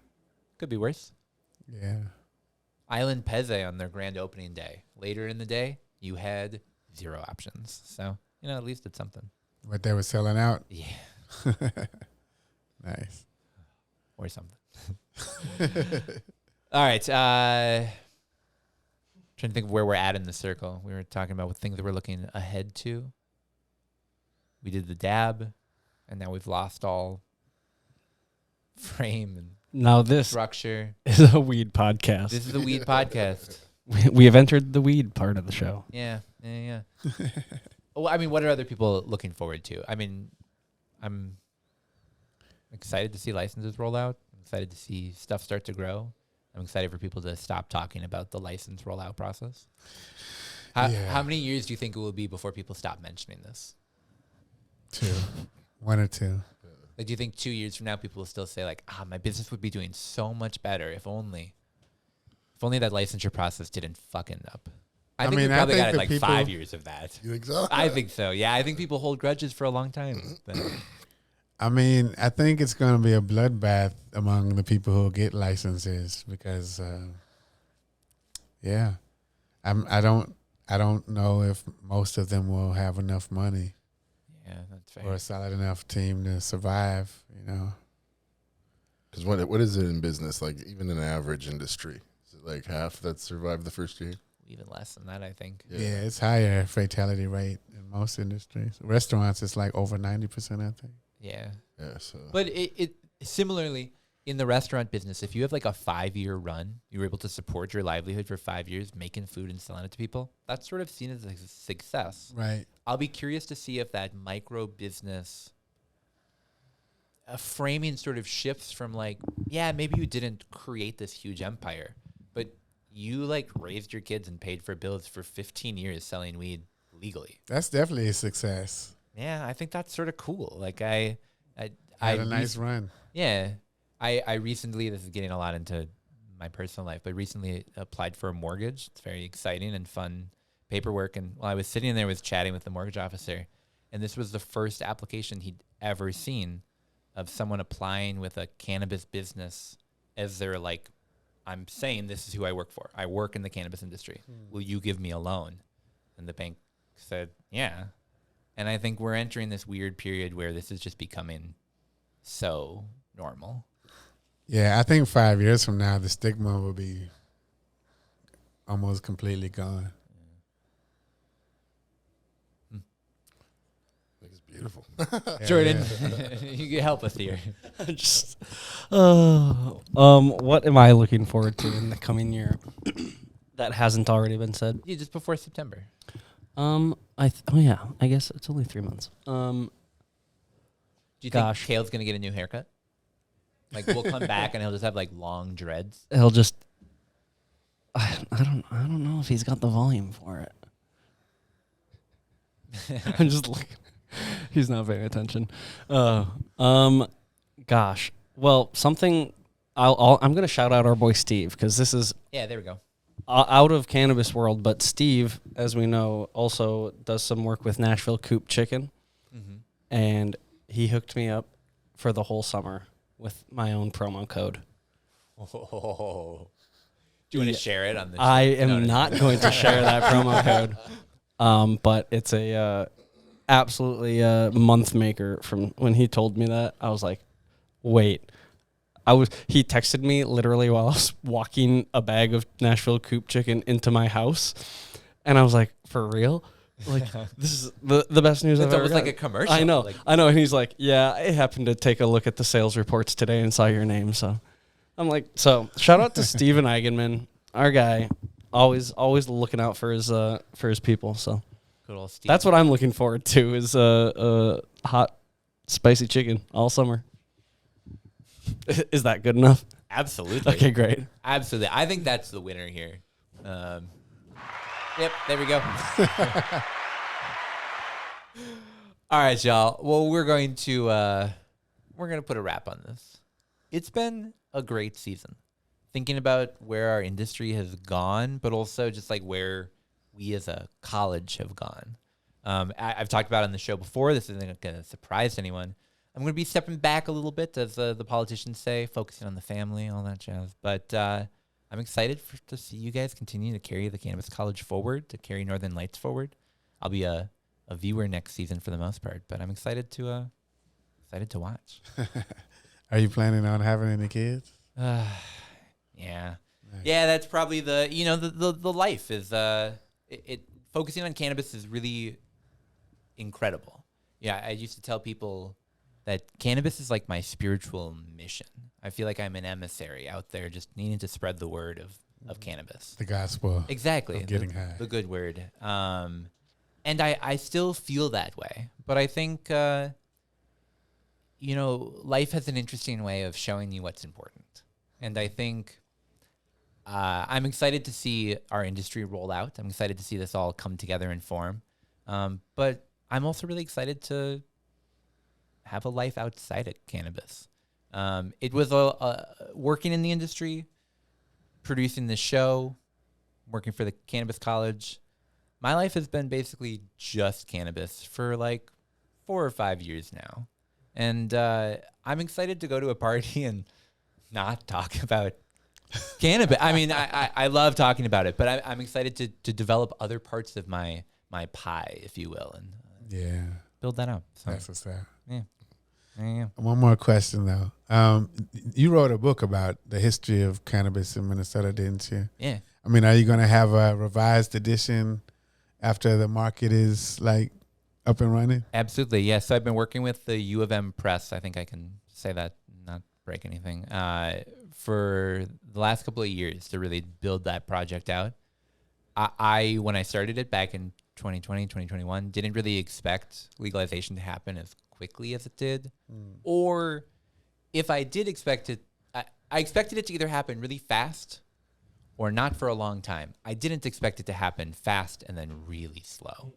could be worse. Yeah. Island Peze on their grand opening day. Later in the day, you had 0 options. So, at least it's something. What they were selling out. Yeah. Nice. Or something. All right. Trying to think of where we're at in the circle. We were talking about what things that we're looking ahead to. We did the dab, and now we've lost all frame and Now this structure. is a weed podcast. This is the weed podcast. We have entered the weed part of the show. Yeah. Well, I mean, what are other people looking forward to? I mean, I'm excited to see licenses roll out. I'm excited to see stuff start to grow. I'm excited for people to stop talking about the license rollout process. How many years do you think it will be before people stop mentioning this? 2. 1 or 2. Like, do you think 2 years from now people will still say like, my business would be doing so much better if only that licensure process didn't fucking up? I think we probably got like 5 years of that. You think so? I think so. Yeah, I think people hold grudges for a long time. But I mean, I think it's going to be a bloodbath among the people who get licenses because, I don't know if most of them will have enough money yeah, that's fair. or a solid enough team to survive. Because what is it in business? Like even in an average industry, is it like half that survived the first year? Even less than that, I think. Yeah, it's higher fatality rate in most industries. Restaurants, it's like over 90%, I think. Yeah. Yeah. So. But it similarly in the restaurant business, if you have like a 5-year run, you were able to support your livelihood for 5 years, making food and selling it to people. That's sort of seen as a success. Right. I'll be curious to see if that micro business framing sort of shifts from like, yeah, maybe you didn't create this huge empire, but you like raised your kids and paid for bills for 15 years selling weed legally. That's definitely a success. Yeah, I think that's sort of cool. Like I Had a nice run. Yeah. I recently, this is getting a lot into my personal life, but recently applied for a mortgage. It's very exciting and fun paperwork. And while I was sitting there, was chatting with the mortgage officer, and this was the first application he'd ever seen of someone applying with a cannabis business as their like, I'm saying this is who I work for. I work in the cannabis industry. Will you give me a loan? And the bank said, yeah. And I think we're entering this weird period where this is just becoming so normal. Yeah, I think 5 years from now, the stigma will be almost completely gone. I think it's beautiful. Jordan, you can help us here. What am I looking forward to in the coming year that hasn't already been said? Yeah, just before September. I guess it's only 3 months. Do you Gosh. think Kale's gonna get a new haircut? Like we'll come back and he'll just have like long dreads. He'll just I don't know if he's got the volume for it. I'm just looking. He's not paying attention. Gosh. Well, something I'm going to shout out our boy Steve because this is Yeah, there we go. out of cannabis world, but Steve, as we know, also does some work with Nashville Coop Chicken, and he hooked me up for the whole summer with my own promo code. Oh. Do you want to share it on the show? I am No. not going to share that promo code, but it's a absolutely month maker. From when he told me that, I was like, wait. He texted me literally while I was walking a bag of Nashville Coop Chicken into my house, and I was like, for real? Like, this is the best news I've It's ever almost got. like a commercial. I know, Like, and he's like, yeah, I happened to take a look at the sales reports today and saw your name, so I'm like, so shout out to Steven Eigenman, our guy, always looking out for his people. So good old Steve. that's what I'm looking forward to is hot, spicy chicken all summer. Is that good enough? Absolutely. Okay, great. Absolutely. I think that's the winner here. Yep, there we go. All right, y'all. Well, we're going to put a wrap on this. It's been a great season. Thinking about where our industry has gone, but also just like where we as a college have gone. I've talked about it on the show before. This isn't going to surprise anyone. I'm going to be stepping back a little bit, as the politicians say, focusing on the family, all that jazz. But I'm excited to see you guys continue to carry the Cannabis College forward, to carry Northern Lights forward. I'll be a viewer next season for the most part, but I'm excited to watch. Are you planning on having any kids? Yeah. Nice. Yeah, that's probably the life is it focusing on cannabis is really incredible. Yeah, I used to tell people that cannabis is like my spiritual mission. I feel like I'm an emissary out there just needing to spread the word of cannabis. The gospel. Exactly. Of getting high. The good word. And I still feel that way. But I think, life has an interesting way of showing you what's important. And I think I'm excited to see our industry roll out. I'm excited to see this all come together and form. But I'm also really excited to have a life outside of cannabis. It was working in the industry, producing this show, working for the Cannabis College. My life has been basically just cannabis for like 4 or 5 years now. And I'm excited to go to a party and not talk about cannabis. I mean, I love talking about it, but I'm excited to develop other parts of my pie, if you will, and build that up. So, that's what's up. Yeah. One more question though. You wrote a book about the history of cannabis in Minnesota, didn't you? Yeah. I mean, are you going to have a revised edition after the market is like up and running? Absolutely. Yes. So I've been working with the U of M press. I think I can say that, not break anything, for the last couple of years to really build that project out. When I started it back in 2020, 2021, didn't really expect legalization to happen as quickly as it did. Or if I did expect it, I expected it to either happen really fast or not for a long time. I didn't expect it to happen fast and then really slow.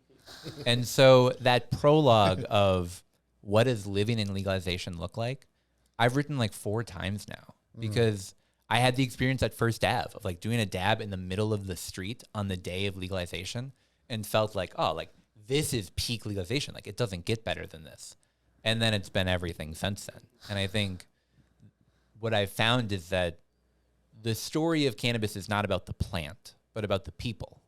And so that prologue of what does living in legalization look like, I've written like 4 times now because I had the experience at First Ave of like doing a dab in the middle of the street on the day of legalization and felt like, oh, like this is peak legalization. Like it doesn't get better than this. And then it's been everything since then. And I think what I've found is that the story of cannabis is not about the plant, but about the people.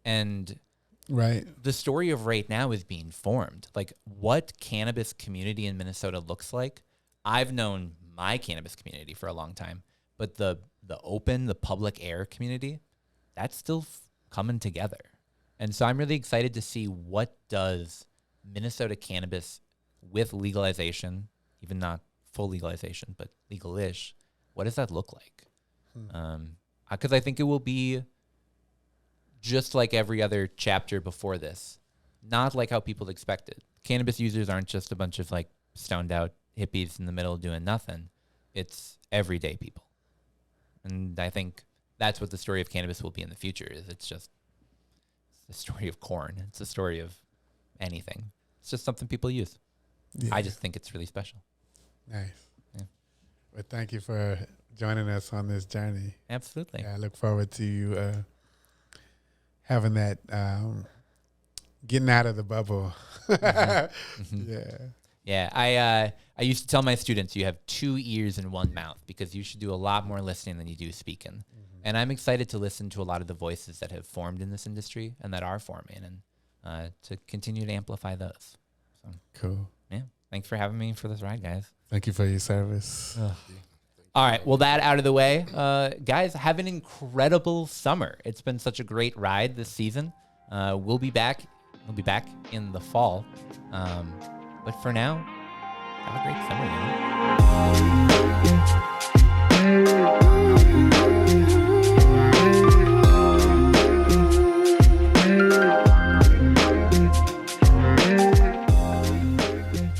And the story of right now is being formed. Like what cannabis community in Minnesota looks like. I've known my cannabis community for a long time, but the open, the public air community, that's still coming together. And so I'm really excited to see what does Minnesota cannabis with legalization, even not full legalization, but legal-ish, what does that look like? Because I think it will be just like every other chapter before this, not like how people expected. Cannabis users aren't just a bunch of like stoned out hippies in the middle doing nothing. It's everyday people. And I think that's what the story of cannabis will be in the future. It's the story of corn. It's the story of anything. It's just something people use. Yeah. I just think it's really special. Nice. Yeah. Well, thank you for joining us on this journey. Absolutely. Yeah, I look forward to you having that, getting out of the bubble. Yeah. I used to tell my students, you have 2 ears and 1 mouth because you should do a lot more listening than you do speaking. And I'm excited to listen to a lot of the voices that have formed in this industry and that are forming and to continue to amplify those. So, cool. Yeah. Thanks for having me for this ride, guys. Thank you for your service. All right. Well, that out of the way, guys, have an incredible summer. It's been such a great ride this season. We'll be back. We'll be back in the fall. But for now, have a great summer.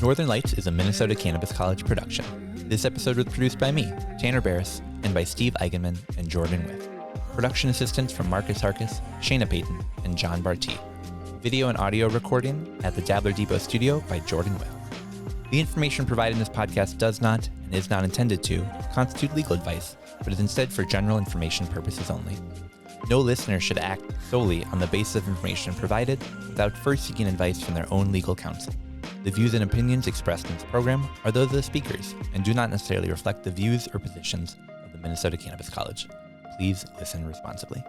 Northern Lights is a Minnesota Cannabis College production. This episode was produced by me, Tanner Barris, and by Steve Eigenman and Jordan Whiff. Production assistance from Marcus Harkis, Shayna Payton, and John Barty. Video and audio recording at the Dabbler Depot studio by Jordan Whiff. The information provided in this podcast does not, and is not intended to, constitute legal advice, but is instead for general information purposes only. No listener should act solely on the basis of information provided without first seeking advice from their own legal counsel. The views and opinions expressed in this program are those of the speakers and do not necessarily reflect the views or positions of the Minnesota Cannabis College. Please listen responsibly.